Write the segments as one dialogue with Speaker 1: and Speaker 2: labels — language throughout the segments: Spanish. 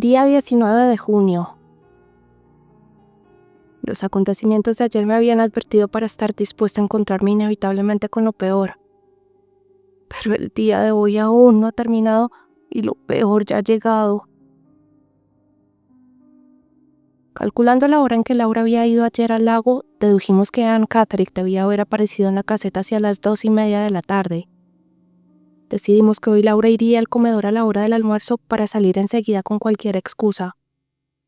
Speaker 1: Día 19 de junio. Los acontecimientos de ayer me habían advertido para estar dispuesta a encontrarme inevitablemente con lo peor. Pero el día de hoy aún no ha terminado y lo peor ya ha llegado. Calculando la hora en que Laura había ido ayer al lago, dedujimos que Anne Catterick debía haber aparecido en la caseta hacia las 2:30 de la tarde. Decidimos que hoy Laura iría al comedor a la hora del almuerzo para salir enseguida con cualquier excusa.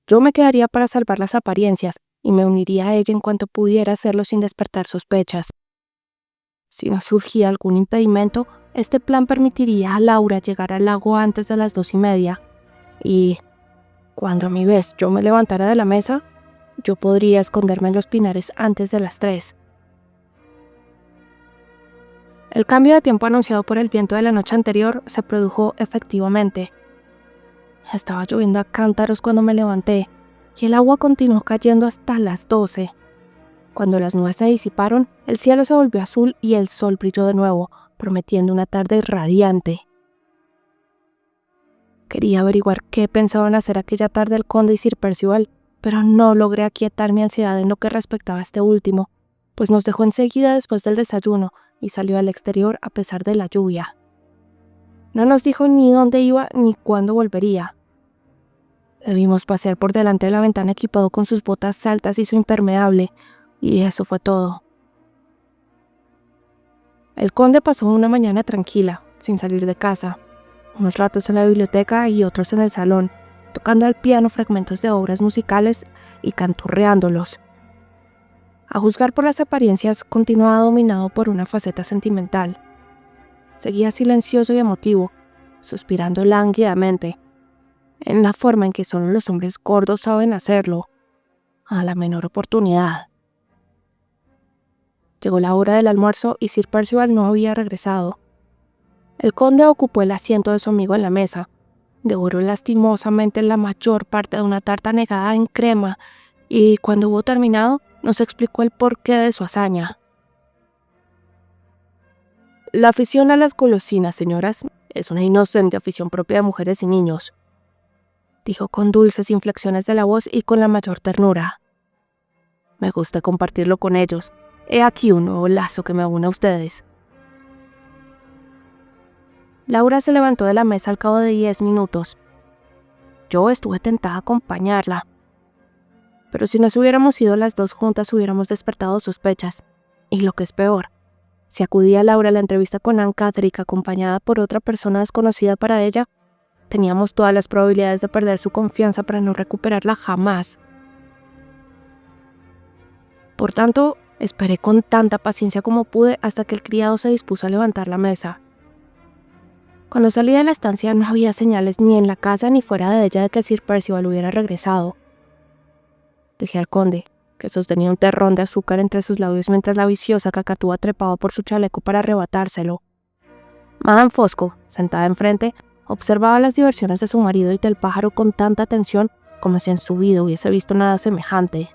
Speaker 1: Yo me quedaría para salvar las apariencias y me uniría a ella en cuanto pudiera hacerlo sin despertar sospechas. Si no surgía algún impedimento, este plan permitiría a Laura llegar al lago antes de las 2:30 y, cuando a mi vez yo me levantara de la mesa, yo podría esconderme en los pinares antes de las 3. El cambio de tiempo anunciado por el viento de la noche anterior se produjo efectivamente. Estaba lloviendo a cántaros cuando me levanté y el agua continuó cayendo hasta las 12. Cuando las nubes se disiparon, el cielo se volvió azul y el sol brilló de nuevo, prometiendo una tarde radiante. Quería averiguar qué pensaban hacer aquella tarde el conde y Sir Percival, pero no logré aquietar mi ansiedad en lo que respectaba a este último, pues nos dejó enseguida después del desayuno y salió al exterior a pesar de la lluvia. No nos dijo ni dónde iba ni cuándo volvería. Le vimos pasear por delante de la ventana equipado con sus botas altas y su impermeable, y eso fue todo. El conde pasó una mañana tranquila, sin salir de casa, unos ratos en la biblioteca y otros en el salón, tocando al piano fragmentos de obras musicales y canturreándolos. A juzgar por las apariencias, continuaba dominado por una faceta sentimental. Seguía silencioso y emotivo, suspirando lánguidamente, en la forma en que solo los hombres gordos saben hacerlo, a la menor oportunidad. Llegó la hora del almuerzo y Sir Percival no había regresado. El conde ocupó el asiento de su amigo en la mesa, devoró lastimosamente la mayor parte de una tarta anegada en crema y, cuando hubo terminado, nos explicó el porqué de su hazaña. La afición a las golosinas, señoras, es una inocente afición propia de mujeres y niños, dijo con dulces inflexiones de la voz y con la mayor ternura. Me gusta compartirlo con ellos. He aquí un nuevo lazo que me une a ustedes. Laura se levantó de la mesa al cabo de 10 minutos. Yo estuve tentada a acompañarla, pero si nos hubiéramos ido las dos juntas hubiéramos despertado sospechas. Y lo que es peor, si acudía Laura a la entrevista con Anne Catterick acompañada por otra persona desconocida para ella, teníamos todas las probabilidades de perder su confianza para no recuperarla jamás. Por tanto, esperé con tanta paciencia como pude hasta que el criado se dispuso a levantar la mesa. Cuando salí de la estancia no había señales ni en la casa ni fuera de ella de que Sir Percival hubiera regresado. Dije al conde, que sostenía un terrón de azúcar entre sus labios mientras la viciosa cacatúa trepaba por su chaleco para arrebatárselo. Madame Fosco, sentada enfrente, observaba las diversiones de su marido y del pájaro con tanta atención como si en su vida hubiese visto nada semejante.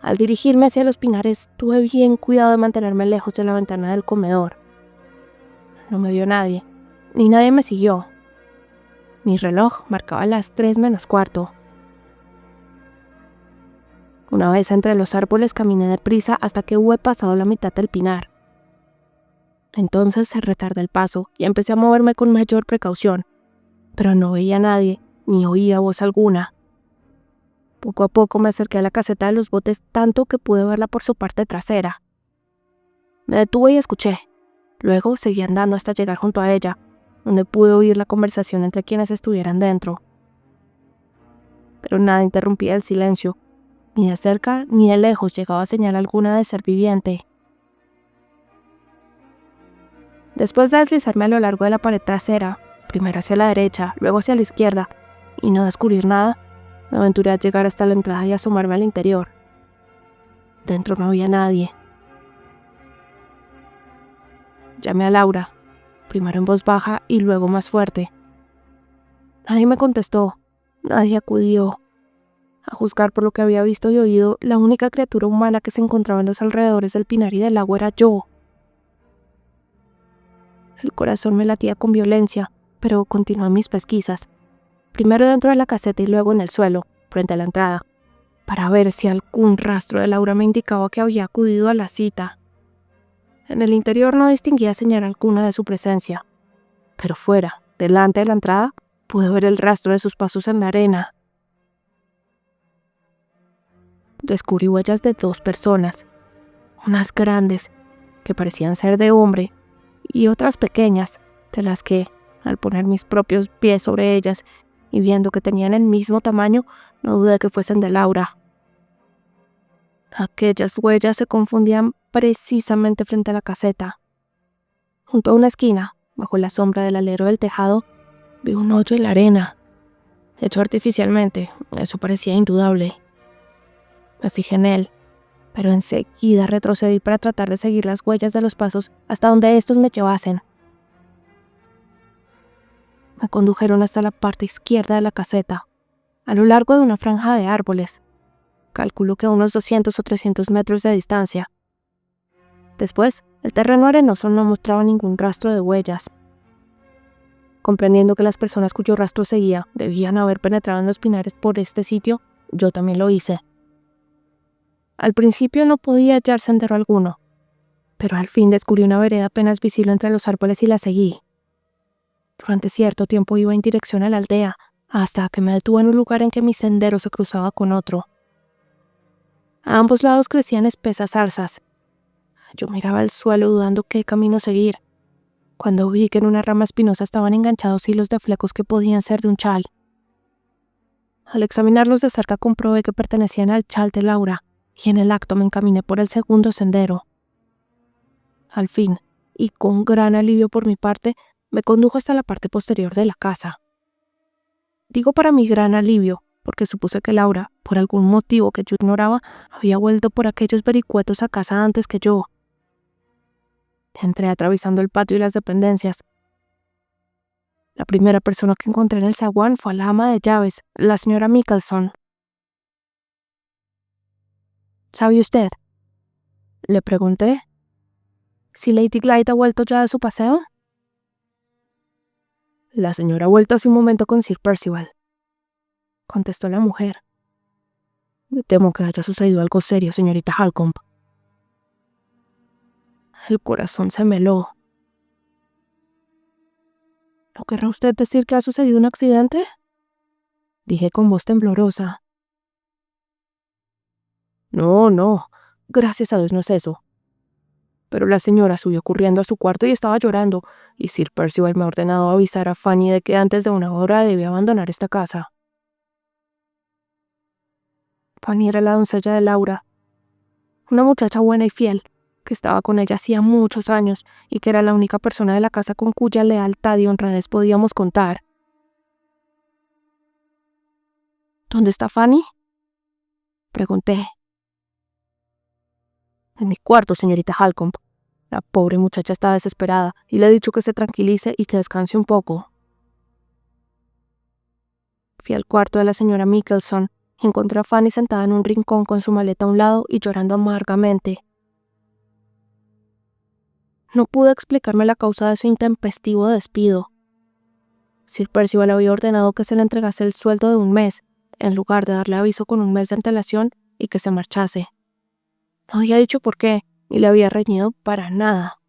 Speaker 1: Al dirigirme hacia los pinares, tuve bien cuidado de mantenerme lejos de la ventana del comedor. No me vio nadie, ni nadie me siguió. Mi reloj marcaba las 3 menos cuarto. Una vez entre los árboles caminé deprisa hasta que hube pasado la mitad del pinar. Entonces se retardé el paso y empecé a moverme con mayor precaución, pero no veía a nadie, ni oía voz alguna. Poco a poco me acerqué a la caseta de los botes tanto que pude verla por su parte trasera. Me detuve y escuché. Luego seguí andando hasta llegar junto a ella, donde pude oír la conversación entre quienes estuvieran dentro. Pero nada interrumpía el silencio. Ni de cerca ni de lejos llegaba señal alguna de ser viviente. Después de deslizarme a lo largo de la pared trasera, primero hacia la derecha, luego hacia la izquierda, y no descubrir nada, me aventuré a llegar hasta la entrada y asomarme al interior. Dentro no había nadie. Llamé a Laura, primero en voz baja y luego más fuerte. Nadie me contestó, nadie acudió. A juzgar por lo que había visto y oído, la única criatura humana que se encontraba en los alrededores del pinar y del lago era yo. El corazón me latía con violencia, pero continué mis pesquisas. primero dentro de la caseta y luego en el suelo, frente a la entrada, para ver si algún rastro de Laura me indicaba que había acudido a la cita. En el interior no distinguía señal alguna de su presencia, pero fuera, delante de la entrada, pude ver el rastro de sus pasos en la arena. Descubrí huellas de 2 personas, unas grandes, que parecían ser de hombre, y otras pequeñas, de las que, al poner mis propios pies sobre ellas y viendo que tenían el mismo tamaño, no dudé que fuesen de Laura. Aquellas huellas se confundían precisamente frente a la caseta. Junto a una esquina, bajo la sombra del alero del tejado, vi un hoyo en la arena, hecho artificialmente, eso parecía indudable. Me fijé en él, pero enseguida retrocedí para tratar de seguir las huellas de los pasos hasta donde estos me llevasen. Me condujeron hasta la parte izquierda de la caseta, a lo largo de una franja de árboles. Calculo que a unos 200 o 300 metros de distancia. Después, el terreno arenoso no mostraba ningún rastro de huellas. Comprendiendo que las personas cuyo rastro seguía debían haber penetrado en los pinares por este sitio, yo también lo hice. Al principio no podía hallar sendero alguno, pero al fin descubrí una vereda apenas visible entre los árboles y la seguí. Durante cierto tiempo iba en dirección a la aldea, hasta que me detuve en un lugar en que mi sendero se cruzaba con otro. A ambos lados crecían espesas zarzas. Yo miraba el suelo dudando qué camino seguir, cuando vi que en una rama espinosa estaban enganchados hilos de flecos que podían ser de un chal. Al examinarlos de cerca comprobé que pertenecían al chal de Laura, y en el acto me encaminé por el segundo sendero. Al fin, y con gran alivio por mi parte, me condujo hasta la parte posterior de la casa. Digo para mi gran alivio, porque supuse que Laura, por algún motivo que yo ignoraba, había vuelto por aquellos vericuetos a casa antes que yo. Entré atravesando el patio y las dependencias. La primera persona que encontré en el zaguán fue a la ama de llaves, la señora Michelson. ¿Sabe usted?, le pregunté, ¿si Lady Glyde ha vuelto ya de su paseo? La señora ha vuelto hace un momento con Sir Percival, contestó la mujer. Me temo que haya sucedido algo serio, señorita Halcombe. El corazón se me heló. ¿No querrá usted decir que ha sucedido un accidente?, dije con voz temblorosa. No, gracias a Dios no es eso. Pero la señora subió corriendo a su cuarto y estaba llorando, y Sir Percival me ha ordenado avisar a Fanny de que antes de una hora debía abandonar esta casa. Fanny era la doncella de Laura, una muchacha buena y fiel, que estaba con ella hacía muchos años y que era la única persona de la casa con cuya lealtad y honradez podíamos contar. ¿Dónde está Fanny?, pregunté. En mi cuarto, señorita Halcombe. La pobre muchacha está desesperada y le he dicho que se tranquilice y que descanse un poco. Fui al cuarto de la señora Michelson y encontré a Fanny sentada en un rincón con su maleta a un lado y llorando amargamente. No pude explicarme la causa de su intempestivo despido. Sir Percival había ordenado que se le entregase el sueldo de un mes, en lugar de darle aviso con un mes de antelación y que se marchase. No había dicho por qué, ni le había reñido para nada.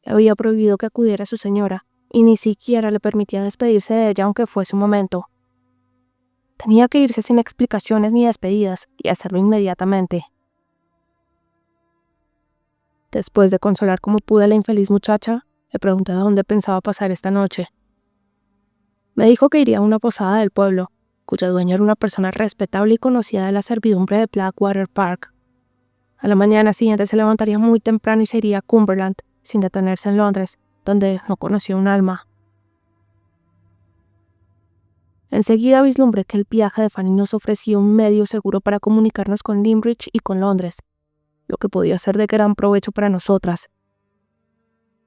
Speaker 1: Le había prohibido que acudiera a su señora, y ni siquiera le permitía despedirse de ella aunque fuese un momento. Tenía que irse sin explicaciones ni despedidas, y hacerlo inmediatamente. Después de consolar como pude a la infeliz muchacha, le pregunté dónde pensaba pasar esta noche. Me dijo que iría a una posada del pueblo, cuya dueña era una persona respetable y conocida de la servidumbre de Blackwater Park. A la mañana siguiente se levantaría muy temprano y se iría a Cumberland, sin detenerse en Londres, donde no conocía un alma. Enseguida vislumbré que el viaje de Fanny nos ofrecía un medio seguro para comunicarnos con Limbridge y con Londres, lo que podía ser de gran provecho para nosotras.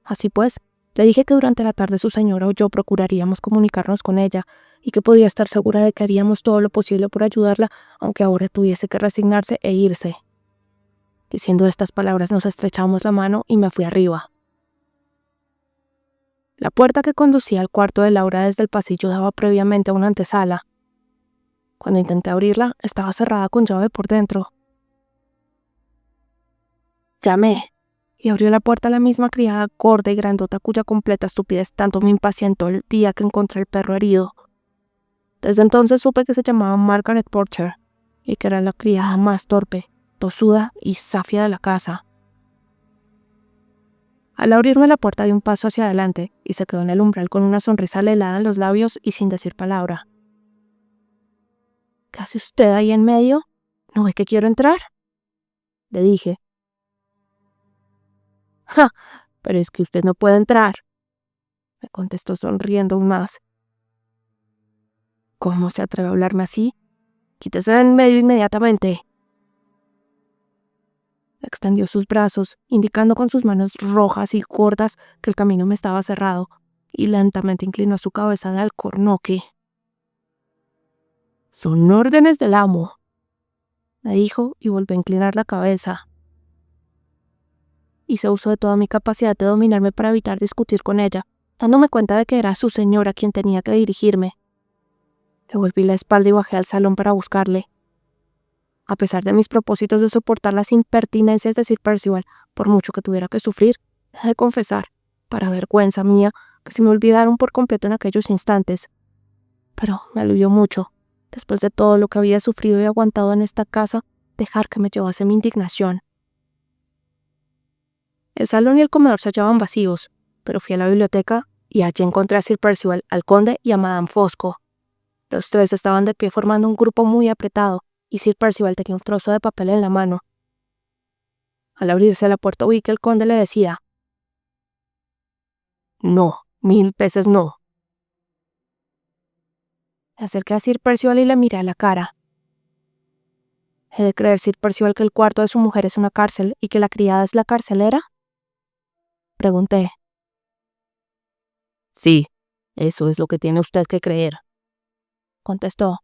Speaker 1: Así pues, le dije que durante la tarde su señora o yo procuraríamos comunicarnos con ella y que podía estar segura de que haríamos todo lo posible por ayudarla, aunque ahora tuviese que resignarse e irse. Diciendo estas palabras nos estrechamos la mano y me fui arriba. La puerta que conducía al cuarto de Laura desde el pasillo daba previamente a una antesala. Cuando intenté abrirla, estaba cerrada con llave por dentro. Llamé, y abrió la puerta la misma criada gorda y grandota cuya completa estupidez tanto me impacientó el día que encontré el perro herido. Desde entonces supe que se llamaba Margaret Porcher y que era la criada más torpe, tosuda y zafia de la casa. Al abrirme la puerta di un paso hacia adelante y se quedó en el umbral con una sonrisa helada en los labios y sin decir palabra. ¿Qué hace usted ahí en medio? ¿No ve que quiero entrar?, le dije. ¡Ja! Pero es que usted no puede entrar, me contestó sonriendo aún más. ¿Cómo se atreve a hablarme así? Quítese de en medio inmediatamente. Extendió sus brazos, indicando con sus manos rojas y gordas que el camino me estaba cerrado, y lentamente inclinó su cabeza de alcornoque. Son órdenes del amo, me dijo y volvió a inclinar la cabeza. Hice uso de toda mi capacidad de dominarme para evitar discutir con ella, dándome cuenta de que era su señora quien tenía que dirigirme. Le volví la espalda y bajé al salón para buscarle. A pesar de mis propósitos de soportar las impertinencias de Sir Percival, por mucho que tuviera que sufrir, he de confesar, para vergüenza mía, que se me olvidaron por completo en aquellos instantes. Pero me alivió mucho, después de todo lo que había sufrido y aguantado en esta casa, dejar que me llevase mi indignación. El salón y el comedor se hallaban vacíos, pero fui a la biblioteca y allí encontré a Sir Percival, al conde y a Madame Fosco. Los tres estaban de pie formando un grupo muy apretado, y Sir Percival tenía un trozo de papel en la mano. Al abrirse la puerta oí que el conde le decía: «No, 1000 veces no». Me acerqué a Sir Percival y le miré a la cara. ¿He de creer, Sir Percival, que el cuarto de su mujer es una cárcel y que la criada es la carcelera?, pregunté. «Sí, eso es lo que tiene usted que creer», contestó.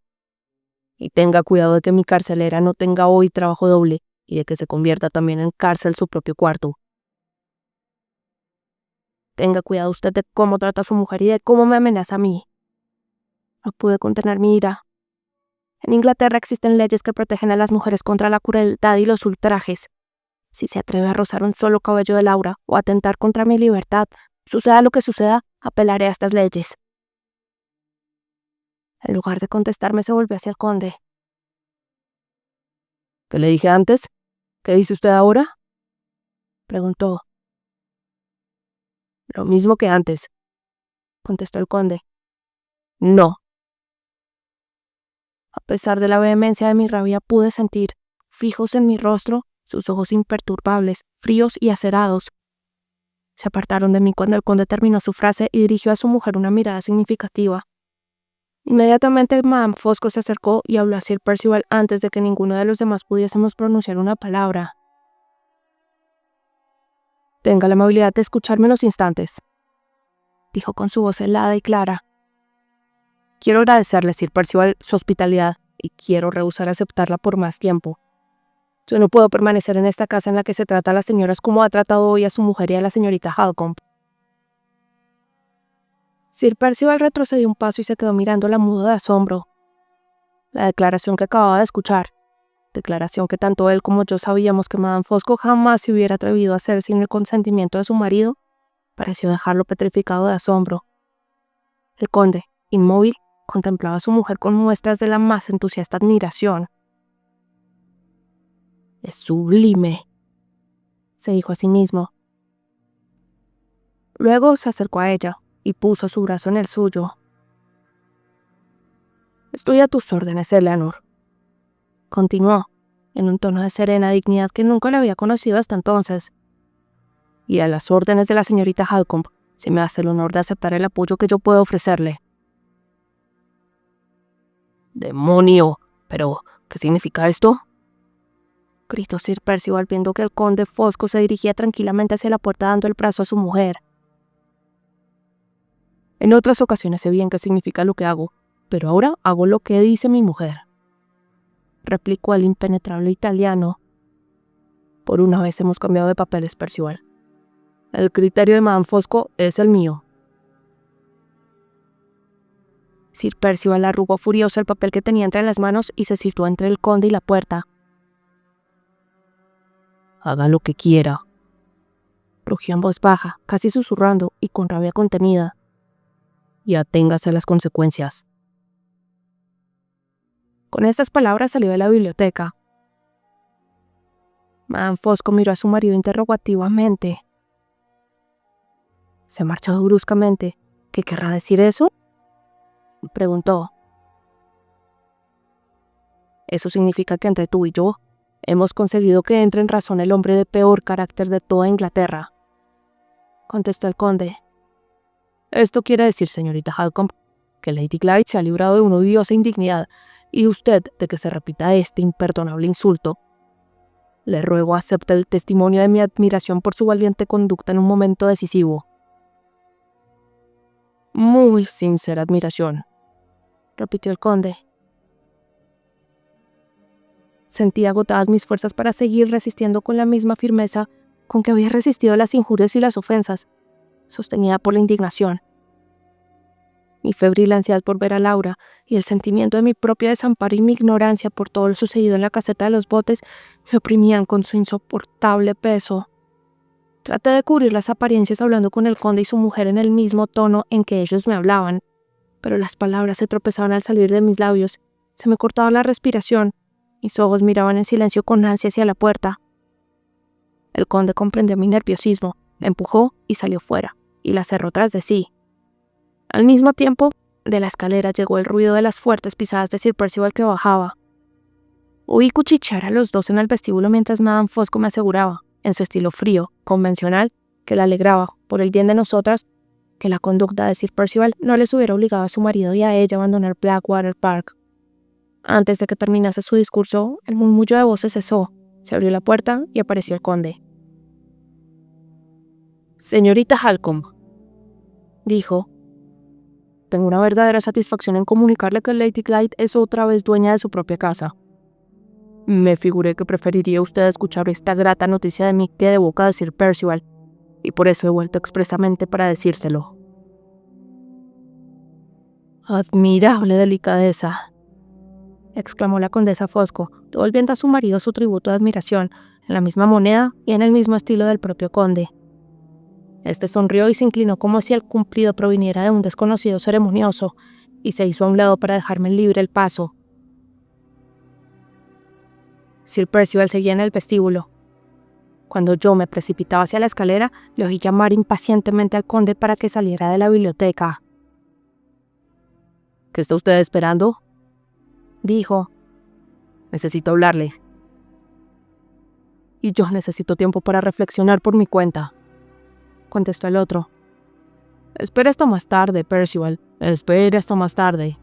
Speaker 1: «Y tenga cuidado de que mi carcelera no tenga hoy trabajo doble y de que se convierta también en cárcel su propio cuarto. Tenga cuidado usted de cómo trata a su mujer y de cómo me amenaza a mí». No pude contener mi ira. En Inglaterra existen leyes que protegen a las mujeres contra la crueldad y los ultrajes. Si se atreve a rozar un solo cabello de Laura o a atentar contra mi libertad, suceda lo que suceda, apelaré a estas leyes. En lugar de contestarme, se volvió hacia el conde. «¿Qué le dije antes? ¿Qué dice usted ahora?», preguntó. «Lo mismo que antes», contestó el conde. «No». A pesar de la vehemencia de mi rabia, pude sentir, fijos en mi rostro, sus ojos imperturbables, fríos y acerados. Se apartaron de mí cuando el conde terminó su frase y dirigió a su mujer una mirada significativa. Inmediatamente Madame Fosco se acercó y habló a Sir Percival antes de que ninguno de los demás pudiésemos pronunciar una palabra. «Tenga la amabilidad de escucharme unos instantes», dijo con su voz helada y clara. «Quiero agradecerle, Sir Percival, su hospitalidad y quiero rehusar aceptarla por más tiempo. Yo no puedo permanecer en esta casa en la que se trata a las señoras como ha tratado hoy a su mujer y a la señorita Halcombe». Sir Percival retrocedió un paso y se quedó mirándola mudo de asombro. La declaración que acababa de escuchar, declaración que tanto él como yo sabíamos que Madame Fosco jamás se hubiera atrevido a hacer sin el consentimiento de su marido, pareció dejarlo petrificado de asombro. El conde, inmóvil, contemplaba a su mujer con muestras de la más entusiasta admiración. «Es sublime», se dijo a sí mismo. Luego se acercó a ella y puso su brazo en el suyo. «Estoy a tus órdenes, Eleanor», continuó, en un tono de serena dignidad que nunca le había conocido hasta entonces. «Y a las órdenes de la señorita Halcombe, si me hace el honor de aceptar el apoyo que yo puedo ofrecerle». «¡Demonio! Pero, ¿qué significa esto?», gritó Sir Percival viendo que el conde Fosco se dirigía tranquilamente hacia la puerta dando el brazo a su mujer. «En otras ocasiones sé bien qué significa lo que hago, pero ahora hago lo que dice mi mujer», replicó el impenetrable italiano. «Por una vez hemos cambiado de papeles, Percival. El criterio de Madame Fosco es el mío, Sir Percival arrugó furioso el papel que tenía entre las manos y se situó entre el conde y la puerta. «Haga lo que quiera», rugió en voz baja, casi susurrando y con rabia contenida. «Y aténgase a las consecuencias». Con estas palabras salió de la biblioteca. Madame Fosco miró a su marido interrogativamente. Se marchó bruscamente. «¿Qué querrá decir eso?», preguntó. «Eso significa que entre tú y yo hemos conseguido que entre en razón el hombre de peor carácter de toda Inglaterra», contestó el conde. «Esto quiere decir, señorita Halcombe, que Lady Glyde se ha librado de una odiosa indignidad y usted de que se repita este imperdonable insulto. Le ruego acepte el testimonio de mi admiración por su valiente conducta en un momento decisivo». «Muy sincera admiración», repitió el conde. Sentí agotadas mis fuerzas para seguir resistiendo con la misma firmeza con que había resistido las injurias y las ofensas, sostenida por la indignación. Mi febril ansiedad por ver a Laura y el sentimiento de mi propio desamparo y mi ignorancia por todo lo sucedido en la caseta de los botes me oprimían con su insoportable peso. Traté de cubrir las apariencias hablando con el conde y su mujer en el mismo tono en que ellos me hablaban, pero las palabras se tropezaban al salir de mis labios, se me cortaba la respiración, mis ojos miraban en silencio con ansia hacia la puerta. El conde comprendió mi nerviosismo, la empujó y salió fuera, y la cerró tras de sí. Al mismo tiempo, de la escalera llegó el ruido de las fuertes pisadas de Sir Percival que bajaba. Oí cuchichear a los dos en el vestíbulo mientras Madame Fosco me aseguraba, en su estilo frío, convencional, que la alegraba, por el bien de nosotras, que la conducta de Sir Percival no les hubiera obligado a su marido y a ella a abandonar Blackwater Park. Antes de que terminase su discurso, el murmullo de voces cesó, se abrió la puerta y apareció el conde. «Señorita Halcombe», dijo, «tengo una verdadera satisfacción en comunicarle que Lady Glyde es otra vez dueña de su propia casa. Me figuré que preferiría usted escuchar esta grata noticia de mí que de boca de Sir Percival, y por eso he vuelto expresamente para decírselo». «Admirable delicadeza», exclamó la condesa Fosco, devolviendo a su marido su tributo de admiración, en la misma moneda y en el mismo estilo del propio conde. Este sonrió y se inclinó como si el cumplido proviniera de un desconocido ceremonioso, y se hizo a un lado para dejarme libre el paso. Sir Percival seguía en el vestíbulo. Cuando yo me precipitaba hacia la escalera, le oí llamar impacientemente al conde para que saliera de la biblioteca. «¿Qué está usted esperando?», dijo. «Necesito hablarle». «Y yo necesito tiempo para reflexionar por mi cuenta», contestó el otro. «Espere hasta más tarde, Percival. Espere hasta más tarde».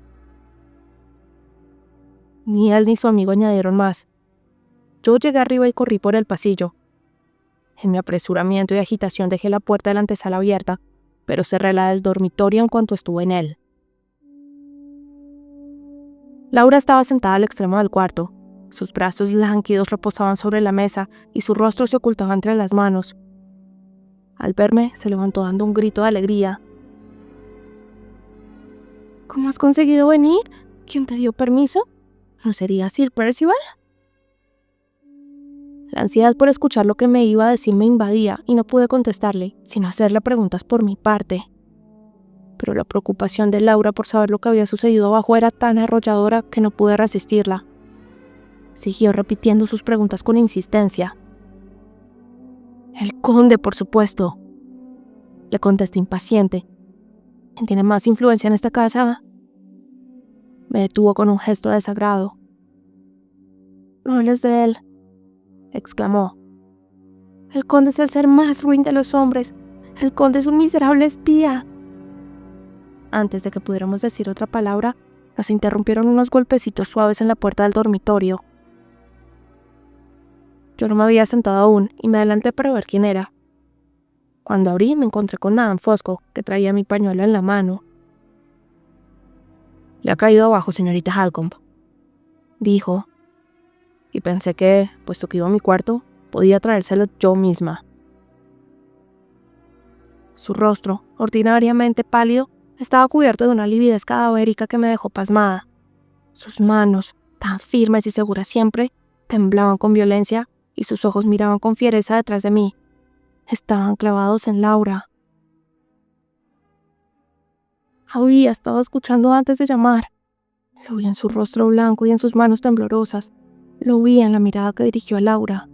Speaker 1: Ni él ni su amigo añadieron más. Yo llegué arriba y corrí por el pasillo. En mi apresuramiento y agitación dejé la puerta de la antesala abierta, pero cerré la del dormitorio en cuanto estuve en él. Laura estaba sentada al extremo del cuarto. Sus brazos lánguidos reposaban sobre la mesa y su rostro se ocultaba entre las manos. Al verme, se levantó dando un grito de alegría. «¿Cómo has conseguido venir? ¿Quién te dio permiso? ¿No sería Sir Percival?». La ansiedad por escuchar lo que me iba a decir me invadía y no pude contestarle, sino hacerle preguntas por mi parte. Pero la preocupación de Laura por saber lo que había sucedido abajo era tan arrolladora que no pude resistirla. Siguió repitiendo sus preguntas con insistencia. «El conde, por supuesto», le contesté impaciente. «¿Quién tiene más influencia en esta casa?». Me detuvo con un gesto de desagrado. «No hables de él», exclamó. «El conde es el ser más ruin de los hombres. El conde es un miserable espía». Antes de que pudiéramos decir otra palabra, nos interrumpieron unos golpecitos suaves en la puerta del dormitorio. Yo no me había sentado aún y me adelanté para ver quién era. Cuando abrí, me encontré con Madame Fosco, que traía mi pañuelo en la mano. «Le ha caído abajo, señorita Halcombe», dijo, y pensé que, puesto que iba a mi cuarto, podía traérselo yo misma. Su rostro, ordinariamente pálido, Estaba cubierto de una lividez cadavérica que me dejó pasmada. Sus manos, tan firmes y seguras siempre, temblaban con violencia y sus ojos miraban con fiereza detrás de mí. Estaban clavados en Laura. Había estado escuchando antes de llamar. Lo vi en su rostro blanco y en sus manos temblorosas. Lo vi en la mirada que dirigió a Laura.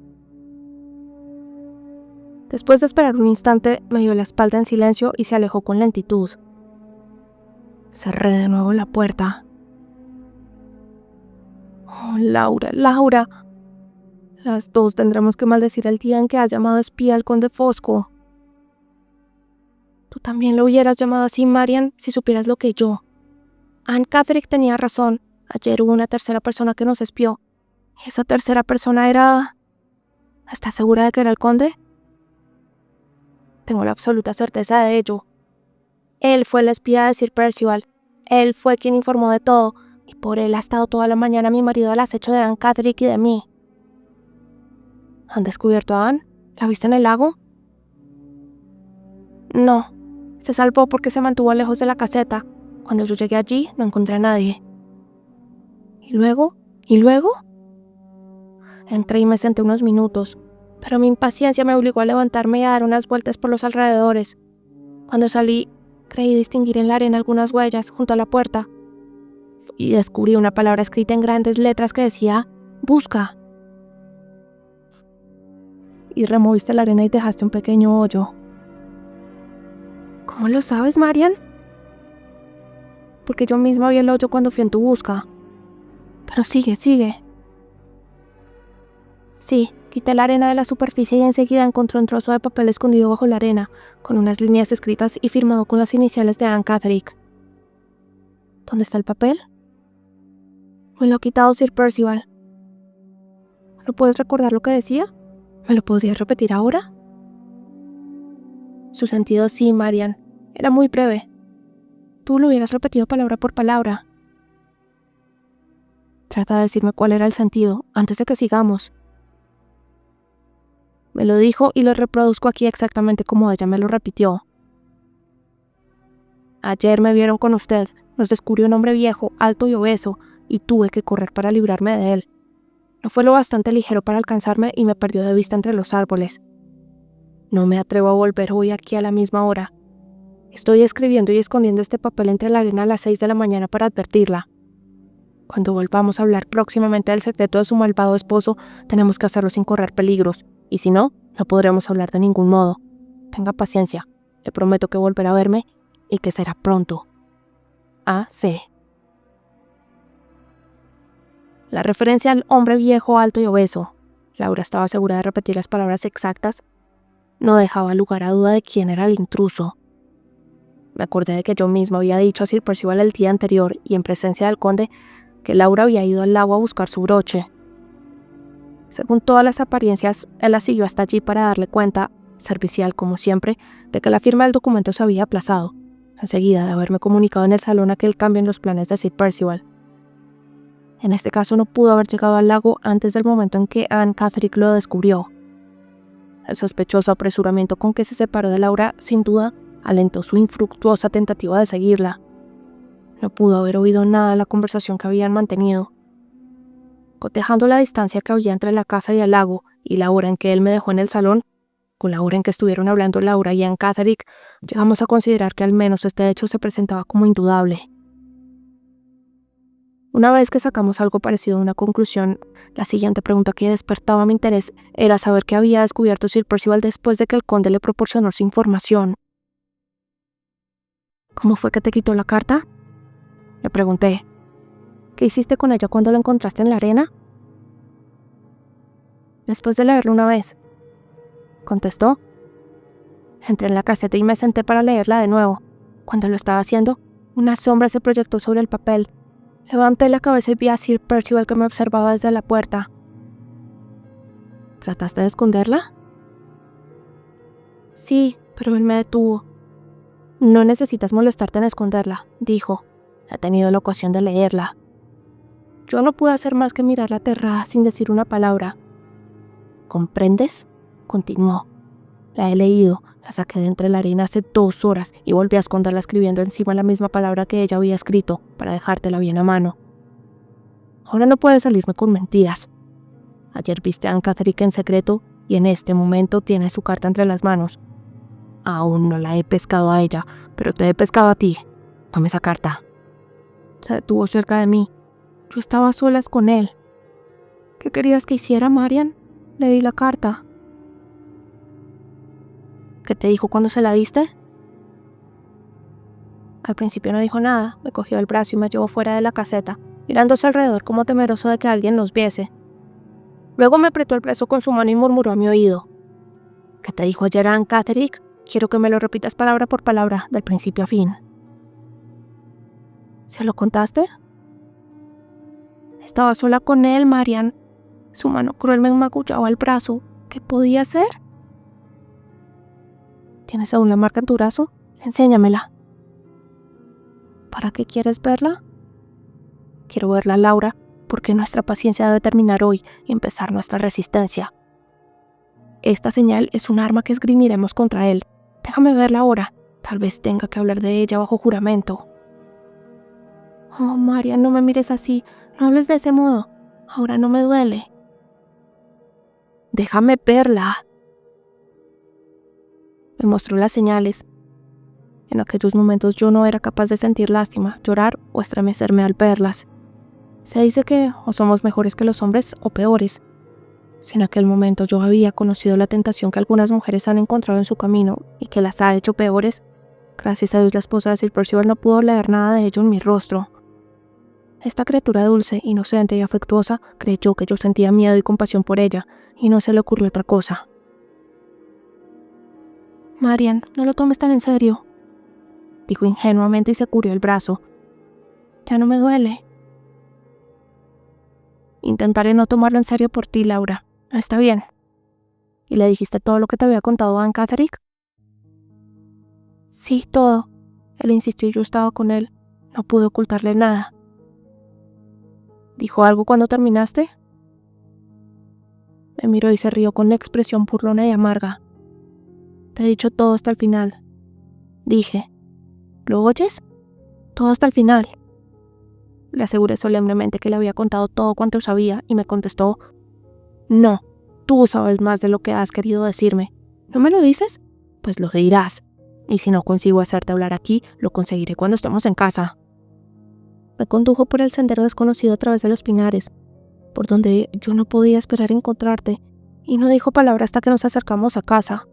Speaker 1: Después de esperar un instante, me dio la espalda en silencio y se alejó con lentitud. Cerré de nuevo la puerta. Oh, Laura, Laura. Las dos tendremos que maldecir el día en que has llamado espía al conde Fosco. Tú también lo hubieras llamado así, Marian, si supieras lo que yo. Anne Catherick tenía razón. Ayer hubo una tercera persona que nos espió. Y esa tercera persona era... ¿Estás segura de que era el conde? Tengo la absoluta certeza de ello. Él fue el espía de Sir Percival. Él fue quien informó de todo. Y por él ha estado toda la mañana mi marido al acecho de Anne Catherick y de mí. ¿Han descubierto a Anne? ¿La viste en el lago? No. Se salvó porque se mantuvo lejos de la caseta. Cuando yo llegué allí, no encontré a nadie. ¿Y luego? ¿Y luego? Entré y me senté unos minutos, pero mi impaciencia me obligó a levantarme y a dar unas vueltas por los alrededores. Cuando salí, creí distinguir en la arena algunas huellas junto a la puerta y descubrí una palabra escrita en grandes letras que decía «Busca». Y removiste la arena y dejaste un pequeño hoyo. ¿Cómo lo sabes, Marian? Porque yo misma vi el hoyo cuando fui en tu busca. Pero sigue. Sí, quité la arena de la superficie y enseguida encontré un trozo de papel escondido bajo la arena, con unas líneas escritas y firmado con las iniciales de Anne Catherick. ¿Dónde está el papel? Me lo ha quitado Sir Percival. ¿No puedes recordar lo que decía? ¿Me lo podrías repetir ahora? Su sentido sí, Marian. Era muy breve. Tú lo hubieras repetido palabra por palabra. Trata de decirme cuál era el sentido, antes de que sigamos. Me lo dijo y lo reproduzco aquí exactamente como ella me lo repitió. Ayer me vieron con usted. Nos descubrió un hombre viejo, alto y obeso, y tuve que correr para librarme de él. No fue lo bastante ligero para alcanzarme y me perdió de vista entre los árboles. No me atrevo a volver hoy aquí a la misma hora. Estoy escribiendo y escondiendo este papel entre la arena a las 6 de la mañana para advertirla. Cuando volvamos a hablar próximamente del secreto de su malvado esposo, tenemos que hacerlo sin correr peligros, y si no, no podremos hablar de ningún modo. Tenga paciencia, le prometo que volverá a verme y que será pronto. A.C. La referencia al hombre viejo, alto y obeso, Laura estaba segura de repetir las palabras exactas, no dejaba lugar a duda de quién era el intruso. Me acordé de que yo misma había dicho a Sir Percival el día anterior y en presencia del conde que Laura había ido al lago a buscar su broche. Según todas las apariencias, él la siguió hasta allí para darle cuenta, servicial como siempre, de que la firma del documento se había aplazado, enseguida de haberme comunicado en el salón aquel cambio en los planes de Sir Percival. En este caso no pudo haber llegado al lago antes del momento en que Anne Catherick lo descubrió. El sospechoso apresuramiento con que se separó de Laura, sin duda, alentó su infructuosa tentativa de seguirla. No pudo haber oído nada de la conversación que habían mantenido. Cotejando la distancia que había entre la casa y el lago y la hora en que él me dejó en el salón, con la hora en que estuvieron hablando Laura y Anne Catherick, llegamos a considerar que al menos este hecho se presentaba como indudable. Una vez que sacamos algo parecido a una conclusión, la siguiente pregunta que despertaba mi interés era saber qué había descubierto Sir Percival después de que el conde le proporcionó su información. ¿Cómo fue que te quitó la carta?, le pregunté. ¿Qué hiciste con ella cuando la encontraste en la arena? Después de leerla una vez, contestó. Entré en la caseta y me senté para leerla de nuevo. Cuando lo estaba haciendo, una sombra se proyectó sobre el papel. Levanté la cabeza y vi a Sir Percival que me observaba desde la puerta. ¿Trataste de esconderla? Sí, pero él me detuvo. No necesitas molestarte en esconderla, dijo. He tenido la ocasión de leerla. Yo no pude hacer más que mirarla aterrada sin decir una palabra. ¿Comprendes?, continuó. La he leído, la saqué de entre la arena hace 2 horas y volví a esconderla escribiendo encima la misma palabra que ella había escrito para dejártela bien a mano. Ahora no puedes salirme con mentiras. Ayer viste a Anne Catterick en secreto y en este momento tienes su carta entre las manos. Aún no la he pescado a ella, pero te he pescado a ti. Tome esa carta. Se detuvo cerca de mí. Yo estaba a solas con él. ¿Qué querías que hiciera, Marian? Le di la carta. ¿Qué te dijo cuando se la diste? Al principio no dijo nada, me cogió el brazo y me llevó fuera de la caseta, mirándose alrededor como temeroso de que alguien nos viese. Luego me apretó el brazo con su mano y murmuró a mi oído. ¿Qué te dijo ayer Anne Catterick? Quiero que me lo repitas palabra por palabra, del principio a fin. ¿Se lo contaste? Estaba sola con él, Marian. Su mano cruel me magullaba el brazo. ¿Qué podía hacer? ¿Tienes aún la marca en tu brazo? Enséñamela. ¿Para qué quieres verla? Quiero verla, Laura, porque nuestra paciencia debe terminar hoy y empezar nuestra resistencia. Esta señal es un arma que esgrimiremos contra él. Déjame verla ahora. Tal vez tenga que hablar de ella bajo juramento. Oh, Marian, no me mires así. No hables de ese modo. Ahora no me duele. Déjame verla. Me mostró las señales. En aquellos momentos yo no era capaz de sentir lástima, llorar o estremecerme al verlas. Se dice que o somos mejores que los hombres o peores. Si en aquel momento yo había conocido la tentación que algunas mujeres han encontrado en su camino y que las ha hecho peores, gracias a Dios la esposa de Sir Percival no pudo leer nada de ello en mi rostro. Esta criatura dulce, inocente y afectuosa creyó que yo sentía miedo y compasión por ella, y no se le ocurrió otra cosa. Marian, no lo tomes tan en serio, dijo ingenuamente y se cubrió el brazo. Ya no me duele. Intentaré no tomarlo en serio por ti, Laura. Está bien. ¿Y le dijiste todo lo que te había contado Anne Catterick? Sí, todo. Él insistió y yo estaba con él. No pude ocultarle nada. ¿Dijo algo cuando terminaste? Me miró y se rió con una expresión burlona y amarga. Te he dicho todo hasta el final. Dije. ¿Lo oyes? Todo hasta el final. Le aseguré solemnemente que le había contado todo cuanto sabía y me contestó: No, tú sabes más de lo que has querido decirme. ¿No me lo dices? Pues lo dirás. Y si no consigo hacerte hablar aquí, lo conseguiré cuando estemos en casa. Me condujo por el sendero desconocido a través de los pinares, por donde yo no podía esperar encontrarte, y no dijo palabra hasta que nos acercamos a casa.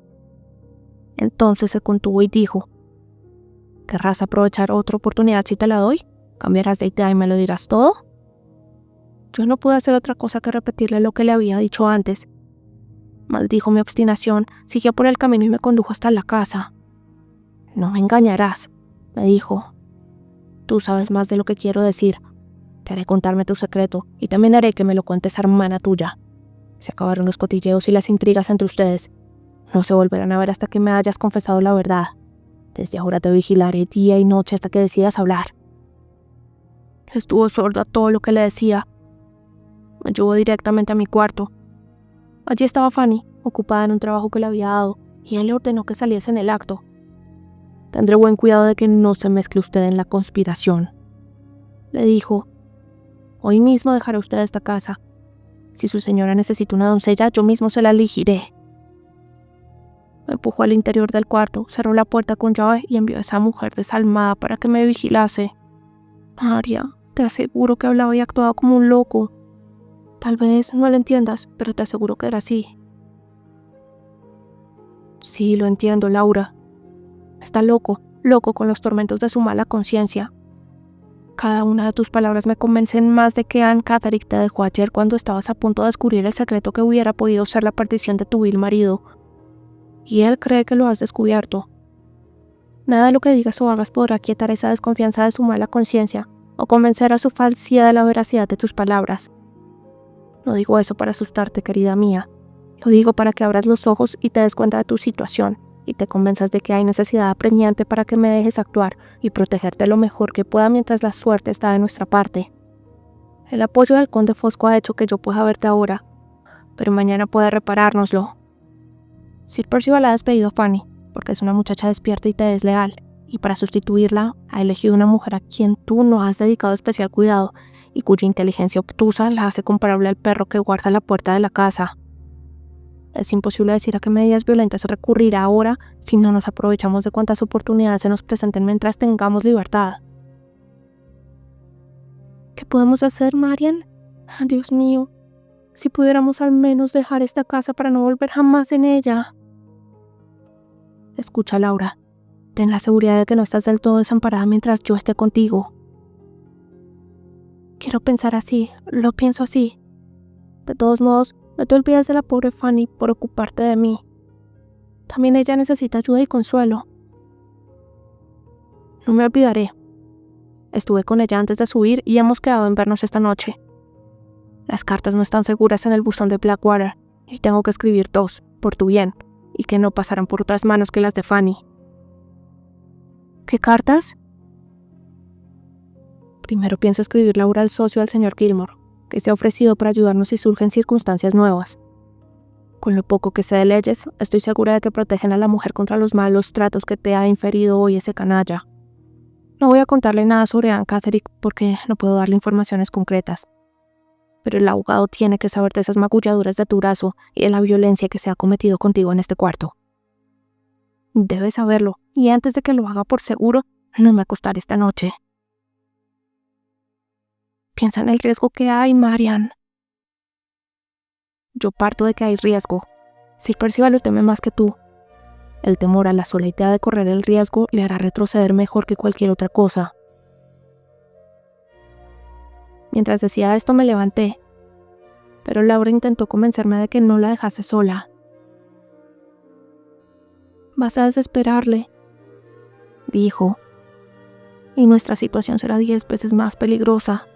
Speaker 1: Entonces se contuvo y dijo: ¿Querrás aprovechar otra oportunidad si te la doy? ¿Cambiarás de idea y me lo dirás todo? Yo no pude hacer otra cosa que repetirle lo que le había dicho antes. Maldijo mi obstinación, siguió por el camino y me condujo hasta la casa. No me engañarás, me dijo. Tú sabes más de lo que quiero decir. Te haré contarme tu secreto y también haré que me lo cuentes a hermana tuya. Se acabaron los cotilleos y las intrigas entre ustedes. No se volverán a ver hasta que me hayas confesado la verdad. Desde ahora te vigilaré día y noche hasta que decidas hablar. Estuvo sordo a todo lo que le decía. Me llevó directamente a mi cuarto. Allí estaba Fanny, ocupada en un trabajo que le había dado, y él le ordenó que saliese en el acto. Tendré buen cuidado de que no se mezcle usted en la conspiración. Le dijo: Hoy mismo dejará usted esta casa. Si su señora necesita una doncella, yo mismo se la elegiré. Me empujó al interior del cuarto, cerró la puerta con llave y envió a esa mujer desalmada para que me vigilase. María, te aseguro que hablaba y actuaba como un loco. Tal vez no lo entiendas, pero te aseguro que era así. Sí, lo entiendo, Laura. Está loco con los tormentos de su mala conciencia. Cada una de tus palabras me convencen más de que Anne Catterick te dejó ayer cuando estabas a punto de descubrir el secreto que hubiera podido ser la perdición de tu vil marido. Y él cree que lo has descubierto. Nada de lo que digas o hagas podrá quietar esa desconfianza de su mala conciencia o convencer a su falsía de la veracidad de tus palabras. No digo eso para asustarte, querida mía. Lo digo para que abras los ojos y te des cuenta de tu situación y te convenzas de que hay necesidad apremiante para que me dejes actuar y protegerte lo mejor que pueda mientras la suerte está de nuestra parte. El apoyo del conde Fosco ha hecho que yo pueda verte ahora, pero mañana puede reparárnoslo. Sir Percival ha despedido a Fanny porque es una muchacha despierta y te desleal, y para sustituirla ha elegido una mujer a quien tú no has dedicado especial cuidado y cuya inteligencia obtusa la hace comparable al perro que guarda la puerta de la casa. Es imposible decir a qué medidas violentas recurrirá ahora si no nos aprovechamos de cuantas oportunidades se nos presenten mientras tengamos libertad. ¿Qué podemos hacer, Marian? Dios mío, si pudiéramos al menos dejar esta casa para no volver jamás en ella. Escucha, Laura, ten la seguridad de que no estás del todo desamparada mientras yo esté contigo. Quiero pensar así, lo pienso así. De todos modos, no te olvides de la pobre Fanny por ocuparte de mí. También ella necesita ayuda y consuelo. No me olvidaré. Estuve con ella antes de subir y hemos quedado en vernos esta noche. Las cartas no están seguras en el buzón de Blackwater y tengo que escribir 2, por tu bien, y que no pasarán por otras manos que las de Fanny. ¿Qué cartas? Primero pienso escribir Laura al socio del señor Gilmore, que se ha ofrecido para ayudarnos si surgen circunstancias nuevas. Con lo poco que sé de leyes, estoy segura de que protegen a la mujer contra los malos tratos que te ha inferido hoy ese canalla. No voy a contarle nada sobre Anne Catterick porque no puedo darle informaciones concretas. Pero el abogado tiene que saber de esas magulladuras de tu brazo y de la violencia que se ha cometido contigo en este cuarto. Debe saberlo, y antes de que lo haga por seguro, no me acostaré esta noche. Piensa en el riesgo que hay, Marian. Yo parto de que hay riesgo. Sir Percival lo teme más que tú. El temor a la sola idea de correr el riesgo le hará retroceder mejor que cualquier otra cosa. Mientras decía esto me levanté, pero Laura intentó convencerme de que no la dejase sola. Vas a desesperarle, dijo, y nuestra situación será 10 veces más peligrosa.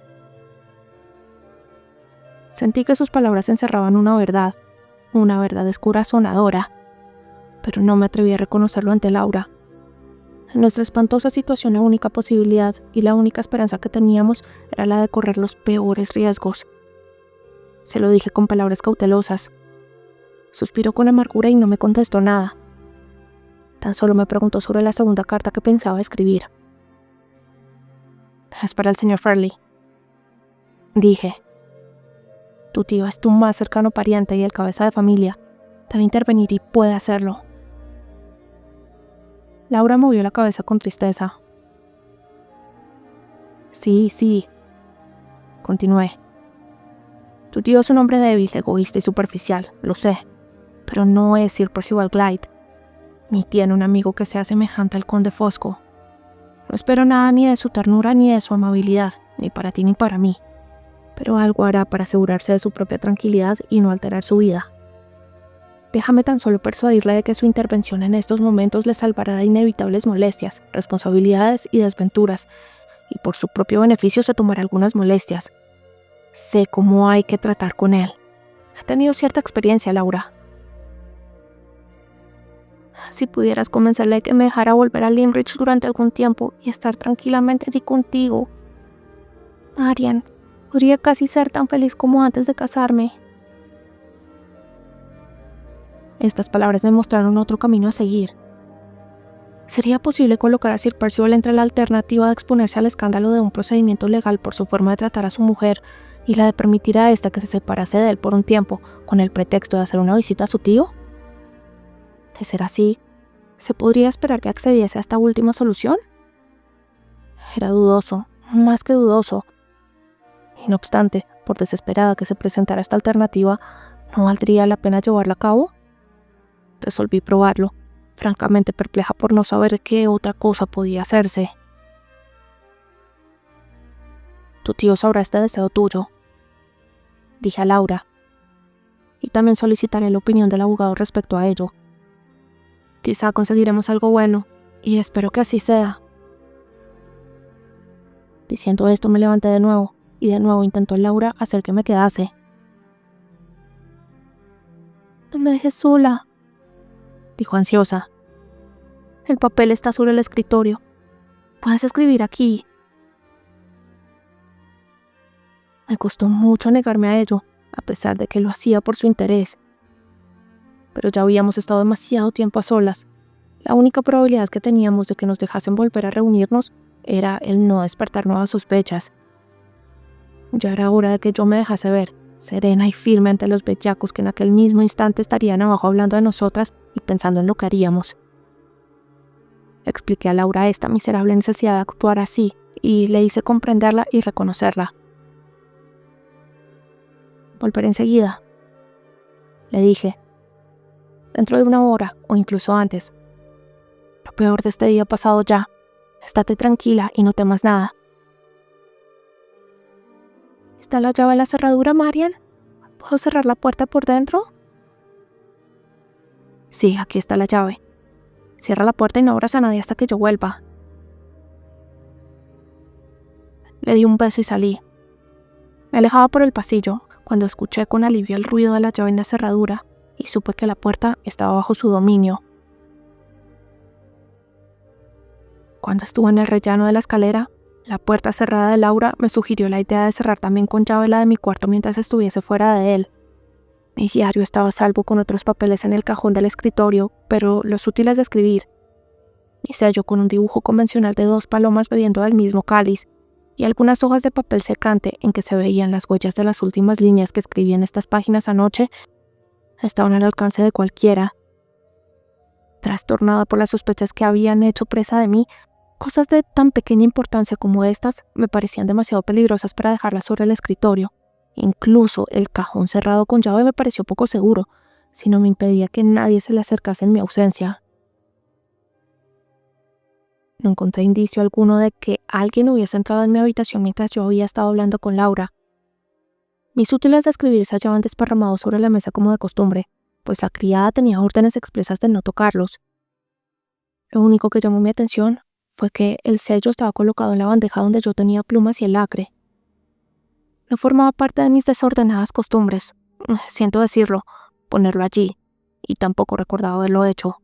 Speaker 1: Sentí que sus palabras encerraban una verdad descorazonadora, pero no me atreví a reconocerlo ante Laura. En nuestra espantosa situación la única posibilidad y la única esperanza que teníamos era la de correr los peores riesgos. Se lo dije con palabras cautelosas. Suspiró con amargura y no me contestó nada. Tan solo me preguntó sobre la segunda carta que pensaba escribir. Es para el señor Farley, dije. Tu tío es tu más cercano pariente y el cabeza de familia. Debe intervenir y puede hacerlo. Laura movió la cabeza con tristeza. Sí, continué. Tu tío es un hombre débil, egoísta y superficial, lo sé, pero no es Sir Percival Glyde, ni tiene un amigo que sea semejante al conde Fosco. No espero nada ni de su ternura ni de su amabilidad, ni para ti ni para mí, pero algo hará para asegurarse de su propia tranquilidad y no alterar su vida. Déjame tan solo persuadirle de que su intervención en estos momentos le salvará de inevitables molestias, responsabilidades y desventuras, y por su propio beneficio se tomará algunas molestias. Sé cómo hay que tratar con él. Ha tenido cierta experiencia, Laura. Si pudieras convencerle de que me dejara volver a Limerick durante algún tiempo y estar tranquilamente allí contigo. Marian, podría casi ser tan feliz como antes de casarme. Estas palabras me mostraron otro camino a seguir. ¿Sería posible colocar a Sir Percival entre la alternativa de exponerse al escándalo de un procedimiento legal por su forma de tratar a su mujer y la de permitir a esta que se separase de él por un tiempo con el pretexto de hacer una visita a su tío? De ser así, ¿se podría esperar que accediese a esta última solución? Era dudoso, más que dudoso. Y no obstante, por desesperada que se presentara esta alternativa, ¿no valdría la pena llevarla a cabo? Resolví probarlo, francamente perpleja por no saber qué otra cosa podía hacerse. Tu tío sabrá este deseo tuyo, dije a Laura, y también solicitaré la opinión del abogado respecto a ello. Quizá conseguiremos algo bueno, y espero que así sea. Diciendo esto me levanté de nuevo, y de nuevo intentó Laura hacer que me quedase. No me dejes sola, dijo ansiosa. El papel está sobre el escritorio. Puedes escribir aquí. Me costó mucho negarme a ello, a pesar de que lo hacía por su interés. pero ya habíamos estado demasiado tiempo a solas. La única probabilidad que teníamos de que nos dejasen volver a reunirnos era el no despertar nuevas sospechas. Ya era hora de que yo me dejase ver, serena y firme ante los bellacos que en aquel mismo instante estarían abajo hablando de nosotras y pensando en lo que haríamos. Expliqué a Laura esta miserable necesidad de actuar así y le hice comprenderla y reconocerla. Volveré enseguida, le dije, dentro de 1 hora o incluso antes. Lo peor de este día ha pasado ya. Estate tranquila y no temas nada. ¿Está la llave en la cerradura, Marian? ¿Puedo cerrar la puerta por dentro? Sí, aquí está la llave. Cierra la puerta y no abras a nadie hasta que yo vuelva. Le di un beso y salí. Me alejaba por el pasillo cuando escuché con alivio el ruido de la llave en la cerradura y supe que la puerta estaba bajo su dominio. Cuando estuve en el rellano de la escalera, la puerta cerrada de Laura me sugirió la idea de cerrar también con llave la de mi cuarto mientras estuviese fuera de él. Mi diario estaba a salvo con otros papeles en el cajón del escritorio, pero los útiles de escribir. Mi sello con un dibujo convencional de 2 palomas bebiendo del mismo cáliz y algunas hojas de papel secante en que se veían las huellas de las últimas líneas que escribí en estas páginas anoche, estaban al alcance de cualquiera. Trastornada por las sospechas que habían hecho presa de mí, cosas de tan pequeña importancia como estas me parecían demasiado peligrosas para dejarlas sobre el escritorio. Incluso el cajón cerrado con llave me pareció poco seguro, si no me impedía que nadie se le acercase en mi ausencia. No encontré indicio alguno de que alguien hubiese entrado en mi habitación mientras yo había estado hablando con Laura. Mis útiles de escribir se hallaban desparramados sobre la mesa como de costumbre, pues la criada tenía órdenes expresas de no tocarlos. Lo único que llamó mi atención fue que el sello estaba colocado en la bandeja donde yo tenía plumas y el lacre. No formaba parte de mis desordenadas costumbres, siento decirlo, ponerlo allí, y tampoco recordaba haberlo hecho.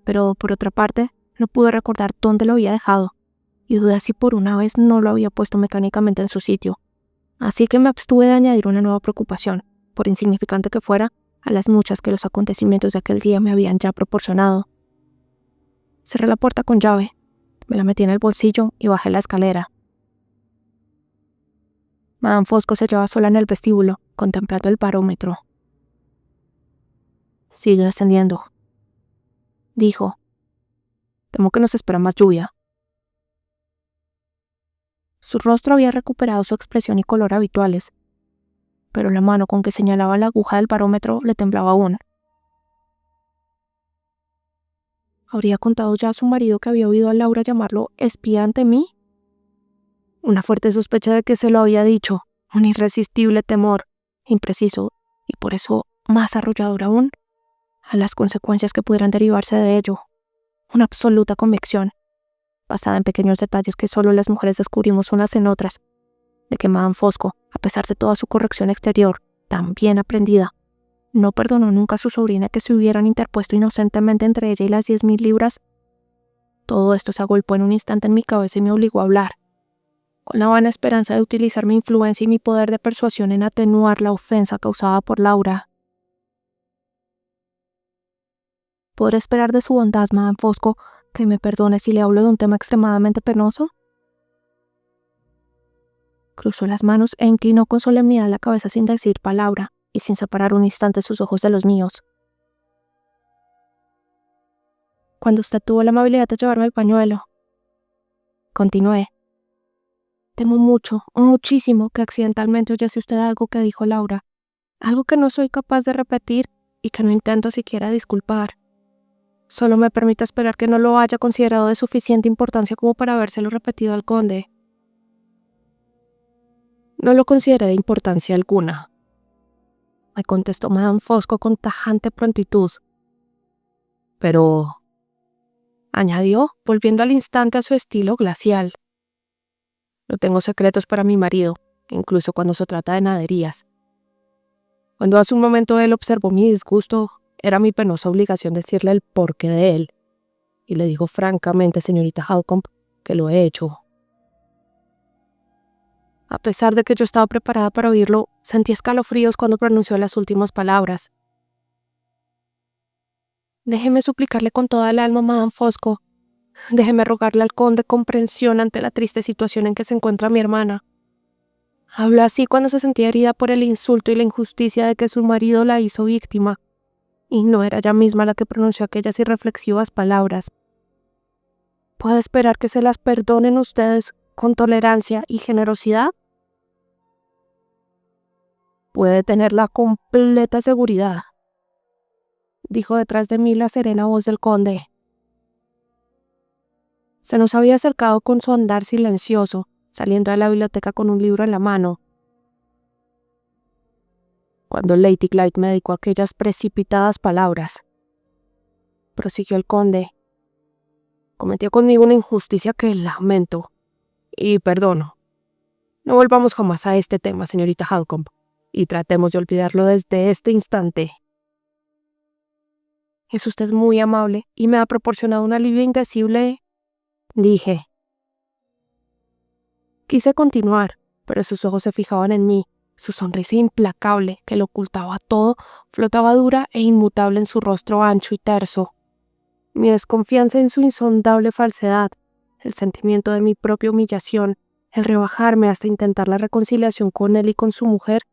Speaker 1: Pero, por otra parte, no pude recordar dónde lo había dejado, y dudé si por una vez no lo había puesto mecánicamente en su sitio. Así que me abstuve de añadir una nueva preocupación, por insignificante que fuera, a las muchas que los acontecimientos de aquel día me habían ya proporcionado. Cerré la puerta con llave, me la metí en el bolsillo y bajé la escalera. Madame Fosco se hallaba sola en el vestíbulo, contemplando el barómetro. «Sigue descendiendo», dijo. «Temo que nos espera más lluvia». Su rostro había recuperado su expresión y color habituales, pero la mano con que señalaba la aguja del barómetro le temblaba aún. ¿Habría contado ya a su marido que había oído a Laura llamarlo espía ante mí? Una fuerte sospecha de que se lo había dicho, un irresistible temor, impreciso y por eso más arrollador aún, a las consecuencias que pudieran derivarse de ello. Una absoluta convicción, basada en pequeños detalles que solo las mujeres descubrimos unas en otras, de que Madame Fosco, a pesar de toda su corrección exterior, tan bien aprendida, no perdonó nunca a su sobrina que se hubieran interpuesto inocentemente entre ella y las 10.000 libras. Todo esto se agolpó en un instante en mi cabeza y me obligó a hablar, con la vana esperanza de utilizar mi influencia y mi poder de persuasión en atenuar la ofensa causada por Laura. ¿Podré esperar de su bondad, Madame Fosco, que me perdone si le hablo de un tema extremadamente penoso? Cruzó las manos e inclinó con solemnidad la cabeza sin decir palabra y sin separar un instante sus ojos de los míos. Cuando usted tuvo la amabilidad de llevarme el pañuelo, continué. Temo mucho, muchísimo, que accidentalmente oyese usted algo que dijo Laura, algo que no soy capaz de repetir y que no intento siquiera disculpar. Solo me permite esperar que no lo haya considerado de suficiente importancia como para habérselo repetido al conde. No lo consideré de importancia alguna, me contestó Madame Fosco con tajante prontitud. Pero, añadió, volviendo al instante a su estilo glacial, no tengo secretos para mi marido, incluso cuando se trata de naderías. Cuando hace un momento él observó mi disgusto, era mi penosa obligación decirle el porqué de él, y le digo francamente, señorita Halcombe, que lo he hecho. A pesar de que yo estaba preparada para oírlo, sentí escalofríos cuando pronunció las últimas palabras. Déjeme suplicarle con toda el alma, Madame Fosco. Déjeme rogarle al conde comprensión ante la triste situación en que se encuentra mi hermana. Habló así cuando se sentía herida por el insulto y la injusticia de que su marido la hizo víctima, y no era ella misma la que pronunció aquellas irreflexivas palabras. ¿Puedo esperar que se las perdonen ustedes con tolerancia y generosidad? Puede tener la completa seguridad, dijo detrás de mí la serena voz del conde. Se nos había acercado con su andar silencioso, saliendo de la biblioteca con un libro en la mano. Cuando Lady Clyde me dedicó aquellas precipitadas palabras, prosiguió el conde, cometió conmigo una injusticia que lamento y perdono. No volvamos jamás a este tema, señorita Halcombe, y tratemos de olvidarlo desde este instante. Es usted muy amable y me ha proporcionado un alivio indecible, dije. Quise continuar, pero sus ojos se fijaban en mí. Su sonrisa implacable, que lo ocultaba todo, flotaba dura e inmutable en su rostro ancho y terso. Mi desconfianza en su insondable falsedad, el sentimiento de mi propia humillación, el rebajarme hasta intentar la reconciliación con él y con su mujer,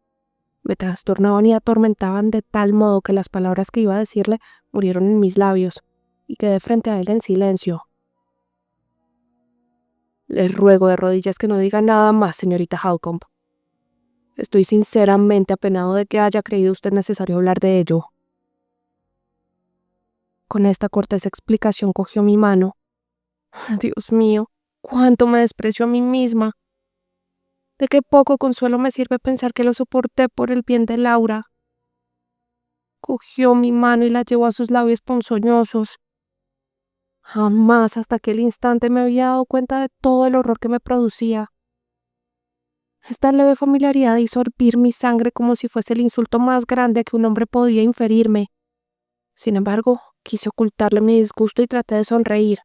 Speaker 1: me trastornaban y atormentaban de tal modo que las palabras que iba a decirle murieron en mis labios, y quedé frente a él en silencio. Les ruego de rodillas que no diga nada más, señorita Halcombe. Estoy sinceramente apenado de que haya creído usted necesario hablar de ello. Con esta cortés explicación cogió mi mano. Dios mío, cuánto me desprecio a mí misma. De qué poco consuelo me sirve pensar que lo soporté por el bien de Laura. Cogió mi mano y la llevó a sus labios ponzoñosos. Jamás hasta aquel instante me había dado cuenta de todo el horror que me producía. Esta leve familiaridad hizo hervir mi sangre como si fuese el insulto más grande que un hombre podía inferirme. Sin embargo, quise ocultarle mi disgusto y traté de sonreír.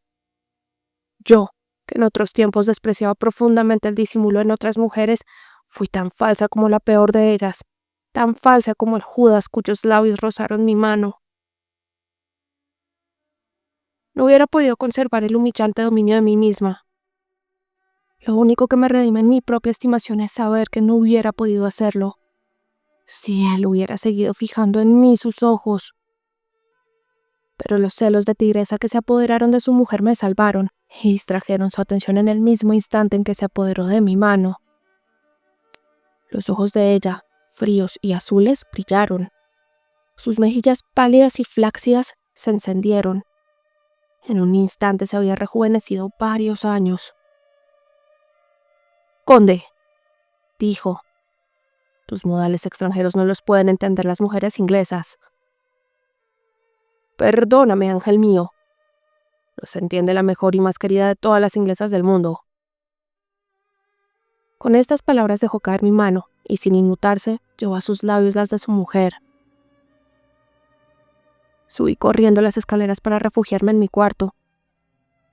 Speaker 1: Yo, que en otros tiempos despreciaba profundamente el disimulo en otras mujeres, fui tan falsa como la peor de ellas, tan falsa como el Judas cuyos labios rozaron mi mano. No hubiera podido conservar el humillante dominio de mí misma. Lo único que me redime en mi propia estimación es saber que no hubiera podido hacerlo. Si él hubiera seguido fijando en mí sus ojos. Pero los celos de tigresa que se apoderaron de su mujer me salvaron y distrajeron su atención en el mismo instante en que se apoderó de mi mano. Los ojos de ella, fríos y azules, brillaron. Sus mejillas pálidas y flácidas se encendieron. En un instante se había rejuvenecido varios años. «Conde», dijo, «tus modales extranjeros no los pueden entender las mujeres inglesas». «Perdóname, ángel mío. Los entiende la mejor y más querida de todas las inglesas del mundo». Con estas palabras dejó caer mi mano y, sin inmutarse, llevó a sus labios las de su mujer. Subí corriendo las escaleras para refugiarme en mi cuarto.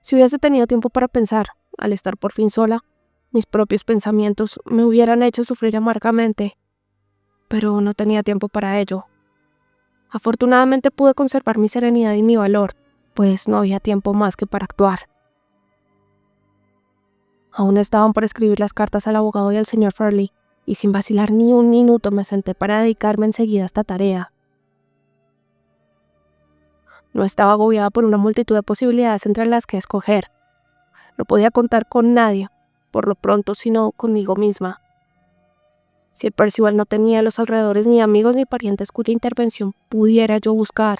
Speaker 1: Si hubiese tenido tiempo para pensar, al estar por fin sola, mis propios pensamientos me hubieran hecho sufrir amargamente. Pero no tenía tiempo para ello. Afortunadamente pude conservar mi serenidad y mi valor, pues no había tiempo más que para actuar. Aún estaban por escribir las cartas al abogado y al señor Farley, y sin vacilar ni un minuto me senté para dedicarme enseguida a esta tarea. No estaba agobiada por una multitud de posibilidades entre las que escoger. No podía contar con nadie, por lo pronto, sino conmigo misma. Si el Percival no tenía a los alrededores ni amigos ni parientes cuya intervención pudiera yo buscar.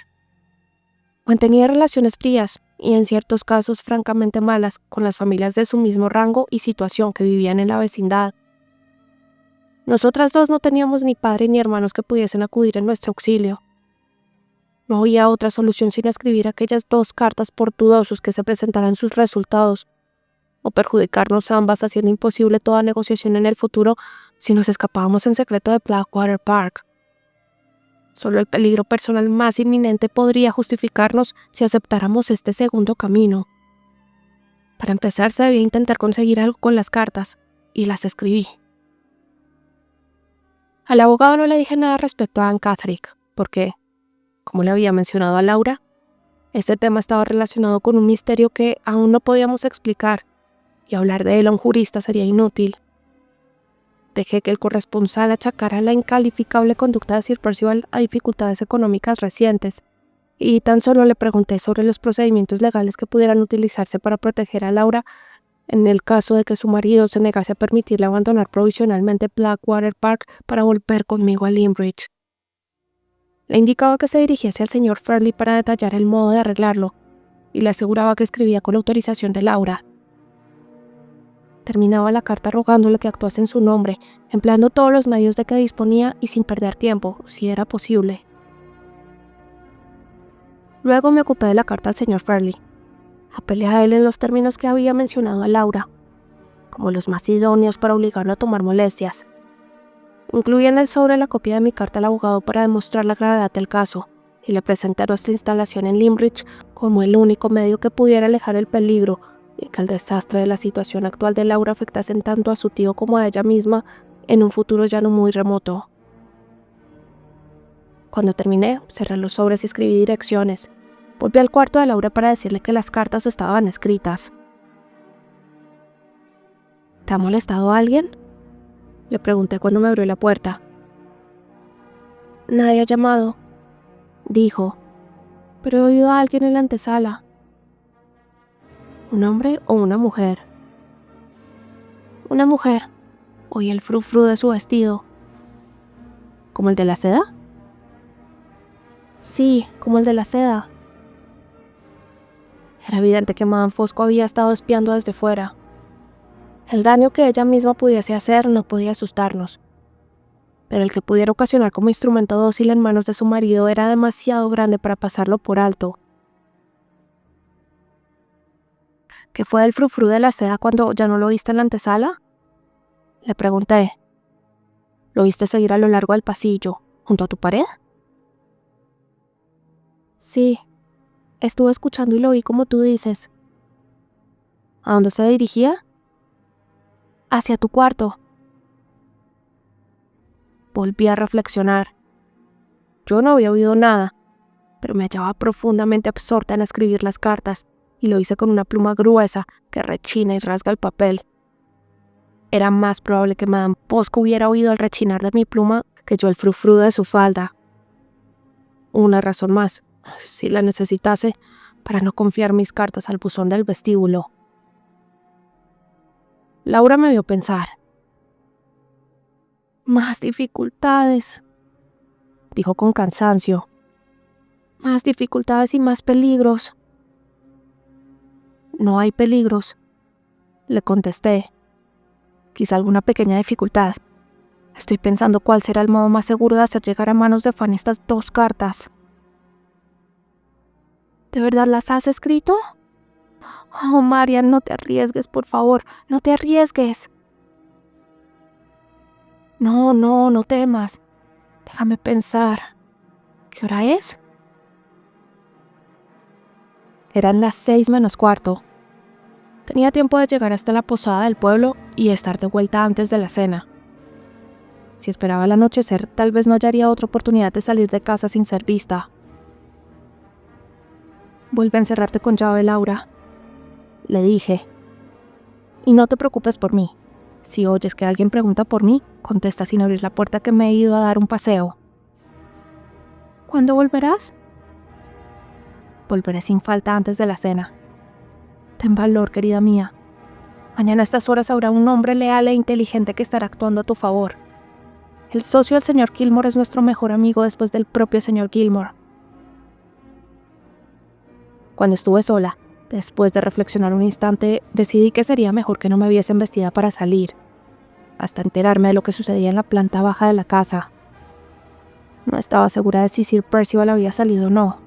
Speaker 1: Mantenía relaciones frías y en ciertos casos francamente malas con las familias de su mismo rango y situación que vivían en la vecindad. Nosotras dos no teníamos ni padre ni hermanos que pudiesen acudir en nuestro auxilio. No había otra solución sino escribir aquellas 2 cartas por dudosos que se presentaran sus resultados, o perjudicarnos ambas haciendo imposible toda negociación en el futuro si nos escapábamos en secreto de Blackwater Park. Solo el peligro personal más inminente podría justificarnos si aceptáramos este segundo camino. Para empezar, se debía intentar conseguir algo con las cartas, y las escribí. Al abogado no le dije nada respecto a Anne Catherick, porque, como le había mencionado a Laura, Este tema estaba relacionado con un misterio que aún no podíamos explicar, y hablar de él a un jurista sería inútil. Dejé que el corresponsal achacara la incalificable conducta de Sir Percival a dificultades económicas recientes, y tan solo le pregunté sobre los procedimientos legales que pudieran utilizarse para proteger a Laura en el caso de que su marido se negase a permitirle abandonar provisionalmente Blackwater Park para volver conmigo a Limbridge. Le indicaba que se dirigiese al señor Farley para detallar el modo de arreglarlo, y le aseguraba que escribía con la autorización de Laura. Terminaba la carta rogándole que actuase en su nombre, empleando todos los medios de que disponía y sin perder tiempo, si era posible. Luego me ocupé de la carta al señor Farley. Apelé a él en los términos que había mencionado a Laura, como los más idóneos para obligarlo a tomar molestias. Incluí en el sobre la copia de mi carta al abogado para demostrar la gravedad del caso, y le presenté nuestra instalación en Limbridge como el único medio que pudiera alejar el peligro y que el desastre de la situación actual de Laura afectase tanto a su tío como a ella misma en un futuro ya no muy remoto. Cuando terminé, cerré los sobres y escribí direcciones. Volví al cuarto de Laura para decirle que las cartas estaban escritas. ¿Te ha molestado alguien?, le pregunté cuando me abrió la puerta. Nadie ha llamado, dijo, pero he oído a alguien en la antesala. ¿Un hombre o una mujer? Una mujer. Oí el frufru de su vestido. ¿Como el de la seda? Sí, como el de la seda. Era evidente que Madame Fosco había estado espiando desde fuera. El daño que ella misma pudiese hacer no podía asustarnos, pero el que pudiera ocasionar como instrumento dócil en manos de su marido era demasiado grande para pasarlo por alto. ¿Qué fue del frufru de la seda cuando ya no lo viste en la antesala?, le pregunté. ¿Lo viste seguir a lo largo del pasillo, junto a tu pared? Sí, estuve escuchando y lo vi como tú dices. ¿A dónde se dirigía? Hacia tu cuarto. Volví a reflexionar. Yo no había oído nada, pero me hallaba profundamente absorta en escribir las cartas, y lo hice con una pluma gruesa que rechina y rasga el papel. Era más probable que Madame Fosco hubiera oído el rechinar de mi pluma que yo el frufru de su falda. Una razón más, si la necesitase, para no confiar mis cartas al buzón del vestíbulo. Laura me vio pensar. Más dificultades, dijo con cansancio. Más dificultades y más peligros. No hay peligros, le contesté. Quizá alguna pequeña dificultad. Estoy pensando cuál será el modo más seguro de hacer llegar a manos de Fanny estas 2 cartas. ¿De verdad las has escrito? Oh, Marian, no te arriesgues, por favor, no te arriesgues. No temas. Déjame pensar. ¿Qué hora es? Eran las 6 menos cuarto. Tenía tiempo de llegar hasta la posada del pueblo y estar de vuelta antes de la cena. Si esperaba el anochecer, tal vez no hallaría otra oportunidad de salir de casa sin ser vista. Vuelve a encerrarte con llave, Laura, le dije. Y no te preocupes por mí. Si oyes que alguien pregunta por mí, contesta sin abrir la puerta que me he ido a dar un paseo. ¿Cuándo volverás? Volveré sin falta antes de la cena. Ten valor, querida mía. Mañana a estas horas habrá un hombre leal e inteligente que estará actuando a tu favor. El socio del señor Gilmore es nuestro mejor amigo después del propio señor Gilmore. Cuando estuve sola, después de reflexionar un instante, decidí que sería mejor que no me viesen vestida para salir, hasta enterarme de lo que sucedía en la planta baja de la casa. No estaba segura de si Sir Percival había salido o no.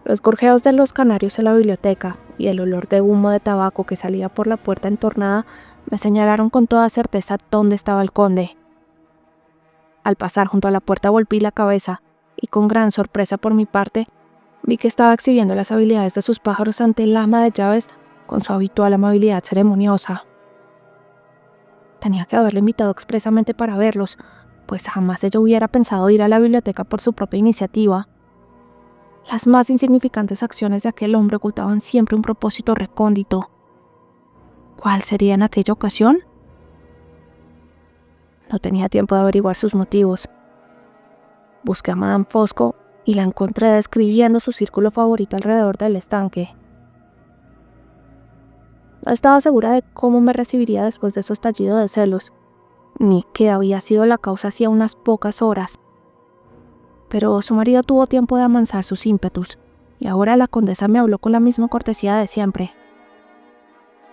Speaker 1: Los gorjeos de los canarios en la biblioteca y el olor de humo de tabaco que salía por la puerta entornada me señalaron con toda certeza dónde estaba el conde. Al pasar junto a la puerta volví la cabeza y, con gran sorpresa por mi parte, vi que estaba exhibiendo las habilidades de sus pájaros ante el ama de llaves con su habitual amabilidad ceremoniosa. Tenía que haberle invitado expresamente para verlos, pues jamás ella hubiera pensado ir a la biblioteca por su propia iniciativa. Las más insignificantes acciones de aquel hombre ocultaban siempre un propósito recóndito. ¿Cuál sería en aquella ocasión? No tenía tiempo de averiguar sus motivos. Busqué a Madame Fosco y la encontré describiendo su círculo favorito alrededor del estanque. No estaba segura de cómo me recibiría después de su estallido de celos, ni qué había sido la causa hacía unas pocas horas. Pero su marido tuvo tiempo de amansar sus ímpetus, y ahora la condesa me habló con la misma cortesía de siempre.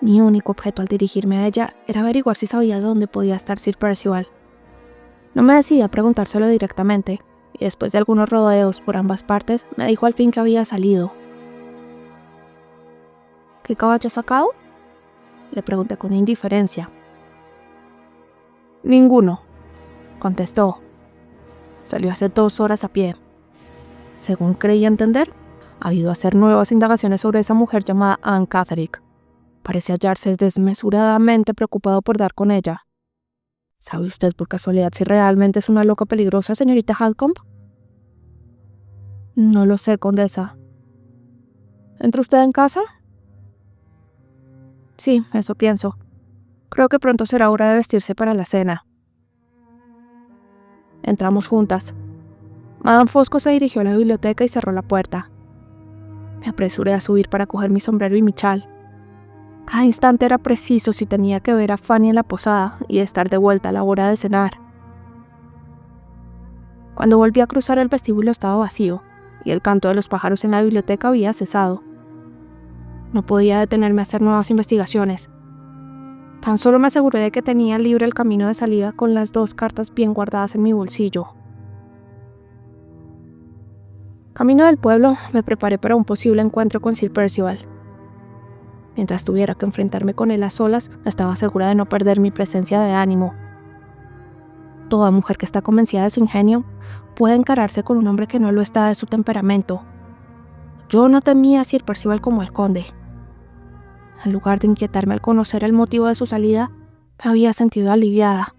Speaker 1: Mi único objeto al dirigirme a ella era averiguar si sabía dónde podía estar Sir Percival. No me decidí a preguntárselo directamente, y después de algunos rodeos por ambas partes, me dijo al fin que había salido. ¿Qué caballo has sacado?, le pregunté con indiferencia. Ninguno, contestó. Salió hace 2 horas a pie. Según creía entender, ha ido a hacer nuevas indagaciones sobre esa mujer llamada Anne Catterick. Parece hallarse desmesuradamente preocupado por dar con ella. ¿Sabe usted por casualidad si realmente es una loca peligrosa, señorita Halcombe? No lo sé, condesa. ¿Entra usted en casa? Sí, eso pienso. Creo que pronto será hora de vestirse para la cena. Entramos juntas. Madame Fosco se dirigió a la biblioteca y cerró la puerta. Me apresuré a subir para coger mi sombrero y mi chal. Cada instante era preciso si tenía que ver a Fanny en la posada y estar de vuelta a la hora de cenar. Cuando volví a cruzar el vestíbulo estaba vacío, y el canto de los pájaros en la biblioteca había cesado. No podía detenerme a hacer nuevas investigaciones. Tan solo me aseguré de que tenía libre el camino de salida con las 2 cartas bien guardadas en mi bolsillo. Camino del pueblo, me preparé para un posible encuentro con Sir Percival. Mientras tuviera que enfrentarme con él a solas, estaba segura de no perder mi presencia de ánimo. Toda mujer que está convencida de su ingenio puede encararse con un hombre que no lo está de su temperamento. Yo no temía a Sir Percival como al conde. En lugar de inquietarme al conocer el motivo de su salida, me había sentido aliviada.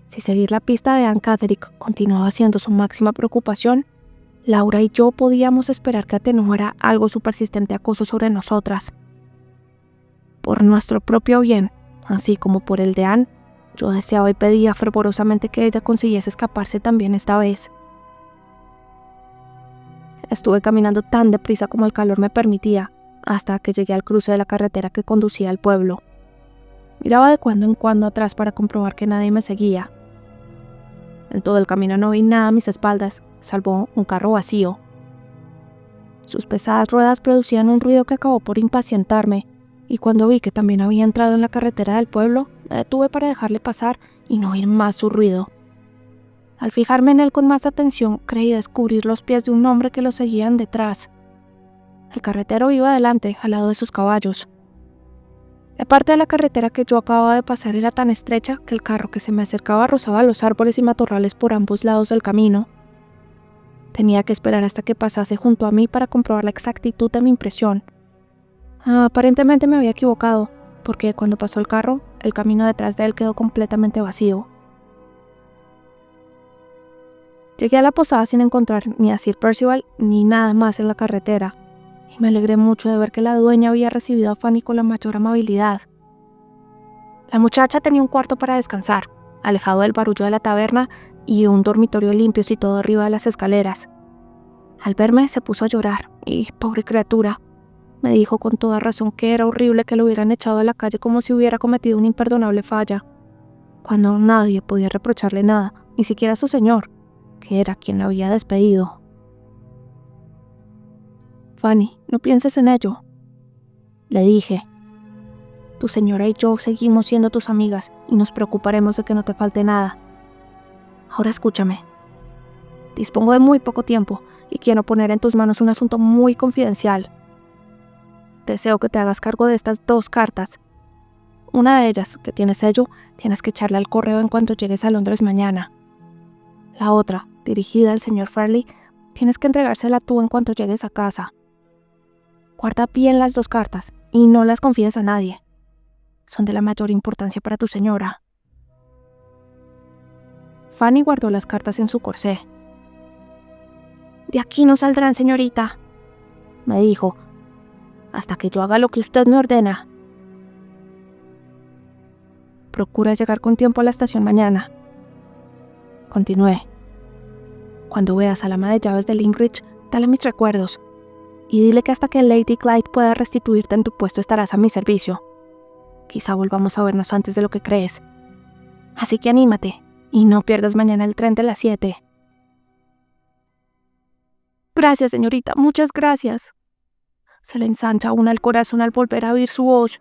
Speaker 1: Si seguir la pista de Anne Catterick continuaba siendo su máxima preocupación, Laura y yo podíamos esperar que atenuara algo su persistente acoso sobre nosotras. Por nuestro propio bien, así como por el de Anne, yo deseaba y pedía fervorosamente que ella consiguiese escaparse también esta vez. Estuve caminando tan deprisa como el calor me permitía, hasta que llegué al cruce de la carretera que conducía al pueblo. Miraba de cuando en cuando atrás para comprobar que nadie me seguía. En todo el camino no vi nada a mis espaldas, salvo un carro vacío. Sus pesadas ruedas producían un ruido que acabó por impacientarme, y cuando vi que también había entrado en la carretera del pueblo, me detuve para dejarle pasar y no oír más su ruido. Al fijarme en él con más atención, creí descubrir los pies de un hombre que lo seguían detrás. El carretero iba adelante, al lado de sus caballos. La parte de la carretera que yo acababa de pasar era tan estrecha que el carro que se me acercaba rozaba los árboles y matorrales por ambos lados del camino. Tenía que esperar hasta que pasase junto a mí para comprobar la exactitud de mi impresión. Aparentemente me había equivocado, porque cuando pasó el carro, el camino detrás de él quedó completamente vacío. Llegué a la posada sin encontrar ni a Sir Percival ni nada más en la carretera, y me alegré mucho de ver que la dueña había recibido a Fanny con la mayor amabilidad. La muchacha tenía un cuarto para descansar, alejado del barullo de la taberna, y un dormitorio limpio situado arriba de las escaleras. Al verme se puso a llorar, y, pobre criatura, me dijo con toda razón que era horrible que lo hubieran echado de la calle como si hubiera cometido una imperdonable falla, cuando nadie podía reprocharle nada, ni siquiera su señor, que era quien la había despedido. Fanny, no pienses en ello, le dije. Tu señora y yo seguimos siendo tus amigas y nos preocuparemos de que no te falte nada. Ahora escúchame. Dispongo de muy poco tiempo y quiero poner en tus manos un asunto muy confidencial. Deseo que te hagas cargo de estas 2 cartas. Una de ellas, que tiene sello, tienes que echarle al correo en cuanto llegues a Londres mañana. La otra, dirigida al señor Farley, tienes que entregársela tú en cuanto llegues a casa. Guarda bien las 2 cartas y no las confíes a nadie. Son de la mayor importancia para tu señora. Fanny guardó las cartas en su corsé. De aquí no saldrán, señorita, me dijo, hasta que yo haga lo que usted me ordena. Procura llegar con tiempo a la estación mañana. Continué. Cuando veas a la ama de llaves de Linkridge, dale mis recuerdos y dile que hasta que Lady Clyde pueda restituirte en tu puesto estarás a mi servicio. Quizá volvamos a vernos antes de lo que crees. Así que anímate y no pierdas mañana el tren de las 7. Gracias, señorita, muchas gracias. Se le ensancha aún al corazón al volver a oír su voz.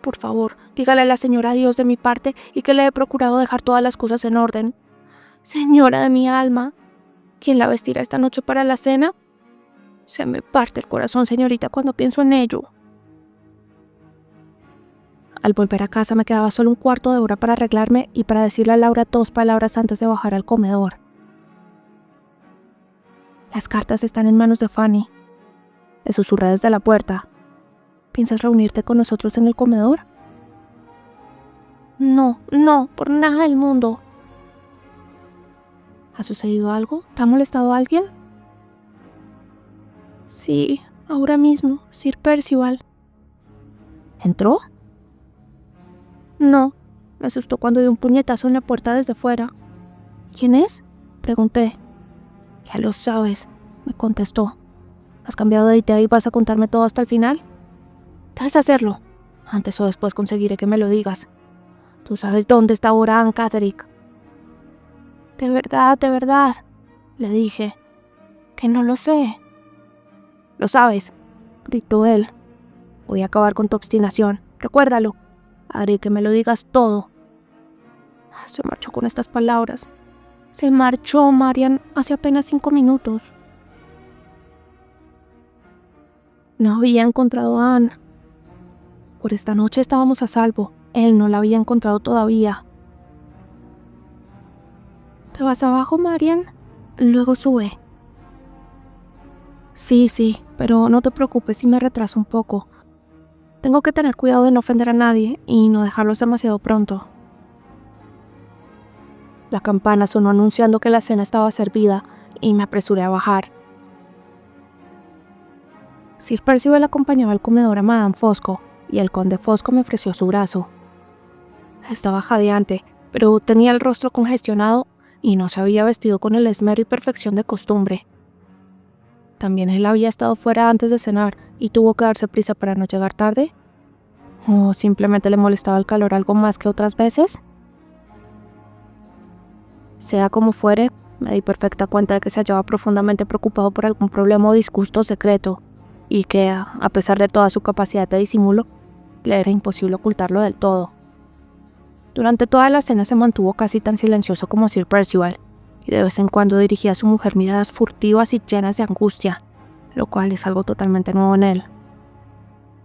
Speaker 1: Por favor, dígale a la señora adiós de mi parte y que le he procurado dejar todas las cosas en orden. Señora de mi alma, ¿quién la vestirá esta noche para la cena? Se me parte el corazón, señorita, cuando pienso en ello. Al volver a casa me quedaba solo un cuarto de hora para arreglarme y para decirle a Laura 2 palabras antes de bajar al comedor. Las cartas están en manos de Fanny. Le susurré desde la puerta. ¿Piensas reunirte con nosotros en el comedor? No, por nada del mundo. ¿Ha sucedido algo? ¿Te ha molestado alguien? Sí, ahora mismo, Sir Percival. ¿Entró? No, me asustó cuando dio un puñetazo en la puerta desde fuera. ¿Quién es? Pregunté. Ya lo sabes, me contestó. ¿Has cambiado de idea y vas a contarme todo hasta el final? Debes hacerlo. Antes o después conseguiré que me lo digas. Tú sabes dónde está ahora Anne Catterick. De verdad, le dije. Que no lo sé. Lo sabes, gritó él. Voy a acabar con tu obstinación. Recuérdalo. Haré que me lo digas todo. Se marchó con estas palabras. Se marchó, Marian, hace apenas 5 minutos. No había encontrado a Anne. Por esta noche estábamos a salvo. Él no la había encontrado todavía. ¿Te vas abajo, Marian? Luego sube. Sí, pero no te preocupes si me retraso un poco. Tengo que tener cuidado de no ofender a nadie y no dejarlos demasiado pronto. La campana sonó anunciando que la cena estaba servida y me apresuré a bajar. Sir Percival acompañaba al comedor a Madame Fosco y el conde Fosco me ofreció su brazo. Estaba jadeante, pero tenía el rostro congestionado y no se había vestido con el esmero y perfección de costumbre. También él había estado fuera antes de cenar y tuvo que darse prisa para no llegar tarde. ¿O simplemente le molestaba el calor algo más que otras veces? Sea como fuere, me di perfecta cuenta de que se hallaba profundamente preocupado por algún problema o disgusto secreto, y que, a pesar de toda su capacidad de disimulo, le era imposible ocultarlo del todo. Durante toda la cena se mantuvo casi tan silencioso como Sir Percival, y de vez en cuando dirigía a su mujer miradas furtivas y llenas de angustia, lo cual es algo totalmente nuevo en él.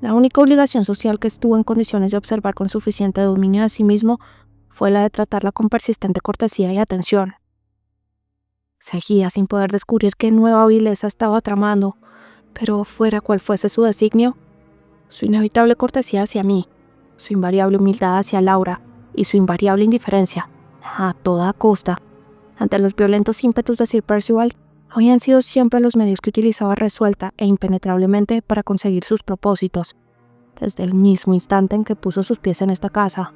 Speaker 1: La única obligación social que estuvo en condiciones de observar con suficiente dominio de sí mismo fue la de tratarla con persistente cortesía y atención. Seguía sin poder descubrir qué nueva vileza estaba tramando, pero fuera cual fuese su designio, su inevitable cortesía hacia mí, su invariable humildad hacia Laura y su invariable indiferencia, a toda costa, ante los violentos ímpetus de Sir Percival, habían sido siempre los medios que utilizaba resuelta e impenetrablemente para conseguir sus propósitos, desde el mismo instante en que puso sus pies en esta casa.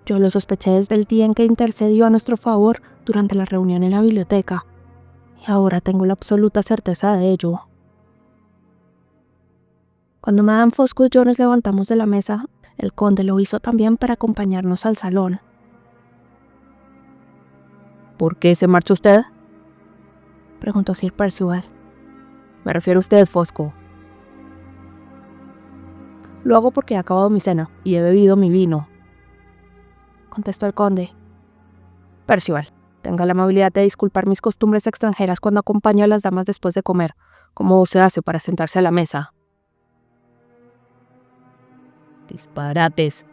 Speaker 1: Yo lo sospeché desde el día en que intercedió a nuestro favor durante la reunión en la biblioteca, y ahora tengo la absoluta certeza de ello. Cuando Madame Fosco y yo nos levantamos de la mesa, el conde lo hizo también para acompañarnos al salón.
Speaker 2: ¿Por qué se marcha usted?,
Speaker 1: preguntó Sir Percival.
Speaker 2: Me refiero a usted, Fosco. Lo hago porque he acabado mi cena y he bebido mi vino,
Speaker 1: contestó el conde.
Speaker 2: Percival, tenga la amabilidad de disculpar mis costumbres extranjeras cuando acompaño a las damas después de comer, como se hace para sentarse a la mesa. Disparates.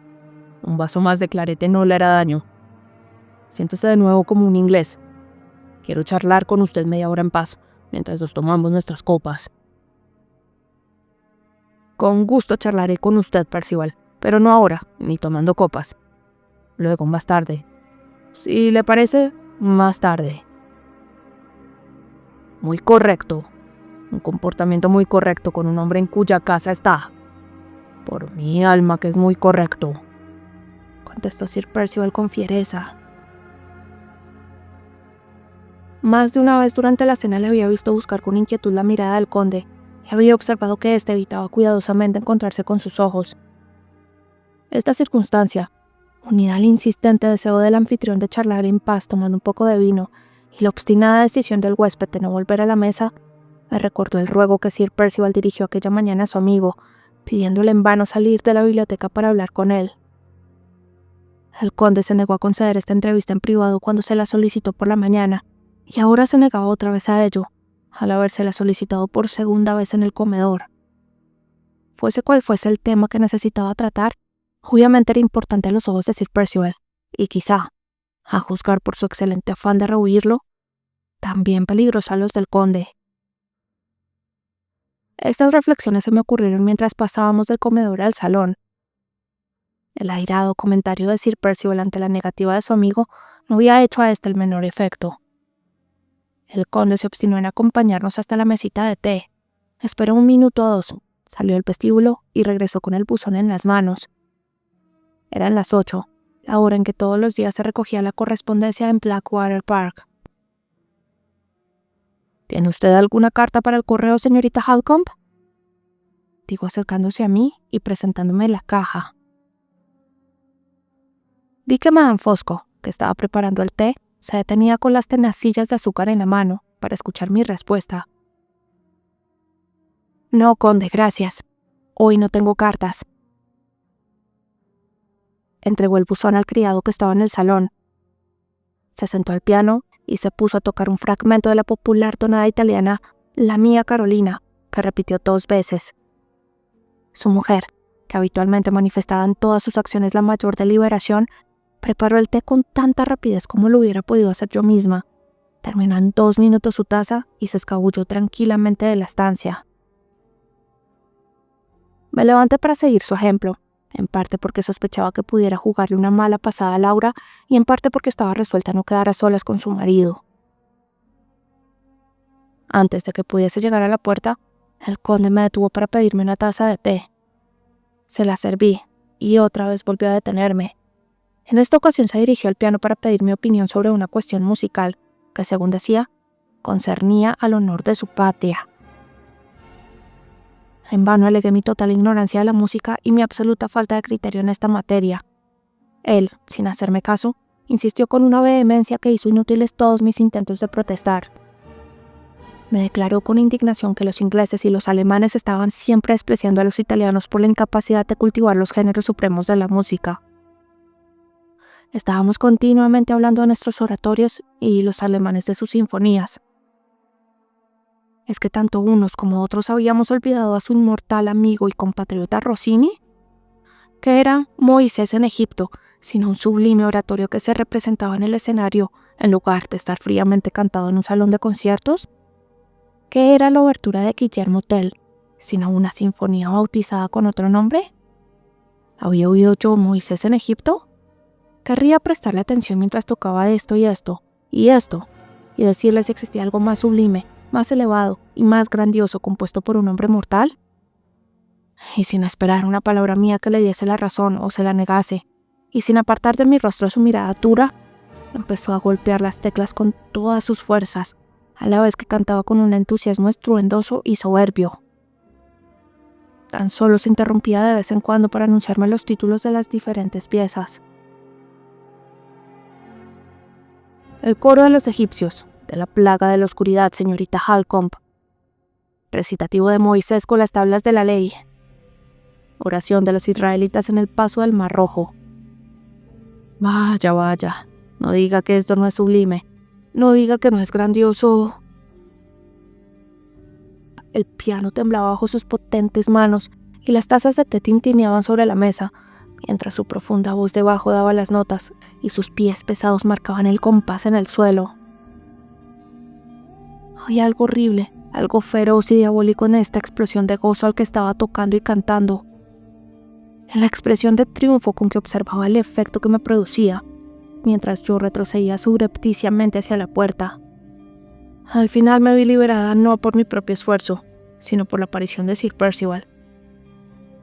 Speaker 2: Un vaso más de clarete no le hará daño. Siéntese de nuevo como un inglés. Quiero charlar con usted media hora en paz, mientras nos tomamos nuestras copas. Con gusto charlaré con usted, Percival, pero no ahora, ni tomando copas. Luego, más tarde. Si le parece, más tarde. Muy correcto. Un comportamiento muy correcto con un hombre en cuya casa está. Por mi alma que es muy correcto,
Speaker 1: contestó Sir Percival con fiereza. Más de una vez durante la cena le había visto buscar con inquietud la mirada del conde y había observado que éste evitaba cuidadosamente encontrarse con sus ojos. Esta circunstancia, unida al insistente deseo del anfitrión de charlar en paz tomando un poco de vino y la obstinada decisión del huésped de no volver a la mesa, me recordó el ruego que Sir Percival dirigió aquella mañana a su amigo, pidiéndole en vano salir de la biblioteca para hablar con él. El conde se negó a conceder esta entrevista en privado cuando se la solicitó por la mañana, y ahora se negaba otra vez a ello, al habérsela solicitado por segunda vez en el comedor. Fuese cual fuese el tema que necesitaba tratar, obviamente era importante a los ojos de Sir Percival, y quizá, a juzgar por su excelente afán de rehuirlo, también peligroso a los del conde. Estas reflexiones se me ocurrieron mientras pasábamos del comedor al salón. El airado comentario de Sir Percival ante la negativa de su amigo no había hecho a éste el menor efecto. El conde se obstinó en acompañarnos hasta la mesita de té. Esperó 1 minuto o 2, salió del vestíbulo y regresó con el buzón en las manos. Eran las 8, la hora en que todos los días se recogía la correspondencia en Blackwater Park.
Speaker 2: ¿Tiene usted alguna carta para el correo, señorita Halcombe?,
Speaker 1: dijo acercándose a mí y presentándome la caja. Vi que Madame Fosco, que estaba preparando el té, se detenía con las tenacillas de azúcar en la mano para escuchar mi respuesta. No, conde, gracias. Hoy no tengo cartas. Entregó el buzón al criado que estaba en el salón. Se sentó al piano y se puso a tocar un fragmento de la popular tonada italiana La mía Carolina, que repitió 2 veces. Su mujer, que habitualmente manifestaba en todas sus acciones la mayor deliberación, preparó el té con tanta rapidez como lo hubiera podido hacer yo misma. Terminó en 2 minutos su taza y se escabulló tranquilamente de la estancia. Me levanté para seguir su ejemplo, en parte porque sospechaba que pudiera jugarle una mala pasada a Laura y en parte porque estaba resuelta a no quedar a solas con su marido. Antes de que pudiese llegar a la puerta, el conde me detuvo para pedirme una taza de té. Se la serví y otra vez volvió a detenerme. En esta ocasión se dirigió al piano para pedir mi opinión sobre una cuestión musical que, según decía, concernía al honor de su patria. En vano alegué mi total ignorancia de la música y mi absoluta falta de criterio en esta materia. Él, sin hacerme caso, insistió con una vehemencia que hizo inútiles todos mis intentos de protestar. Me declaró con indignación que los ingleses y los alemanes estaban siempre despreciando a los italianos por la incapacidad de cultivar los géneros supremos de la música. Estábamos continuamente hablando de nuestros oratorios y los alemanes de sus sinfonías. ¿Es que tanto unos como otros habíamos olvidado a su inmortal amigo y compatriota Rossini? ¿Qué era Moisés en Egipto, sino un sublime oratorio que se representaba en el escenario en lugar de estar fríamente cantado en un salón de conciertos? ¿Qué era la obertura de Guillermo Tell, sino una sinfonía bautizada con otro nombre? ¿Había oído yo Moisés en Egipto? Querría prestarle atención mientras tocaba esto y esto, y esto, y decirle si existía algo más sublime, más elevado y más grandioso compuesto por un hombre mortal. Y sin esperar una palabra mía que le diese la razón o se la negase, y sin apartar de mi rostro su mirada dura, empezó a golpear las teclas con todas sus fuerzas, a la vez que cantaba con un entusiasmo estruendoso y soberbio. Tan solo se interrumpía de vez en cuando para anunciarme los títulos de las diferentes piezas. El coro de los egipcios, de la plaga de la oscuridad, señorita Halcombe. Recitativo de Moisés con las tablas de la ley. Oración de los israelitas en el paso del Mar Rojo. Vaya, vaya, no diga que esto no es sublime, no diga que no es grandioso. El piano temblaba bajo sus potentes manos y las tazas de té tintineaban sobre la mesa, mientras su profunda voz debajo daba las notas y sus pies pesados marcaban el compás en el suelo. Había algo horrible, algo feroz y diabólico en esta explosión de gozo al que estaba tocando y cantando, en la expresión de triunfo con que observaba el efecto que me producía, mientras yo retrocedía subrepticiamente hacia la puerta. Al final me vi liberada no por mi propio esfuerzo, sino por la aparición de Sir Percival.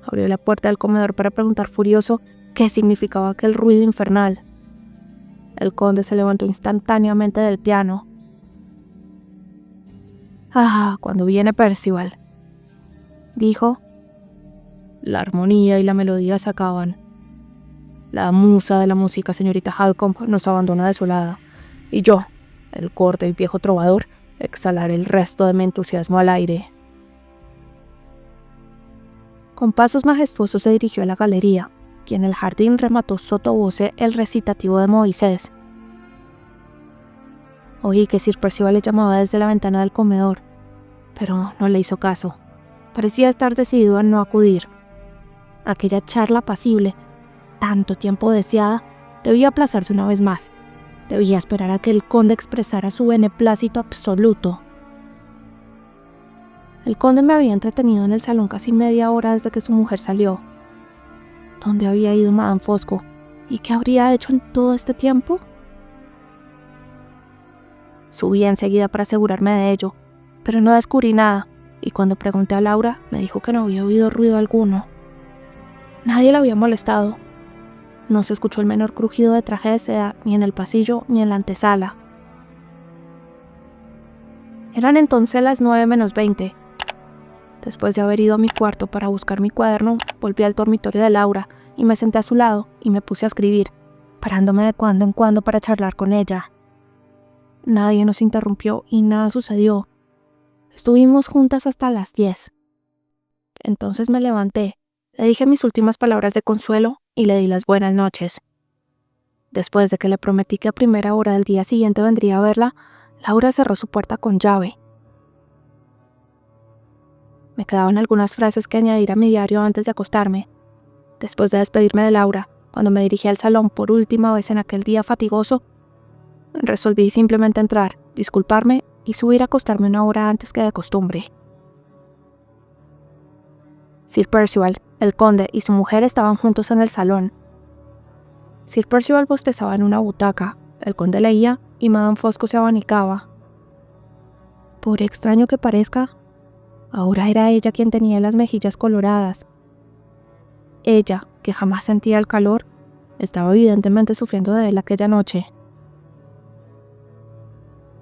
Speaker 1: Abrió la puerta del comedor para preguntar furioso qué significaba aquel ruido infernal. El conde se levantó instantáneamente del piano. Cuando viene Percival, dijo. La armonía y la melodía se acaban. La musa de la música, señorita Halcombe, nos abandona desolada, y yo, el corte y viejo trovador, exhalaré el resto de mi entusiasmo al aire. Con pasos majestuosos se dirigió a la galería, y en el jardín remató sotto voce el recitativo de Moisés. Oí que Sir Percival le llamaba desde la ventana del comedor, pero no le hizo caso. Parecía estar decidido a no acudir. Aquella charla apacible, tanto tiempo deseada, debía aplazarse una vez más. Debía esperar a que el conde expresara su beneplácito absoluto. El conde me había entretenido en el salón casi media hora desde que su mujer salió. ¿Dónde había ido Madame Fosco? ¿Y qué habría hecho en todo este tiempo? Subí enseguida para asegurarme de ello, pero no descubrí nada, y cuando pregunté a Laura, me dijo que no había oído ruido alguno. Nadie la había molestado. No se escuchó el menor crujido de traje de seda, ni en el pasillo, ni en la antesala. Eran entonces las 9:20. Después de haber ido a mi cuarto para buscar mi cuaderno, volví al dormitorio de Laura y me senté a su lado y me puse a escribir, parándome de cuando en cuando para charlar con ella. Nadie nos interrumpió y nada sucedió. Estuvimos juntas hasta las 10. Entonces me levanté, le dije mis últimas palabras de consuelo y le di las buenas noches. Después de que le prometí que a primera hora del día siguiente vendría a verla, Laura cerró su puerta con llave. Me quedaban algunas frases que añadir a mi diario antes de acostarme. Después de despedirme de Laura, cuando me dirigí al salón por última vez en aquel día fatigoso, resolví simplemente entrar, disculparme y subir a acostarme una hora antes que de costumbre. Sir Percival, el conde y su mujer estaban juntos en el salón. Sir Percival bostezaba en una butaca, el conde leía y Madame Fosco se abanicaba. Por extraño que parezca, ahora era ella quien tenía las mejillas coloradas. Ella, que jamás sentía el calor, estaba evidentemente sufriendo de él aquella noche.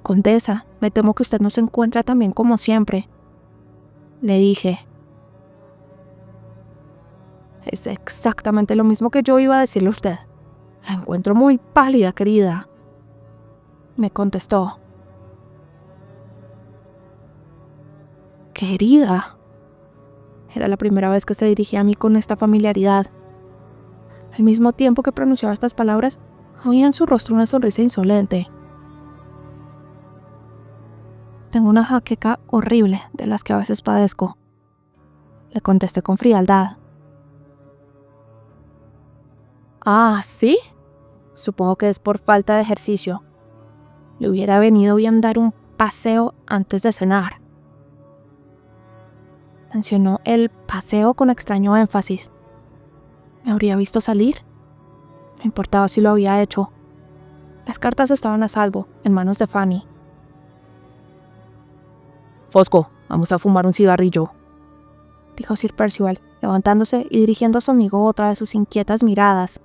Speaker 1: Condesa, me temo que usted no se encuentra tan bien como siempre, le dije. Es exactamente lo mismo que yo iba a decirle a usted. La encuentro muy pálida, querida, me contestó. Querida. Era la primera vez que se dirigía a mí con esta familiaridad. Al mismo tiempo que pronunciaba estas palabras, había en su rostro una sonrisa insolente. Tengo una jaqueca horrible de las que a veces padezco, le contesté con frialdad. ¿Sí? Supongo que es por falta de ejercicio. Le hubiera venido bien dar un paseo antes de cenar. Mencionó el paseo con extraño énfasis. ¿Me habría visto salir? No importaba si lo había hecho. Las cartas estaban a salvo, en manos de Fanny. Fosco, vamos a fumar un cigarrillo, dijo Sir Percival, levantándose y dirigiendo a su amigo otra de sus inquietas miradas.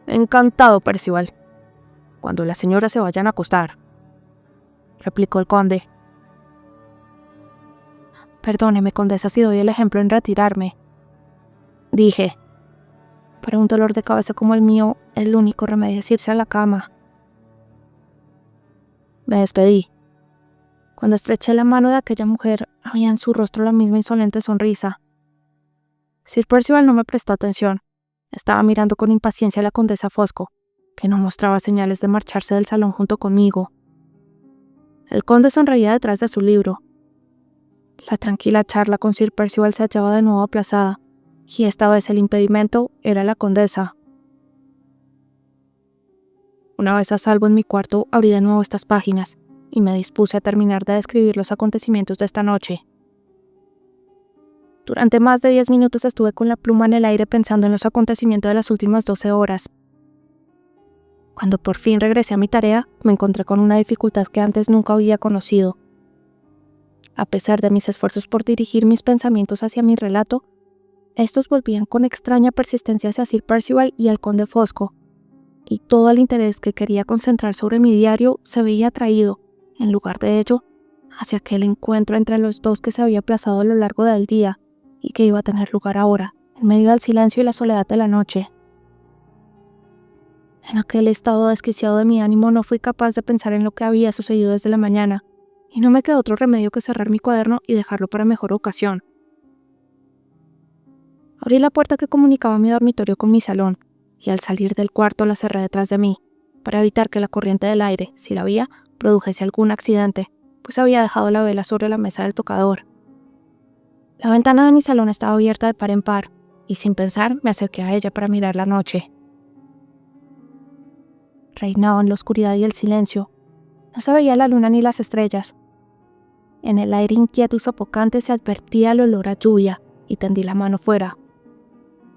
Speaker 1: Encantado, Percival. Cuando las señoras se vayan a acostar, replicó el conde. Perdóneme, condesa, si doy el ejemplo en retirarme, dije. Para un dolor de cabeza como el mío, el único remedio es irse a la cama. Me despedí. Cuando estreché la mano de aquella mujer, había en su rostro la misma insolente sonrisa. Sir Percival no me prestó atención. Estaba mirando con impaciencia a la condesa Fosco, que no mostraba señales de marcharse del salón junto conmigo. El conde sonreía detrás de su libro. La tranquila charla con Sir Percival se hallaba de nuevo aplazada, y esta vez el impedimento era la condesa. Una vez a salvo en mi cuarto, abrí de nuevo estas páginas, y me dispuse a terminar de describir los acontecimientos de esta noche. Durante más de 10 minutos estuve con la pluma en el aire pensando en los acontecimientos de las últimas 12 horas. Cuando por fin regresé a mi tarea, me encontré con una dificultad que antes nunca había conocido. A pesar de mis esfuerzos por dirigir mis pensamientos hacia mi relato, estos volvían con extraña persistencia hacia Sir Percival y el conde Fosco, y todo el interés que quería concentrar sobre mi diario se veía atraído, en lugar de ello, hacia aquel encuentro entre los dos que se había aplazado a lo largo del día y que iba a tener lugar ahora, en medio del silencio y la soledad de la noche. En aquel estado desquiciado de mi ánimo no fui capaz de pensar en lo que había sucedido desde la mañana, y no me quedó otro remedio que cerrar mi cuaderno y dejarlo para mejor ocasión. Abrí la puerta que comunicaba mi dormitorio con mi salón, y al salir del cuarto la cerré detrás de mí, para evitar que la corriente del aire, si la había, produjese algún accidente, pues había dejado la vela sobre la mesa del tocador. La ventana de mi salón estaba abierta de par en par, y sin pensar me acerqué a ella para mirar la noche. Reinaban la oscuridad y el silencio. No se veía la luna ni las estrellas. En el aire inquieto y sofocante se advertía el olor a lluvia, y tendí la mano fuera.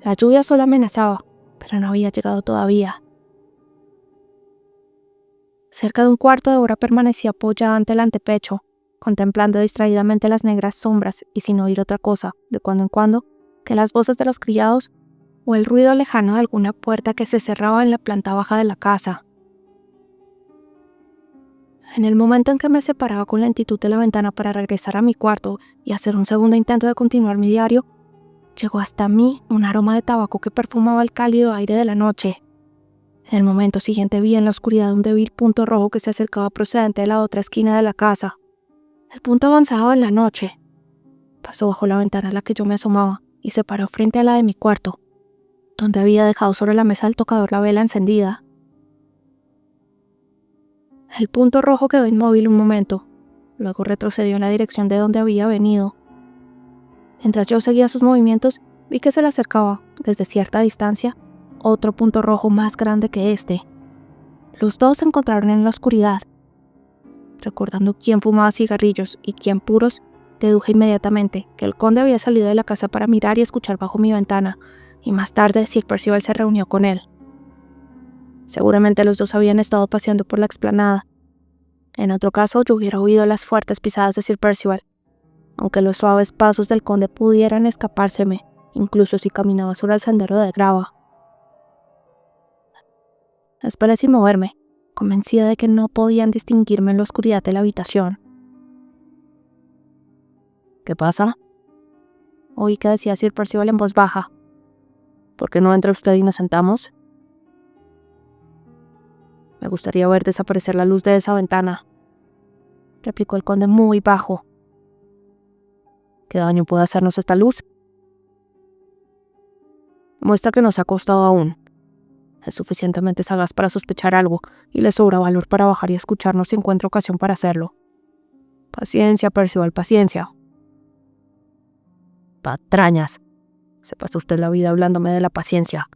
Speaker 1: La lluvia solo amenazaba, pero no había llegado todavía. Cerca de un cuarto de hora permanecí apoyada ante el antepecho, contemplando distraídamente las negras sombras y sin oír otra cosa, de cuando en cuando, que las voces de los criados o el ruido lejano de alguna puerta que se cerraba en la planta baja de la casa. En el momento en que me separaba con lentitud de la ventana para regresar a mi cuarto y hacer un segundo intento de continuar mi diario, llegó hasta mí un aroma de tabaco que perfumaba el cálido aire de la noche. En el momento siguiente vi en la oscuridad un débil punto rojo que se acercaba procedente de la otra esquina de la casa. El punto avanzaba en la noche. Pasó bajo la ventana a la que yo me asomaba y se paró frente a la de mi cuarto, donde había dejado sobre la mesa del tocador la vela encendida. El punto rojo quedó inmóvil un momento, luego retrocedió en la dirección de donde había venido. Mientras yo seguía sus movimientos, vi que se le acercaba, desde cierta distancia, otro punto rojo más grande que este. Los dos se encontraron en la oscuridad. Recordando quién fumaba cigarrillos y quién puros, deduje inmediatamente que el conde había salido de la casa para mirar y escuchar bajo mi ventana, y más tarde Sir Percival se reunió con él. Seguramente los dos habían estado paseando por la explanada. En otro caso, yo hubiera oído las fuertes pisadas de Sir Percival, aunque los suaves pasos del conde pudieran escapárseme, incluso si caminaba sobre el sendero de grava. Esperé sin moverme, convencida de que no podían distinguirme en la oscuridad de la habitación.
Speaker 2: ¿Qué pasa?
Speaker 1: Oí que decía Sir Percival en voz baja.
Speaker 2: ¿Por qué no entra usted y nos sentamos?
Speaker 1: Me gustaría ver desaparecer la luz de esa ventana, replicó el conde muy bajo.
Speaker 2: ¿Qué daño puede hacernos esta luz? Muestra que no se ha acostado aún. Es suficientemente sagaz para sospechar algo y le sobra valor para bajar y escucharnos si encuentra ocasión para hacerlo. Paciencia, Percival, paciencia. Patrañas. Se pasa usted la vida hablándome de la paciencia.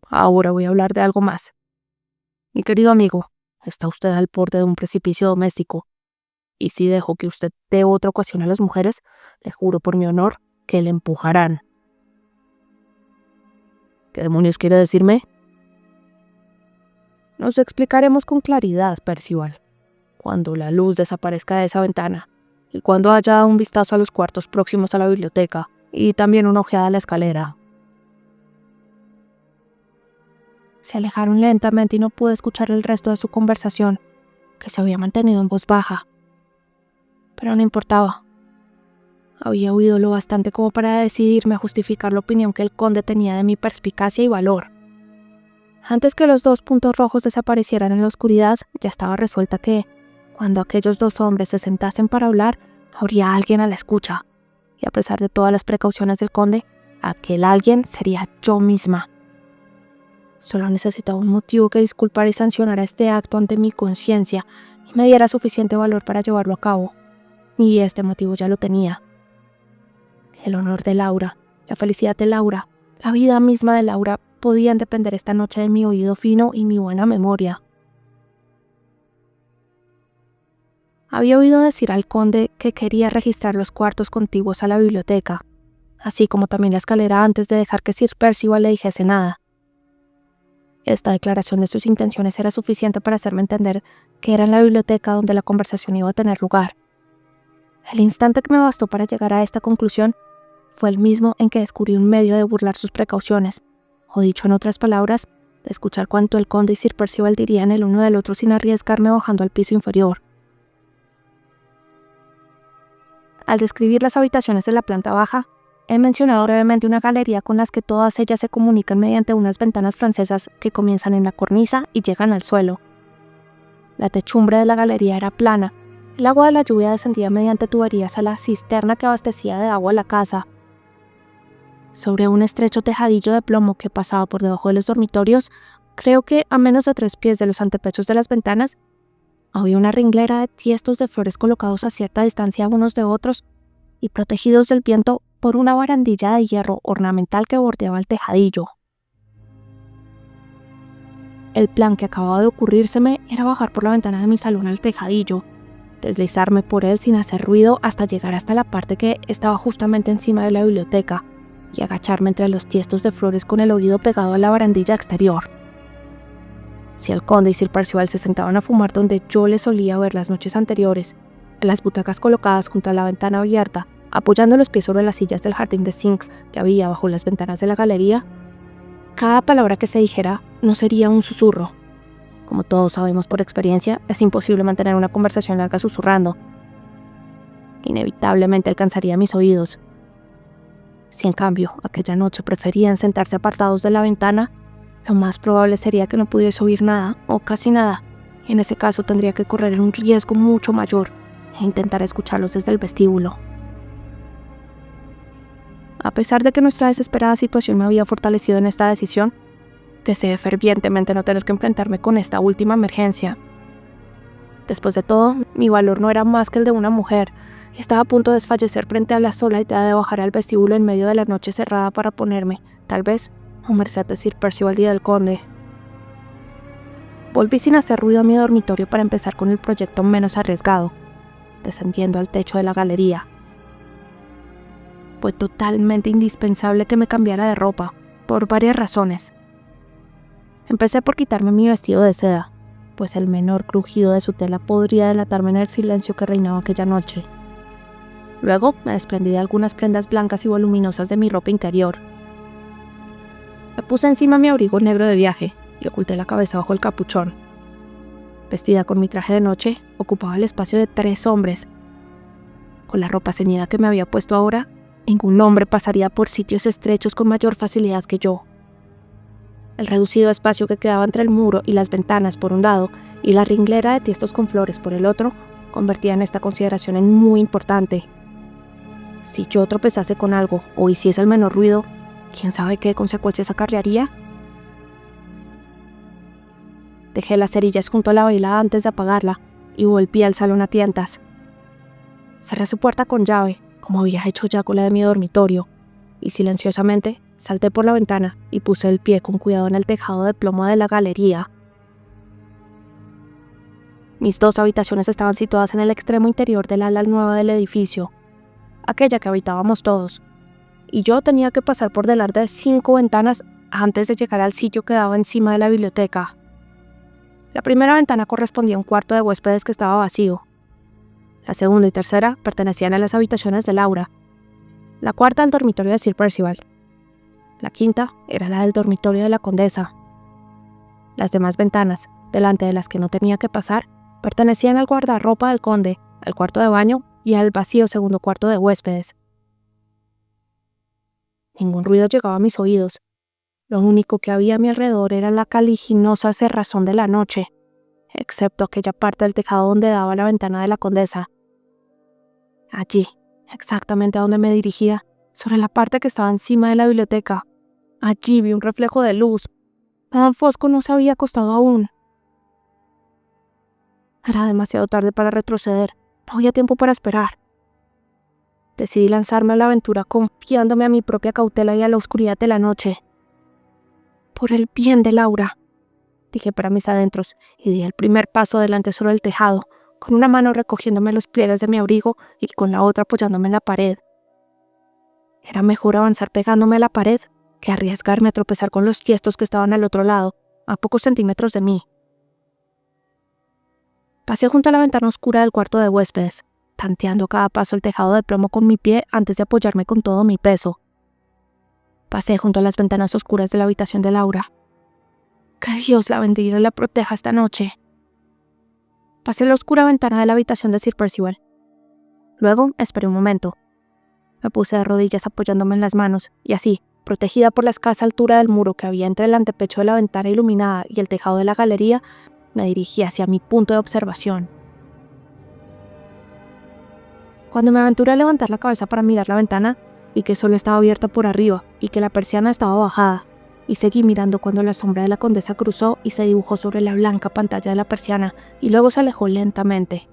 Speaker 2: Ahora voy a hablar de algo más. Mi querido amigo, está usted al borde de un precipicio doméstico, y si dejo que usted dé otra ocasión a las mujeres, le juro por mi honor que le empujarán. ¿Qué demonios quiere decirme? Nos explicaremos con claridad, Percival, cuando la luz desaparezca de esa ventana, y cuando haya dado un vistazo a los cuartos próximos a la biblioteca, y también una ojeada a la escalera.
Speaker 1: Se alejaron lentamente y no pude escuchar el resto de su conversación, que se había mantenido en voz baja. Pero no importaba. Había oído lo bastante como para decidirme a justificar la opinión que el conde tenía de mi perspicacia y valor. Antes que los dos puntos rojos desaparecieran en la oscuridad, ya estaba resuelta que, cuando aquellos dos hombres se sentasen para hablar, habría alguien a la escucha. Y a pesar de todas las precauciones del conde, aquel alguien sería yo misma. Solo necesitaba un motivo que disculpara y sancionara este acto ante mi conciencia y me diera suficiente valor para llevarlo a cabo. Y este motivo ya lo tenía. El honor de Laura, la felicidad de Laura, la vida misma de Laura podían depender esta noche de mi oído fino y mi buena memoria. Había oído decir al conde que quería registrar los cuartos contiguos a la biblioteca, así como también la escalera antes de dejar que Sir Percival le dijese nada. Esta declaración de sus intenciones era suficiente para hacerme entender que era en la biblioteca donde la conversación iba a tener lugar. El instante que me bastó para llegar a esta conclusión fue el mismo en que descubrí un medio de burlar sus precauciones, o dicho en otras palabras, de escuchar cuanto el conde y Sir Percival dirían el uno del otro sin arriesgarme bajando al piso inferior. Al describir las habitaciones de la planta baja, he mencionado brevemente una galería con las que todas ellas se comunican mediante unas ventanas francesas que comienzan en la cornisa y llegan al suelo. La techumbre de la galería era plana. El agua de la lluvia descendía mediante tuberías a la cisterna que abastecía de agua a la casa. Sobre un estrecho tejadillo de plomo que pasaba por debajo de los dormitorios, creo que a menos de 3 pies de los antepechos de las ventanas, había una ringlera de tiestos de flores colocados a cierta distancia unos de otros y protegidos del viento por una barandilla de hierro ornamental que bordeaba el tejadillo. El plan que acababa de ocurrírseme era bajar por la ventana de mi salón al tejadillo, deslizarme por él sin hacer ruido hasta llegar hasta la parte que estaba justamente encima de la biblioteca y agacharme entre los tiestos de flores con el oído pegado a la barandilla exterior. Si el conde y Sir Percival se sentaban a fumar donde yo les solía ver las noches anteriores, en las butacas colocadas junto a la ventana abierta, apoyando los pies sobre las sillas del jardín de zinc que había bajo las ventanas de la galería, cada palabra que se dijera no sería un susurro. Como todos sabemos por experiencia, es imposible mantener una conversación larga susurrando. Inevitablemente alcanzaría mis oídos. Si en cambio aquella noche preferían sentarse apartados de la ventana, lo más probable sería que no pudiese oír nada o casi nada, y en ese caso tendría que correr un riesgo mucho mayor e intentar escucharlos desde el vestíbulo. A pesar de que nuestra desesperada situación me había fortalecido en esta decisión, deseé fervientemente no tener que enfrentarme con esta última emergencia. Después de todo, mi valor no era más que el de una mujer, y estaba a punto de desfallecer frente a la sola idea de bajar al vestíbulo en medio de la noche cerrada para ponerme, tal vez, a merced de Sir Percival y del conde. Volví sin hacer ruido a mi dormitorio para empezar con el proyecto menos arriesgado, descendiendo al techo de la galería. Fue totalmente indispensable que me cambiara de ropa, por varias razones. Empecé por quitarme mi vestido de seda, pues el menor crujido de su tela podría delatarme en el silencio que reinaba aquella noche. Luego me desprendí de algunas prendas blancas y voluminosas de mi ropa interior. Me puse encima mi abrigo negro de viaje y oculté la cabeza bajo el capuchón. Vestida con mi traje de noche, ocupaba el espacio de 3 hombres. Con la ropa ceñida que me había puesto ahora, ningún hombre pasaría por sitios estrechos con mayor facilidad que yo. El reducido espacio que quedaba entre el muro y las ventanas por un lado y la ringlera de tiestos con flores por el otro, convertían esta consideración en muy importante. Si yo tropezase con algo o hiciese el menor ruido, ¿quién sabe qué consecuencias acarrearía? Dejé las cerillas junto a la vela antes de apagarla y volví al salón a tientas. Cerré su puerta con llave, como había hecho ya con la de mi dormitorio, y silenciosamente salté por la ventana y puse el pie con cuidado en el tejado de plomo de la galería. Mis 2 habitaciones estaban situadas en el extremo interior del ala nueva del edificio, aquella que habitábamos todos, y yo tenía que pasar por delante de 5 ventanas antes de llegar al sitio que daba encima de la biblioteca. La primera ventana correspondía a un cuarto de huéspedes que estaba vacío. La segunda y tercera pertenecían a las habitaciones de Laura. La cuarta al dormitorio de Sir Percival. La quinta era la del dormitorio de la condesa. Las demás ventanas, delante de las que no tenía que pasar, pertenecían al guardarropa del conde, al cuarto de baño y al vacío segundo cuarto de huéspedes. Ningún ruido llegaba a mis oídos. Lo único que había a mi alrededor era la caliginosa cerrazón de la noche, excepto aquella parte del tejado donde daba la ventana de la condesa. Allí, exactamente a donde me dirigía, sobre la parte que estaba encima de la biblioteca, allí vi un reflejo de luz. Madame Fosco no se había acostado aún. Era demasiado tarde para retroceder, no había tiempo para esperar. Decidí lanzarme a la aventura confiándome a mi propia cautela y a la oscuridad de la noche. Por el bien de Laura, dije para mis adentros, y di el primer paso adelante sobre el tejado, con una mano recogiéndome los pliegues de mi abrigo y con la otra apoyándome en la pared. Era mejor avanzar pegándome a la pared que arriesgarme a tropezar con los tiestos que estaban al otro lado, a pocos centímetros de mí. Pasé junto a la ventana oscura del cuarto de huéspedes, tanteando cada paso el tejado de plomo con mi pie antes de apoyarme con todo mi peso. Pasé junto a las ventanas oscuras de la habitación de Laura. Que Dios la bendiga y la proteja esta noche. Pasé la oscura ventana de la habitación de Sir Percival. Luego esperé un momento. Me puse de rodillas apoyándome en las manos y así, protegida por la escasa altura del muro que había entre el antepecho de la ventana iluminada y el tejado de la galería, me dirigí hacia mi punto de observación. Cuando me aventuré a levantar la cabeza para mirar la ventana, vi que solo estaba abierta por arriba y que la persiana estaba bajada, y seguí mirando cuando la sombra de la condesa cruzó y se dibujó sobre la blanca pantalla de la persiana y luego se alejó lentamente.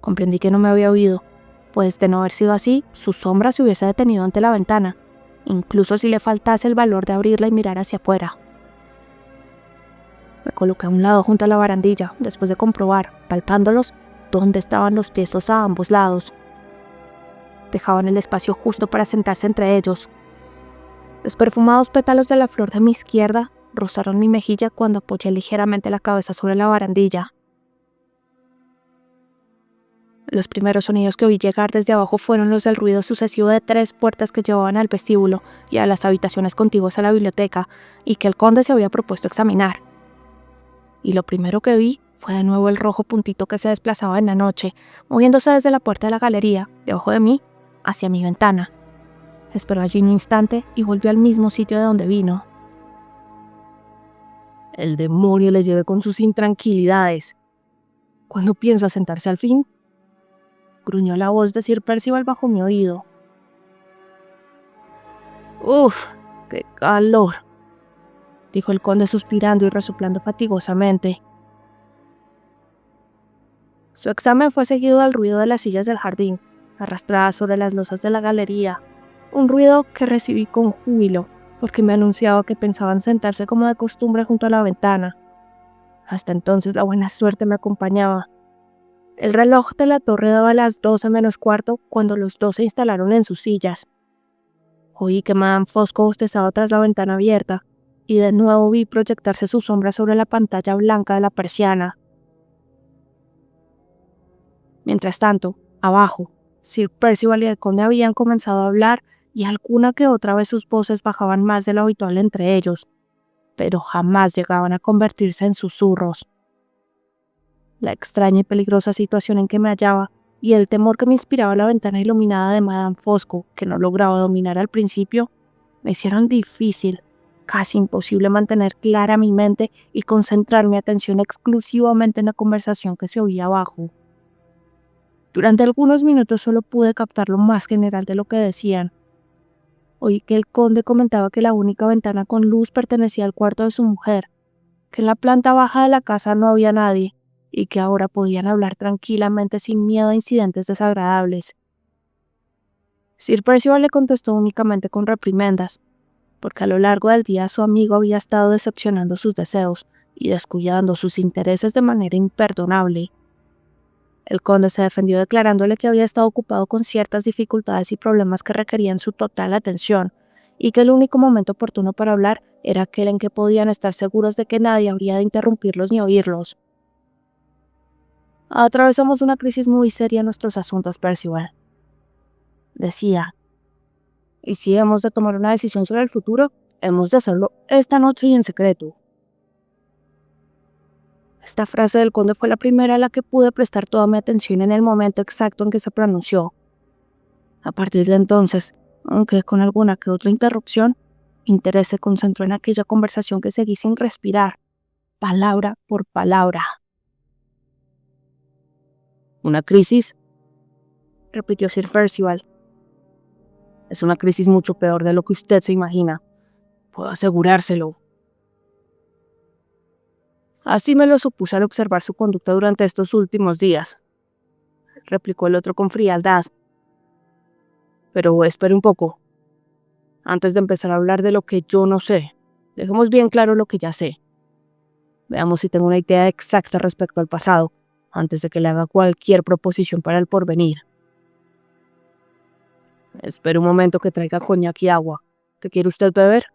Speaker 1: Comprendí que no me había oído, pues de no haber sido así, su sombra se hubiese detenido ante la ventana, incluso si le faltase el valor de abrirla y mirar hacia afuera. Me coloqué a un lado junto a la barandilla, después de comprobar, palpándolos, dónde estaban los pies a ambos lados. Dejaban el espacio justo para sentarse entre ellos. Los perfumados pétalos de la flor de mi izquierda rozaron mi mejilla cuando apoyé ligeramente la cabeza sobre la barandilla. Los primeros sonidos que oí llegar desde abajo fueron los del ruido sucesivo de 3 puertas que llevaban al vestíbulo y a las habitaciones contiguas a la biblioteca, y que el conde se había propuesto examinar. Y lo primero que vi fue de nuevo el rojo puntito que se desplazaba en la noche, moviéndose desde la puerta de la galería, debajo de mí, hacia mi ventana. Esperó allí un instante y volvió al mismo sitio de donde vino.
Speaker 2: El demonio le lleve con sus intranquilidades. ¿Cuándo piensa sentarse al fin? Gruñó la voz de Sir Percival bajo mi oído. ¡Uf! ¡Qué calor!, dijo el conde suspirando y resoplando fatigosamente. Su examen fue seguido del ruido de las sillas del jardín, arrastradas sobre las losas de la galería, un ruido que recibí con júbilo, porque me anunciaba que pensaban sentarse como de costumbre junto a la ventana. Hasta entonces la buena suerte me acompañaba. El reloj de la torre daba las 12 menos cuarto cuando los dos se instalaron en sus sillas. Oí que Madame Fosco bostezaba tras la ventana abierta, y de nuevo vi proyectarse su sombra sobre la pantalla blanca de la persiana. Mientras tanto, abajo, Sir Percival y el conde habían comenzado a hablar y alguna que otra vez sus voces bajaban más de lo habitual entre ellos, pero jamás llegaban a convertirse en susurros. La extraña y peligrosa situación en que me hallaba y el temor que me inspiraba la ventana iluminada de Madame Fosco, que no lograba dominar al principio, me hicieron difícil, casi imposible mantener clara mi mente y concentrar mi atención exclusivamente en la conversación que se oía abajo. Durante algunos minutos solo pude captar lo más general de lo que decían. Oí que el conde comentaba que la única ventana con luz pertenecía al cuarto de su mujer, que en la planta baja de la casa no había nadie y que ahora podían hablar tranquilamente sin miedo a incidentes desagradables. Sir Percival le contestó únicamente con reprimendas, porque a lo largo del día su amigo había estado decepcionando sus deseos y descuidando sus intereses de manera imperdonable. El conde se defendió declarándole que había estado ocupado con ciertas dificultades y problemas que requerían su total atención, y que el único momento oportuno para hablar era aquel en que podían estar seguros de que nadie habría de interrumpirlos ni oírlos. Atravesamos una crisis muy seria en nuestros asuntos, Percival, decía, y si hemos de tomar una decisión sobre el futuro, hemos de hacerlo esta noche y en secreto. Esta frase del conde fue la primera a la que pude prestar toda mi atención en el momento exacto en que se pronunció. A partir de entonces, aunque con alguna que otra interrupción, mi interés se concentró en aquella conversación que seguí sin respirar, palabra por palabra. ¿Una crisis?, repitió Sir Percival. Es una crisis mucho peor de lo que usted se imagina. Puedo asegurárselo. Así me lo supuse al observar su conducta durante estos últimos días, replicó el otro con frialdad. Pero espere un poco. Antes de empezar a hablar de lo que yo no sé, dejemos bien claro lo que ya sé. Veamos si tengo una idea exacta respecto al pasado, antes de que le haga cualquier proposición para el porvenir. Espere un momento que traiga coñac y agua. ¿Qué quiere usted beber?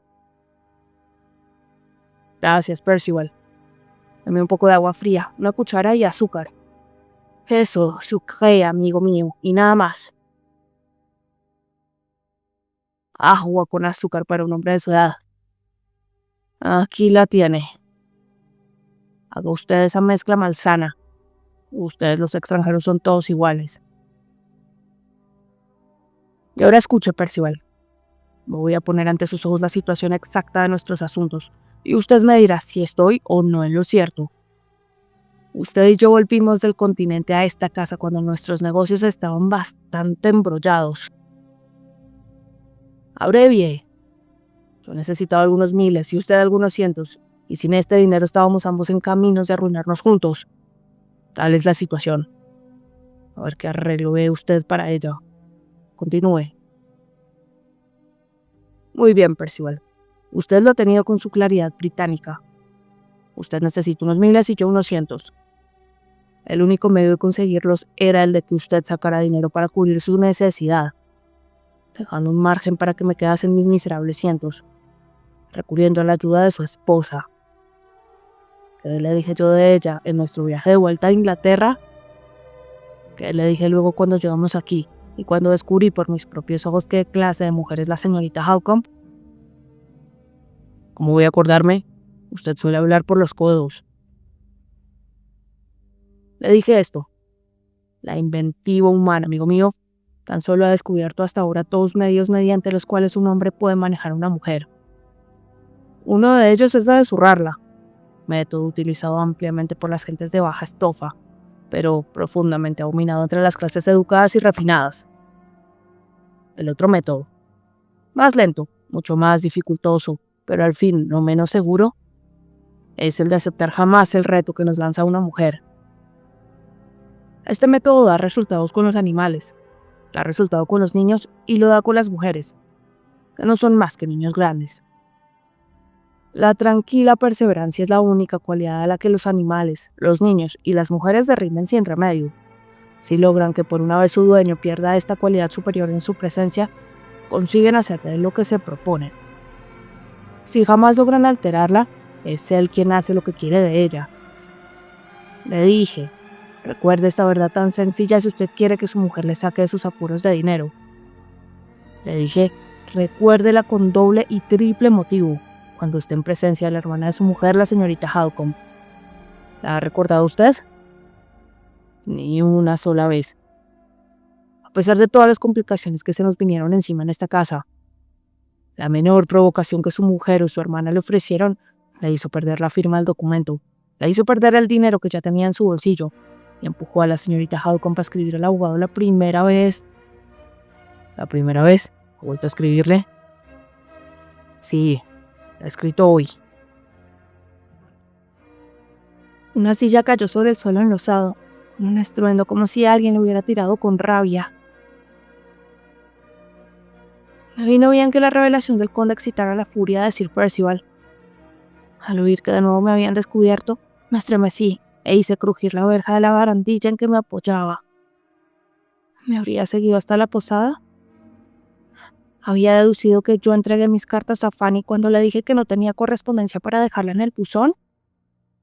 Speaker 2: Gracias, Percival. Dame un poco de agua fría, una cuchara y azúcar. Eso, sucre, amigo mío, y nada más. Agua con azúcar para un hombre de su edad. Aquí la tiene. Haga usted esa mezcla malsana. Ustedes los extranjeros son todos iguales. Y ahora escuche, Percival. Me voy a poner ante sus ojos la situación exacta de nuestros asuntos, y usted me dirá si estoy o no en lo cierto. Usted y yo volvimos del continente a esta casa cuando nuestros negocios estaban bastante embrollados. Abrevie. Yo necesitaba algunos miles y usted algunos cientos, y sin este dinero estábamos ambos en caminos de arruinarnos juntos. Tal es la situación. A ver qué arreglo ve usted para ello. Continúe. Muy bien, Percival. Usted lo ha tenido con su claridad británica. Usted necesita unos miles y yo unos cientos. El único medio de conseguirlos era el de que usted sacara dinero para cubrir su necesidad, dejando un margen para que me quedasen mis miserables cientos, recurriendo a la ayuda de su esposa. ¿Qué le dije yo de ella en nuestro viaje de vuelta a Inglaterra? ¿Qué le dije luego cuando llegamos aquí y cuando descubrí por mis propios ojos qué clase de mujer es la señorita Halcombe? ¿Cómo voy a acordarme? Usted suele hablar por los codos. Le dije esto. La inventiva humana, amigo mío, tan solo ha descubierto hasta ahora todos medios mediante los cuales un hombre puede manejar a una mujer. Uno de ellos es la de zurrarla, método utilizado ampliamente por las gentes de baja estofa, pero profundamente abominado entre las clases educadas y refinadas. El otro método, más lento, mucho más dificultoso, pero al fin no menos seguro, es el de aceptar jamás el reto que nos lanza una mujer. Este método da resultados con los animales, da resultado con los niños y lo da con las mujeres, que no son más que niños grandes. La tranquila perseverancia es la única cualidad a la que los animales, los niños y las mujeres derriben sin remedio. Si logran que por una vez su dueño pierda esta cualidad superior en su presencia, consiguen hacer de él lo que se proponen. Si jamás logran alterarla, es él quien hace lo que quiere de ella. Le dije, recuerde esta verdad tan sencilla si usted quiere que su mujer le saque de sus apuros de dinero. Le dije, recuérdela con doble y triple motivo cuando esté en presencia de la hermana de su mujer, la señorita Halcombe. ¿La ha recordado usted? Ni una sola vez. A pesar de todas las complicaciones que se nos vinieron encima en esta casa, la menor provocación que su mujer o su hermana le ofrecieron le hizo perder la firma del documento, le hizo perder el dinero que ya tenía en su bolsillo y empujó a la señorita Halcombe a escribir al abogado la primera vez. ¿La primera vez? ¿Ha vuelto a escribirle? Sí, la ha escrito hoy.
Speaker 1: Una silla cayó sobre el suelo enlosado, con un estruendo como si alguien lo hubiera tirado con rabia. Me vino bien que la revelación del conde excitara la furia de Sir Percival. Al oír que de nuevo me habían descubierto, me estremecí e hice crujir la verja de la barandilla en que me apoyaba. ¿Me habría seguido hasta la posada? Había deducido que yo entregué mis cartas a Fanny cuando le dije que no tenía correspondencia para dejarla en el buzón.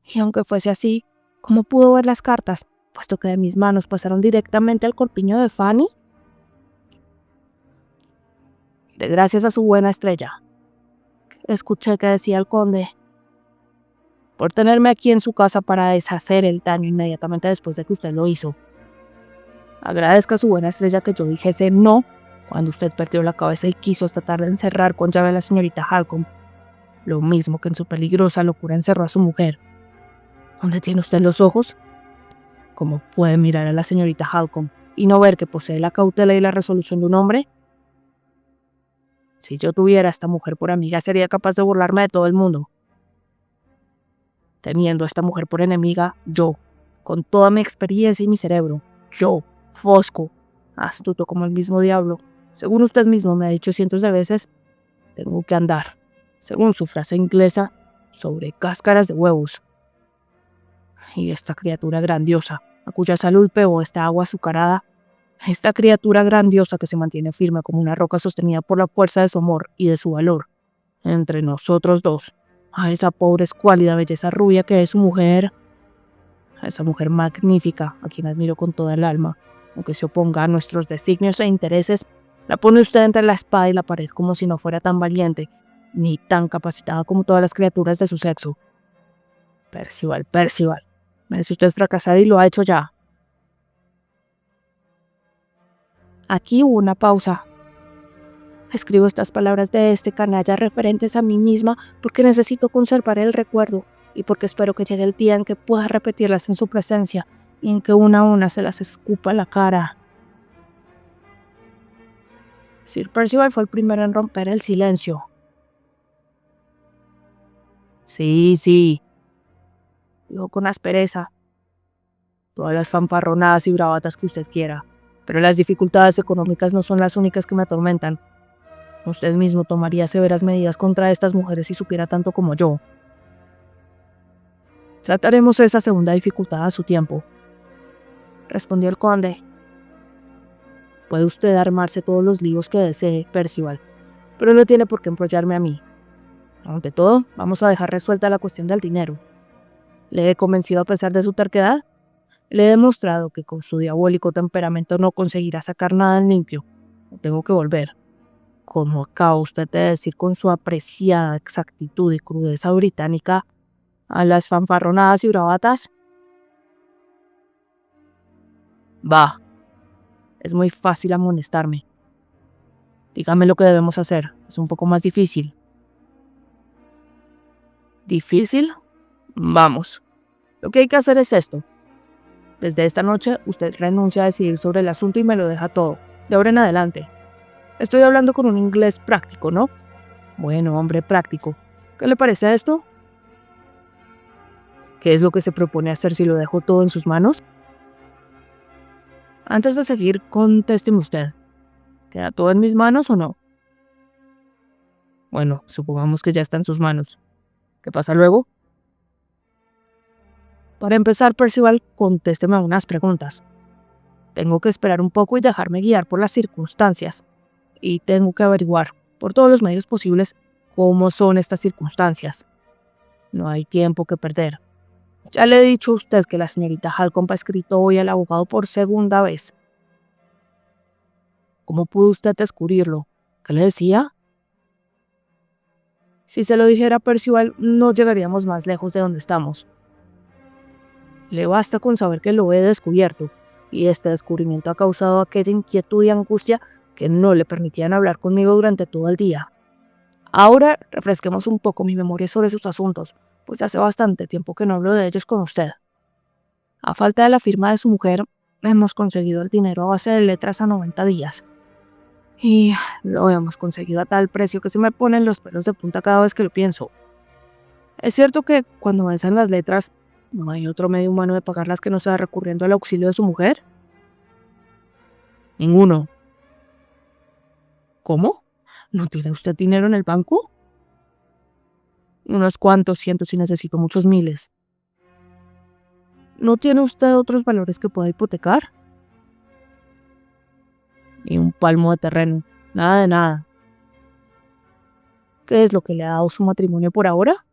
Speaker 1: Y aunque fuese así, ¿cómo pudo ver las cartas, puesto que de mis manos pasaron directamente al corpiño de Fanny?
Speaker 2: De gracias a su buena estrella.
Speaker 1: Escuché que decía el conde.
Speaker 2: Por tenerme aquí en su casa para deshacer el daño inmediatamente después de que usted lo hizo. Agradezca a su buena estrella que yo dijese no cuando usted perdió la cabeza y quiso esta tarde encerrar con llave a la señorita Halcombe, lo mismo que en su peligrosa locura encerró a su mujer. ¿Dónde tiene usted los ojos? ¿Cómo puede mirar a la señorita Halcombe y no ver que posee la cautela y la resolución de un hombre? Si yo tuviera a esta mujer por amiga, sería capaz de burlarme de todo el mundo. Teniendo a esta mujer por enemiga, yo, con toda mi experiencia y mi cerebro, yo, fosco, astuto como el mismo diablo, según usted mismo me ha dicho cientos de veces, tengo que andar, según su frase inglesa, sobre cáscaras de huevos. Y esta criatura grandiosa, a cuya salud pegó esta agua azucarada, esta criatura grandiosa que se mantiene firme como una roca sostenida por la fuerza de su amor y de su valor, entre nosotros dos, a esa pobre escuálida belleza rubia que es su mujer, a esa mujer magnífica, a quien admiro con toda el alma, aunque se oponga a nuestros designios e intereses, la pone usted entre la espada y la pared como si no fuera tan valiente, ni tan capacitada como todas las criaturas de su sexo. Percival, Percival, merece usted fracasar y lo ha hecho ya. Aquí hubo una pausa. Escribo estas palabras de este canalla referentes a mí misma porque necesito conservar el recuerdo y porque espero que llegue el día en que pueda repetirlas en su presencia y en que una a una se las escupa a la cara. Sir Percival fue el primero en romper el silencio. Sí, dijo con aspereza. Todas las fanfarronadas y bravatas que usted quiera, pero las dificultades económicas no son las únicas que me atormentan. Usted mismo tomaría severas medidas contra estas mujeres si supiera tanto como yo. Trataremos esa segunda dificultad a su tiempo, respondió el conde. Puede usted armarse todos los líos que desee, Percival, pero no tiene por qué embrollarme a mí. Ante todo, vamos a dejar resuelta la cuestión del dinero. ¿Le he convencido a pesar de su terquedad? Le he demostrado que con su diabólico temperamento no conseguirá sacar nada en limpio. No tengo que volver. Como acaba usted de decir con su apreciada exactitud y crudeza británica, a las fanfarronadas y bravatas. Bah, es muy fácil amonestarme. Dígame lo que debemos hacer. Es un poco más difícil. ¿Difícil? Vamos. Lo que hay que hacer es esto. Desde esta noche, usted renuncia a decidir sobre el asunto y me lo deja todo, de ahora en adelante. Estoy hablando con un inglés práctico, ¿no? Bueno, hombre práctico. ¿Qué le parece esto? ¿Qué es lo que se propone hacer si lo dejo todo en sus manos? Antes de seguir, contésteme usted. ¿Queda todo en mis manos o no? Bueno, supongamos que ya está en sus manos. ¿Qué pasa luego? Para empezar, Percival, contésteme a unas preguntas. Tengo que esperar un poco y dejarme guiar por las circunstancias. Y tengo que averiguar, por todos los medios posibles, cómo son estas circunstancias. No hay tiempo que perder. Ya le he dicho a usted que la señorita Halcombe ha escrito hoy al abogado por segunda vez. ¿Cómo pudo usted descubrirlo? ¿Qué le decía? Si se lo dijera a Percival, no llegaríamos más lejos de donde estamos. Le basta con saber que lo he descubierto, y este descubrimiento ha causado aquella inquietud y angustia que no le permitían hablar conmigo durante todo el día. Ahora refresquemos un poco mi memoria sobre sus asuntos, pues hace bastante tiempo que no hablo de ellos con usted. A falta de la firma de su mujer, hemos conseguido el dinero a base de letras a 90 días. Y lo hemos conseguido a tal precio que se me ponen los pelos de punta cada vez que lo pienso. Es cierto que cuando vencen las letras, no hay otro medio humano de pagarlas que no sea recurriendo al auxilio de su mujer. Ninguno. ¿Cómo? ¿No tiene usted dinero en el banco? Unos cuantos cientos y necesito muchos miles. ¿No tiene usted otros valores que pueda hipotecar? Ni un palmo de terreno. Nada de nada. ¿Qué es lo que le ha dado su matrimonio por ahora?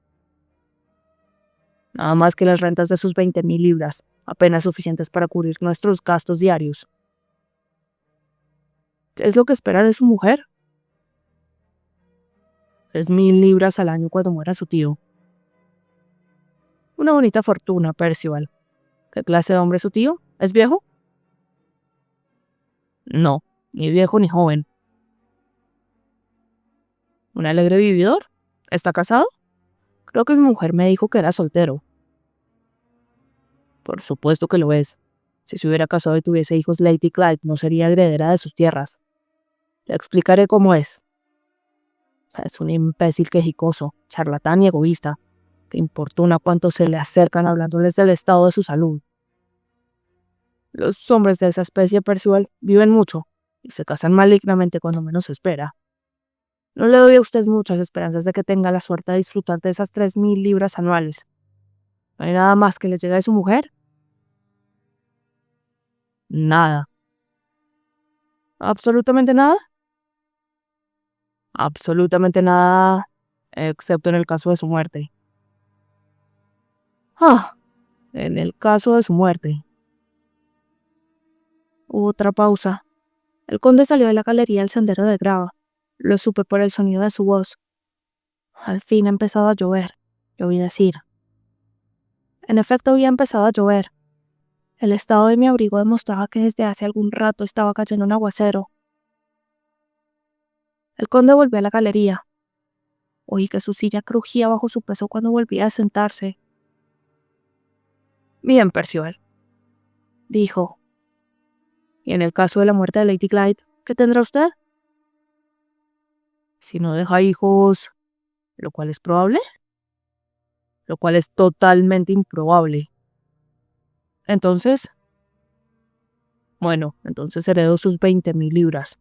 Speaker 2: Nada más que las rentas de sus 20,000 libras, apenas suficientes para cubrir nuestros gastos diarios. ¿Qué es lo que espera de su mujer? 3,000 libras al año cuando muera su tío. Una bonita fortuna, Percival. ¿Qué clase de hombre es su tío? ¿Es viejo? No, ni viejo ni joven. ¿Un alegre vividor? ¿Está casado? Creo que mi mujer me dijo que era soltero. Por supuesto que lo es. Si se hubiera casado y tuviese hijos, Lady Clyde no sería heredera de sus tierras. Le explicaré cómo es. Es un imbécil quejicoso, charlatán y egoísta, que importuna cuanto se le acercan hablándoles del estado de su salud. Los hombres de esa especie, Percival, viven mucho y se casan malignamente cuando menos se espera. No le doy a usted muchas esperanzas de que tenga la suerte de disfrutar de esas 3,000 libras anuales. ¿No hay nada más que le llegue de su mujer? Nada. ¿Absolutamente nada? Absolutamente nada. excepto en el caso de su muerte. En el caso de su muerte.
Speaker 1: Hubo otra pausa. El conde salió de la galería del sendero de grava. Lo supe por el sonido de su voz. Al fin ha empezado a llover, le oí decir. En efecto, había empezado a llover. El estado de mi abrigo demostraba que desde hace algún rato estaba cayendo un aguacero. El conde volvió a la galería. Oí que su silla crujía bajo su peso cuando volvía a sentarse.
Speaker 2: Bien, Percival,
Speaker 1: Dijo. ¿Y en el caso de la muerte de Lady Glyde, qué tendrá usted?
Speaker 2: si no deja hijos, lo cual es probable, lo cual es totalmente improbable. Entonces, heredo sus 20,000 libras.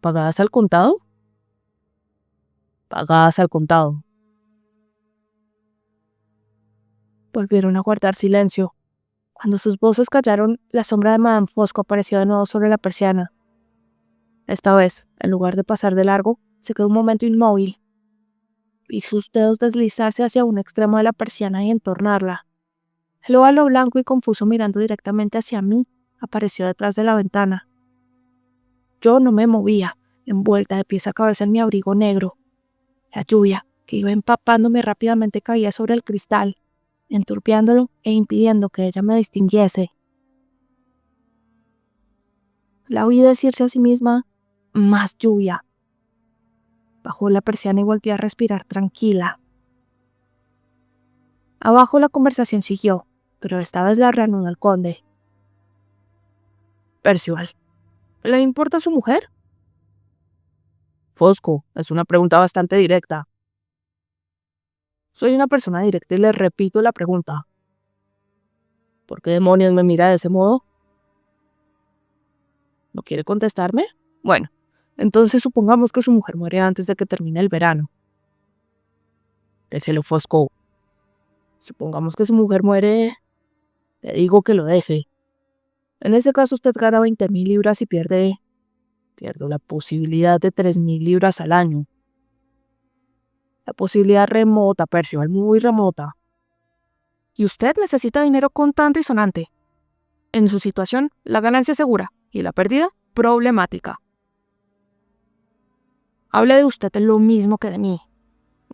Speaker 2: ¿Pagadas al contado? Pagadas al contado.
Speaker 1: Volvieron a guardar silencio. Cuando sus voces callaron, la sombra de Madame Fosco apareció de nuevo sobre la persiana. Esta vez, en lugar de pasar de largo, se quedó un momento inmóvil. Vi sus dedos deslizarse hacia un extremo de la persiana y entornarla. El óvalo blanco y confuso mirando directamente hacia mí apareció detrás de la ventana. Yo no me movía, envuelta de pies a cabeza en mi abrigo negro. La lluvia, que iba empapándome rápidamente, caía sobre el cristal, enturbiándolo e impidiendo que ella me distinguiese. La oí decirse a sí misma, más lluvia. Bajó la persiana y volvió a respirar tranquila. Abajo la conversación siguió, pero esta vez la reanudó el conde.
Speaker 2: Percival, ¿le importa su mujer? Fosco, es una pregunta bastante directa. Soy una persona directa y le repito la pregunta. ¿Por qué demonios me mira de ese modo? ¿No quiere contestarme? Bueno, entonces supongamos que su mujer muere antes de que termine el verano. Déjelo, Fosco. Supongamos que su mujer muere. Le digo que lo deje. En ese caso usted gana 20,000 libras y pierdo la posibilidad de 3,000 libras al año. La posibilidad remota, Percival, muy remota.
Speaker 1: Y usted necesita dinero contante y sonante. En su situación, la ganancia es segura y la pérdida problemática. Hable de usted lo mismo que de mí.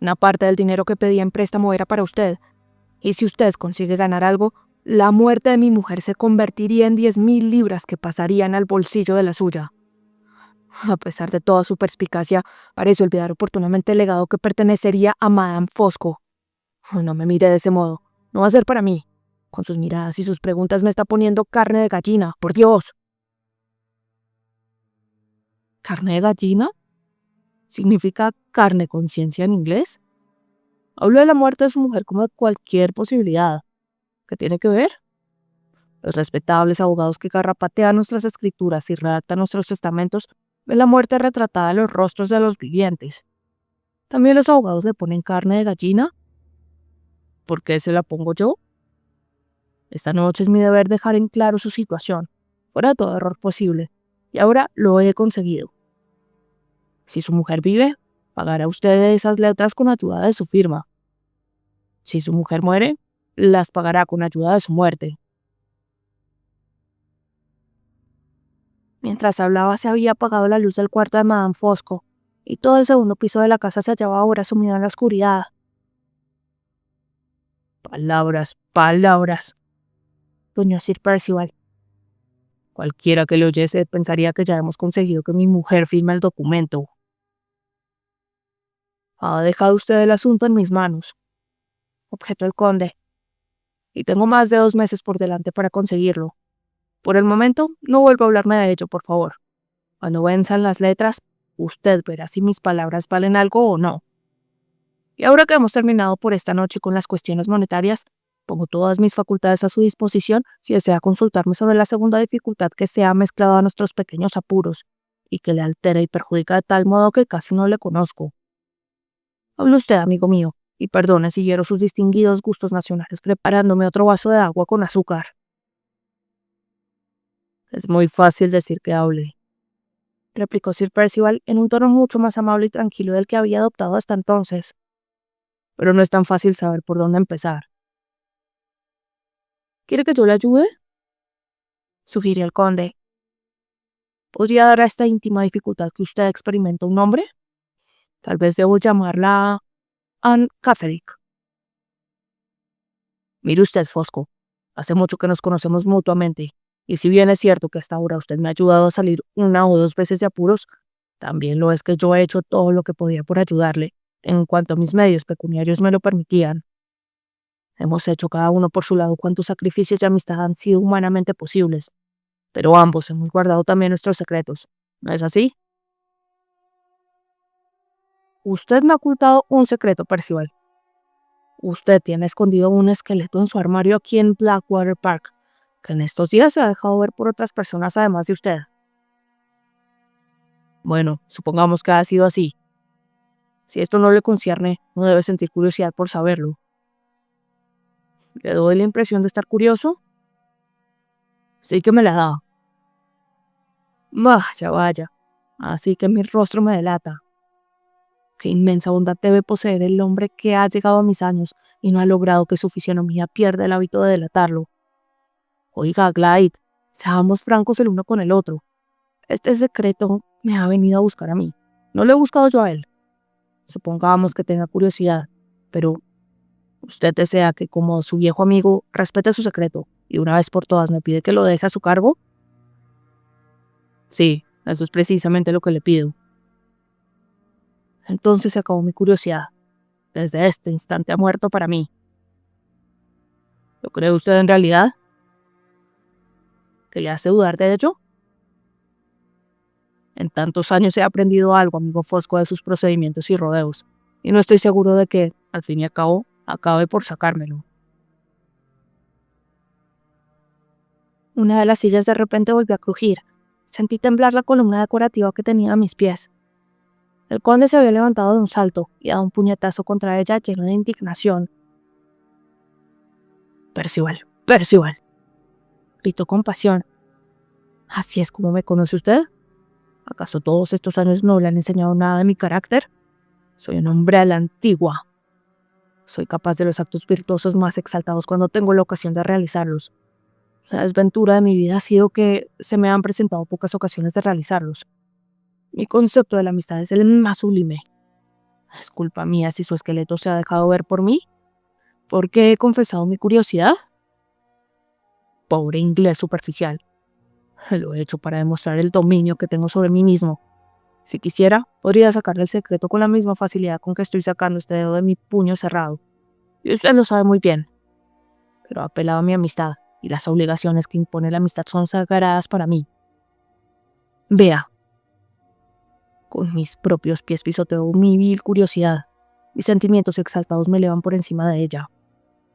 Speaker 1: Una parte del dinero que pedía en préstamo era para usted. Y si usted consigue ganar algo, la muerte de mi mujer se convertiría en 10,000 libras que pasarían al bolsillo de la suya. A pesar de toda su perspicacia, parece olvidar oportunamente el legado que pertenecería a Madame Fosco. No me mire de ese modo. No va a ser para mí. Con sus miradas y sus preguntas me está poniendo carne de gallina. ¡Por Dios!
Speaker 2: ¿Carne de gallina? ¿Significa carne conciencia en inglés? Hablo de la muerte de su mujer como de cualquier posibilidad. ¿Qué tiene que ver? Los respetables abogados que garrapatean nuestras escrituras y redactan nuestros testamentos ven la muerte retratada en los rostros de los vivientes. ¿También los abogados le ponen carne de gallina? ¿Por qué se la pongo yo? Esta noche es mi deber dejar en claro su situación, fuera de todo error posible, y ahora lo he conseguido. Si su mujer vive, pagará usted esas letras con ayuda de su firma. Si su mujer muere, las pagará con ayuda de su muerte.
Speaker 1: Mientras hablaba se había apagado la luz del cuarto de Madame Fosco, y todo el segundo piso de la casa se hallaba ahora sumido en la oscuridad.
Speaker 2: Palabras, palabras,
Speaker 1: Gruñó Sir Percival.
Speaker 2: Cualquiera que lo oyese pensaría que ya hemos conseguido que mi mujer firme el documento.
Speaker 1: Ha dejado usted el asunto en mis manos, objetó el conde, y tengo más de 2 meses por delante para conseguirlo. Por el momento, no vuelva a hablarme de ello, por favor. Cuando venzan las letras, usted verá si mis palabras valen algo o no. Y ahora que hemos terminado por esta noche con las cuestiones monetarias, pongo todas mis facultades a su disposición si desea consultarme sobre la segunda dificultad que se ha mezclado a nuestros pequeños apuros y que le altera y perjudica de tal modo que casi no le conozco. Hable usted, amigo mío, y perdone si hiero sus distinguidos gustos nacionales preparándome otro vaso de agua con azúcar.
Speaker 2: Es muy fácil decir que hable,
Speaker 1: replicó Sir Percival en un tono mucho más amable y tranquilo del que había adoptado hasta entonces.
Speaker 2: Pero no es tan fácil saber por dónde empezar. ¿Quiere que yo le ayude?,
Speaker 1: sugirió el conde.
Speaker 2: ¿Podría dar a esta íntima dificultad que usted experimenta un nombre? Tal vez debo llamarla Anne Catherine. Mire usted, Fosco, hace mucho que nos conocemos mutuamente, y si bien es cierto que hasta ahora usted me ha ayudado a salir 1 o 2 veces de apuros, también lo es que yo he hecho todo lo que podía por ayudarle, en cuanto mis medios pecuniarios me lo permitían. Hemos hecho cada uno por su lado cuantos sacrificios de amistad han sido humanamente posibles, pero ambos hemos guardado también nuestros secretos, ¿no es así? Usted me ha ocultado un secreto, Percival. Usted tiene escondido un esqueleto en su armario aquí en Blackwater Park, que en estos días se ha dejado ver por otras personas además de usted. Bueno, supongamos que ha sido así. Si esto no le concierne, no debe sentir curiosidad por saberlo. ¿Le doy la impresión de estar curioso? Sí que me la da. Vaya, vaya. Así que mi rostro me delata. Qué inmensa bondad debe poseer el hombre que ha llegado a mis años y no ha logrado que su fisionomía pierda el hábito de delatarlo. Oiga, Glyde, seamos francos el uno con el otro. Este secreto me ha venido a buscar a mí. No lo he buscado yo a él. Supongamos que tenga curiosidad, pero usted desea que, como su viejo amigo, respete su secreto y una vez por todas me pide que lo deje a su cargo. Sí, eso es precisamente lo que le pido. Entonces se acabó mi curiosidad. Desde este instante ha muerto para mí. ¿Lo cree usted en realidad? ¿Que le hace dudar de ello? En tantos años he aprendido algo, amigo Fosco, de sus procedimientos y rodeos, y no estoy seguro de que, al fin y al cabo, acabe por sacármelo.
Speaker 1: Una de las sillas de repente volvió a crujir. Sentí temblar la columna decorativa que tenía a mis pies. El conde se había levantado de un salto y dado un puñetazo contra ella lleno de indignación.
Speaker 2: Percival, Percival,
Speaker 1: gritó con pasión.
Speaker 2: ¿Así es como me conoce usted? ¿Acaso todos estos años no le han enseñado nada de mi carácter? Soy un hombre a la antigua. Soy capaz de los actos virtuosos más exaltados cuando tengo la ocasión de realizarlos. La desventura de mi vida ha sido que se me han presentado pocas ocasiones de realizarlos. Mi concepto de la amistad es el más sublime. ¿Es culpa mía si su esqueleto se ha dejado ver por mí? ¿Por qué he confesado mi curiosidad? Pobre inglés superficial. Lo he hecho para demostrar el dominio que tengo sobre mí mismo. Si quisiera, podría sacarle el secreto con la misma facilidad con que estoy sacando este dedo de mi puño cerrado. Y usted lo sabe muy bien. Pero ha apelado a mi amistad, y las obligaciones que impone la amistad son sagradas para mí. Vea. Con mis propios pies pisoteo mi vil curiosidad. Mis sentimientos exaltados me elevan por encima de ella.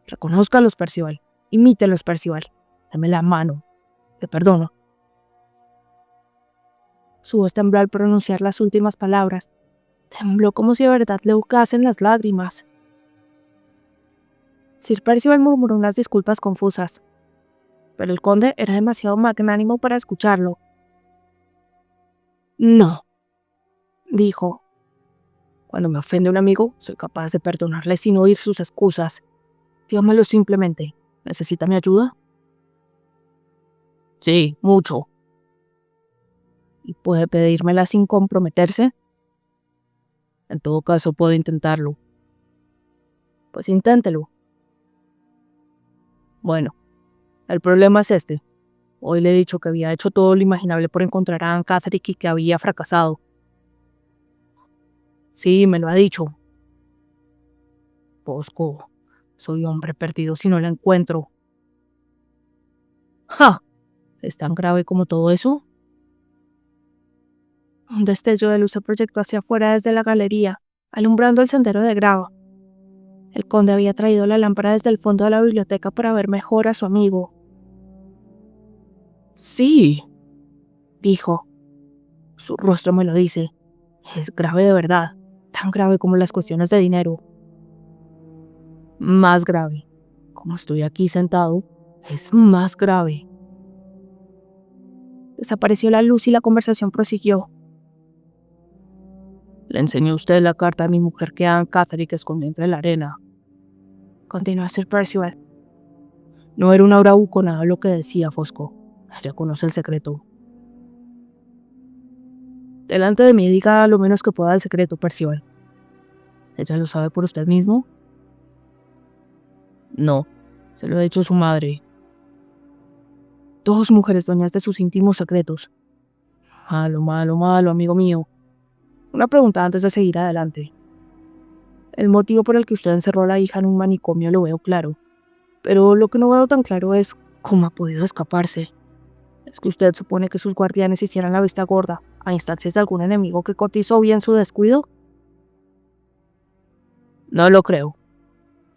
Speaker 2: Reconózcalos, Percival. Imítelos, Percival. Dame la mano. Te perdono.
Speaker 1: Su voz tembló al pronunciar las últimas palabras. Tembló como si de verdad le ahogasen las lágrimas. Sir Percival murmuró unas disculpas confusas, pero el conde era demasiado magnánimo para escucharlo.
Speaker 2: No, dijo. Cuando me ofende un amigo, soy capaz de perdonarle sin oír sus excusas. Dígamelo simplemente. ¿Necesita mi ayuda? Sí, mucho. ¿Y puede pedírmela sin comprometerse? En todo caso, puedo intentarlo. Pues inténtelo. Bueno, el problema es este. Hoy le he dicho que había hecho todo lo imaginable por encontrar a Anne Catherine y que había fracasado. Sí, me lo ha dicho. Fosco, soy hombre perdido si no la encuentro. ¡Ja! ¿Es tan grave como todo eso?
Speaker 1: Un destello de luz se proyectó hacia afuera desde la galería, alumbrando el sendero de grava. El conde había traído la lámpara desde el fondo de la biblioteca para ver mejor a su amigo.
Speaker 2: Sí, dijo. Su rostro me lo dice. Es grave de verdad, tan grave como las cuestiones de dinero. Más grave. Como estoy aquí sentado, es más grave.
Speaker 1: Desapareció la luz y la conversación prosiguió.
Speaker 2: Le enseñó a usted la carta de mi mujer que Anne Catherine que escondió entre la arena.
Speaker 1: Continuó Sir Percival.
Speaker 2: No era una bravuconada lo que decía, Fosco. Ella conoce el secreto. Delante de mí diga lo menos que pueda del secreto, Percival. ¿Ella lo sabe por usted mismo? No, se lo ha dicho su madre. 2 mujeres dueñas de sus íntimos secretos. Malo, malo, malo, amigo mío. Una pregunta antes de seguir adelante. El motivo por el que usted encerró a la hija en un manicomio lo veo claro. Pero lo que no veo tan claro es cómo ha podido escaparse. ¿Es que usted supone que sus guardianes hicieran la vista gorda a instancias de algún enemigo que cotizó bien su descuido? No lo creo.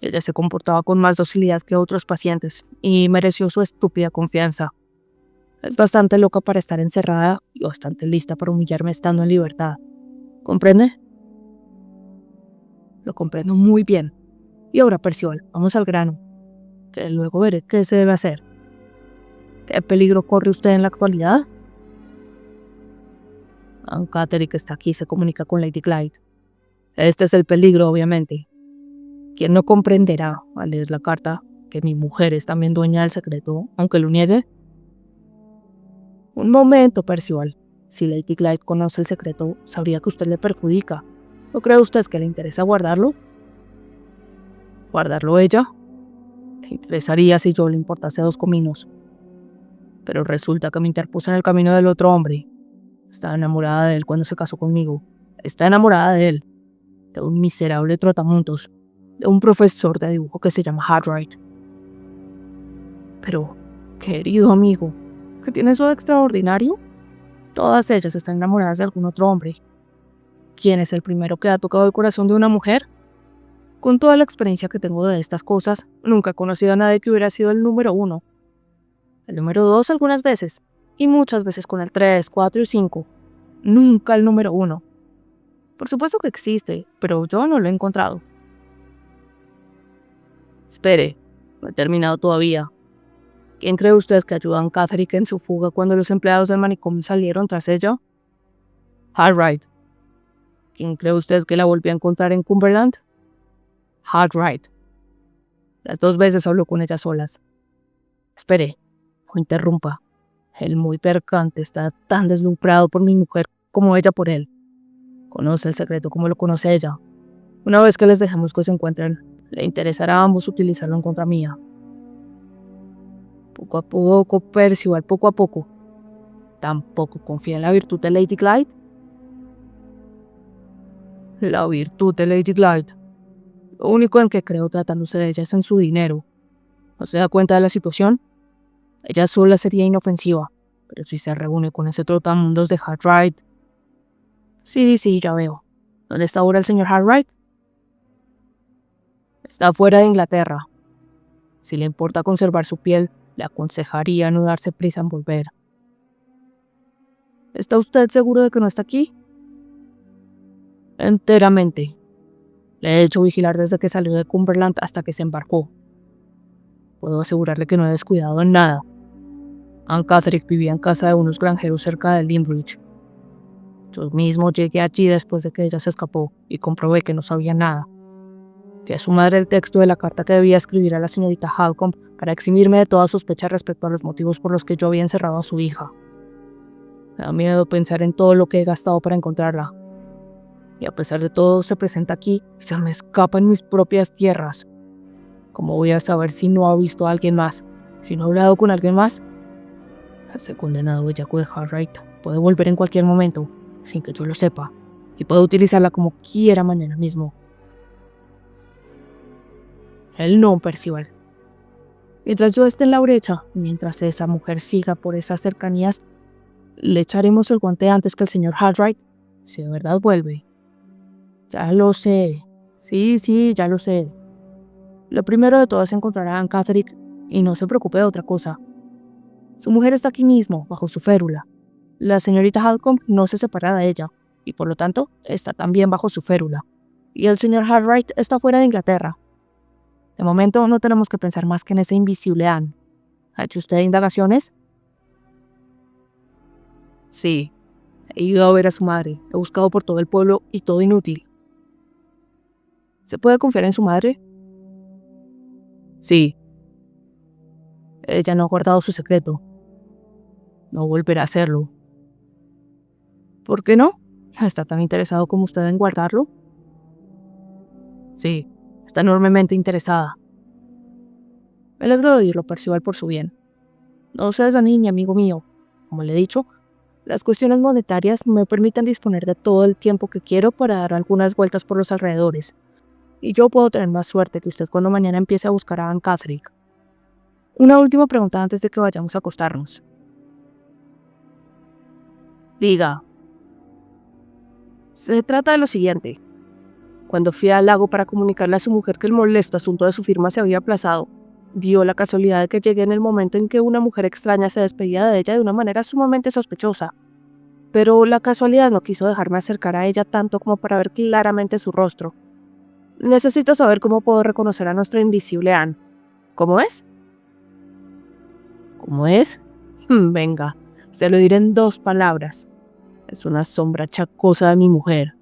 Speaker 2: Ella se comportaba con más docilidad que otros pacientes y mereció su estúpida confianza. Es bastante loca para estar encerrada y bastante lista para humillarme estando en libertad. ¿Comprende? Lo comprendo muy bien. Y ahora, Percival, vamos al grano, que luego veré qué se debe hacer. ¿Qué peligro corre usted en la actualidad? Anne Catherine, que está aquí, se comunica con Lady Clyde. Este es el peligro, obviamente. ¿Quién no comprenderá, al leer la carta, que mi mujer es también dueña del secreto, aunque lo niegue? Un momento, Percival. Si Lady Clyde conoce el secreto, sabría que usted le perjudica. ¿No cree usted que le interesa guardarlo? ¿Guardarlo ella? Le interesaría si yo le importase 2 cominos. Pero resulta que me interpuse en el camino del otro hombre. Estaba enamorada de él cuando se casó conmigo. Está enamorada de él. De un miserable trotamundos. De un profesor de dibujo que se llama Harriet. Pero, querido amigo, ¿qué tiene eso de extraordinario? Todas ellas están enamoradas de algún otro hombre. ¿Quién es el primero que ha tocado el corazón de una mujer? Con toda la experiencia que tengo de estas cosas, nunca he conocido a nadie que hubiera sido el número 1. El número 2 algunas veces, y muchas veces con el 3, 4 y 5. Nunca el número 1. Por supuesto que existe, pero yo no lo he encontrado. Espere, no he terminado todavía. ¿Quién cree usted que ayudó a Anne Catherine en su fuga cuando los empleados del manicomio salieron tras ella? Harriet. ¿Quién cree usted que la volvió a encontrar en Cumberland? Harriet. Las 2 veces habló con ella solas. Espere, no interrumpa. El muy percante está tan deslumbrado por mi mujer como ella por él. Conoce el secreto como lo conoce ella. Una vez que les dejemos que se encuentren, le interesará a ambos utilizarlo en contra mía. Poco a poco, Percival, poco a poco. ¿Tampoco confía en la virtud de Lady Clyde? La virtud de Lady Clyde. Lo único en que creo tratándose de ella es en su dinero. ¿No se da cuenta de la situación? Ella sola sería inofensiva, pero si se reúne con ese trotamundos de Harriet... Sí, ya veo. ¿Dónde está ahora el señor Harriet? Está fuera de Inglaterra. Si le importa conservar su piel, le aconsejaría no darse prisa en volver. ¿Está usted seguro de que no está aquí? Enteramente. Le he hecho vigilar desde que salió de Cumberland hasta que se embarcó. Puedo asegurarle que no he descuidado en nada. Anne Catherine vivía en casa de unos granjeros cerca de Lynbridge. Yo mismo llegué allí después de que ella se escapó y comprobé que no sabía nada. Que a su madre el texto de la carta que debía escribir a la señorita Halcombe para eximirme de toda sospecha respecto a los motivos por los que yo había encerrado a su hija. Me da miedo pensar en todo lo que he gastado para encontrarla. Y a pesar de todo, se presenta aquí y se me escapa en mis propias tierras. ¿Cómo voy a saber si no ha visto a alguien más? ¿Si no ha hablado con alguien más? Ese condenado bellaco de Harriet puede volver en cualquier momento, sin que yo lo sepa, y puedo utilizarla como quiera mañana mismo. Él no, Percival. Mientras yo esté en la brecha, mientras esa mujer siga por esas cercanías, le echaremos el guante antes que el señor Harriet, si de verdad vuelve. Ya lo sé. Sí, ya lo sé. Lo primero de todo es encontrar a Anne Catherine y no se preocupe de otra cosa. Su mujer está aquí mismo, bajo su férula. La señorita Halcombe no se separa de ella, y por lo tanto está también bajo su férula. Y el señor Harriet está fuera de Inglaterra. De momento no tenemos que pensar más que en ese invisible Anne. ¿Ha hecho usted indagaciones? Sí, He ido a ver a su madre, he buscado por todo el pueblo y todo inútil. ¿Se puede confiar en su madre? Sí. Ella no ha guardado su secreto. No volverá a hacerlo. ¿Por qué no? ¿Está tan interesado como usted en guardarlo? Sí, está enormemente interesada. Me alegro de oírlo, Percival, por su bien. No se desanime, amigo mío. Como le he dicho, las cuestiones monetarias me permiten disponer de todo el tiempo que quiero para dar algunas vueltas por los alrededores. Y yo puedo tener más suerte que usted cuando mañana empiece a buscar a Anne Catherine. Una última pregunta antes de que vayamos a acostarnos. Diga. Se trata de lo siguiente. Cuando fui al lago para comunicarle a su mujer que el molesto asunto de su firma se había aplazado, dio la casualidad de que llegué en el momento en que una mujer extraña se despedía de ella de una manera sumamente sospechosa. Pero la casualidad no quiso dejarme acercar a ella tanto como para ver claramente su rostro. Necesito saber cómo puedo reconocer a nuestra invisible Anne. ¿Cómo es? ¿Cómo es? Venga, se lo diré en 2 palabras. Es una sombra chacosa de mi mujer.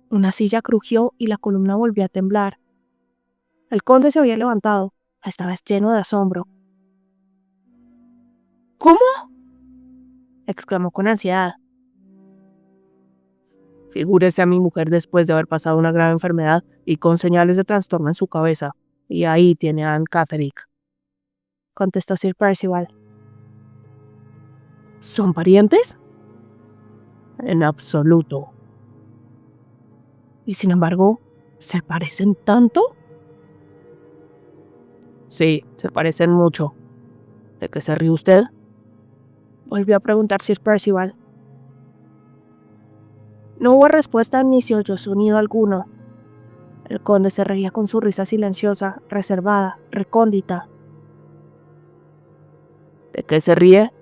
Speaker 2: Una silla crujió y la columna volvió a temblar. El conde se había levantado. Estaba lleno de asombro. ¿Cómo? Exclamó con ansiedad. Figúrese a mi mujer después de haber pasado una grave enfermedad y con señales de trastorno en su cabeza. Y ahí tiene a Anne Catherine, contestó Sir Percival. ¿Son parientes? En absoluto. Y sin embargo, ¿se parecen tanto? Sí, se parecen mucho. ¿De qué se ríe usted? Volvió a preguntar Sir Percival. No hubo respuesta ni se oyó sonido alguno. El conde se reía con su risa silenciosa, reservada, recóndita. ¿De qué se ríe?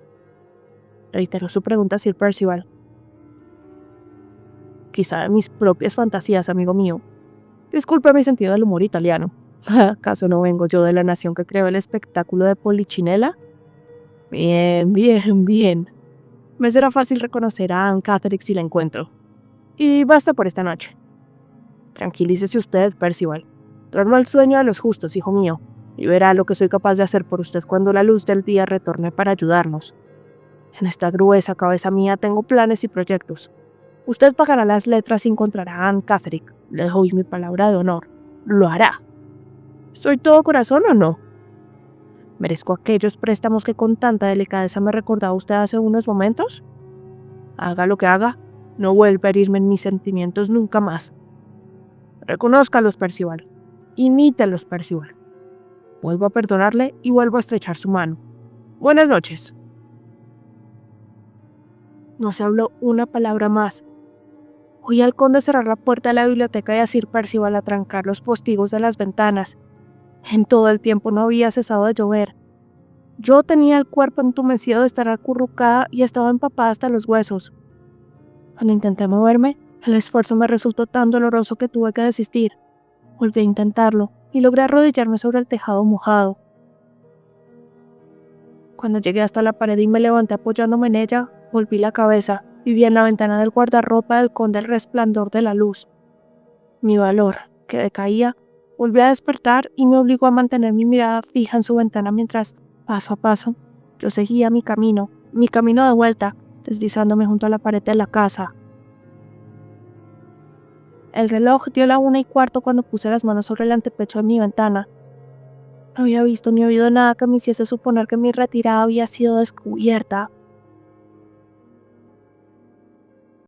Speaker 2: Reiteró su pregunta Sir Percival. Quizá de mis propias fantasías, amigo mío. Disculpe mi sentido del humor italiano. ¿Acaso no vengo yo de la nación que creó el espectáculo de Polichinela? Bien, bien, bien. Me será fácil reconocer a Anne Catherine si la encuentro. Y basta por esta noche. Tranquilícese usted, Percival. Duerma el sueño de los justos, hijo mío, y verá lo que soy capaz de hacer por usted cuando la luz del día retorne para ayudarnos. En esta gruesa cabeza mía tengo planes y proyectos. Usted pagará las letras y encontrará a Anne Catherine. Le doy mi palabra de honor. Lo hará. ¿Soy todo corazón o no? ¿Merezco aquellos préstamos que con tanta delicadeza me recordaba usted hace unos momentos? Haga lo que haga, no vuelva a herirme en mis sentimientos nunca más. Reconózcalos, Percival. Imítelos, Percival. Vuelvo a perdonarle y vuelvo a estrechar su mano. Buenas noches. No se habló una palabra más. Oí al conde cerrar la puerta de la biblioteca y a Sir Percival atrancar los postigos de las ventanas. En todo el tiempo no había cesado de llover. Yo tenía el cuerpo entumecido de estar acurrucada y estaba empapada hasta los huesos. Cuando intenté moverme, el esfuerzo me resultó tan doloroso que tuve que desistir. Volví a intentarlo y logré arrodillarme sobre el tejado mojado. Cuando llegué hasta la pared y me levanté apoyándome en ella, volví la cabeza y vi en la ventana del guardarropa del conde el resplandor de la luz. Mi valor, que decaía, volvió a despertar y me obligó a mantener mi mirada fija en su ventana mientras, paso a paso, yo seguía mi camino de vuelta, deslizándome junto a la pared de la casa. El reloj dio la 1:15 cuando puse las manos sobre el antepecho de mi ventana. No había visto ni oído nada que me hiciese suponer que mi retirada había sido descubierta.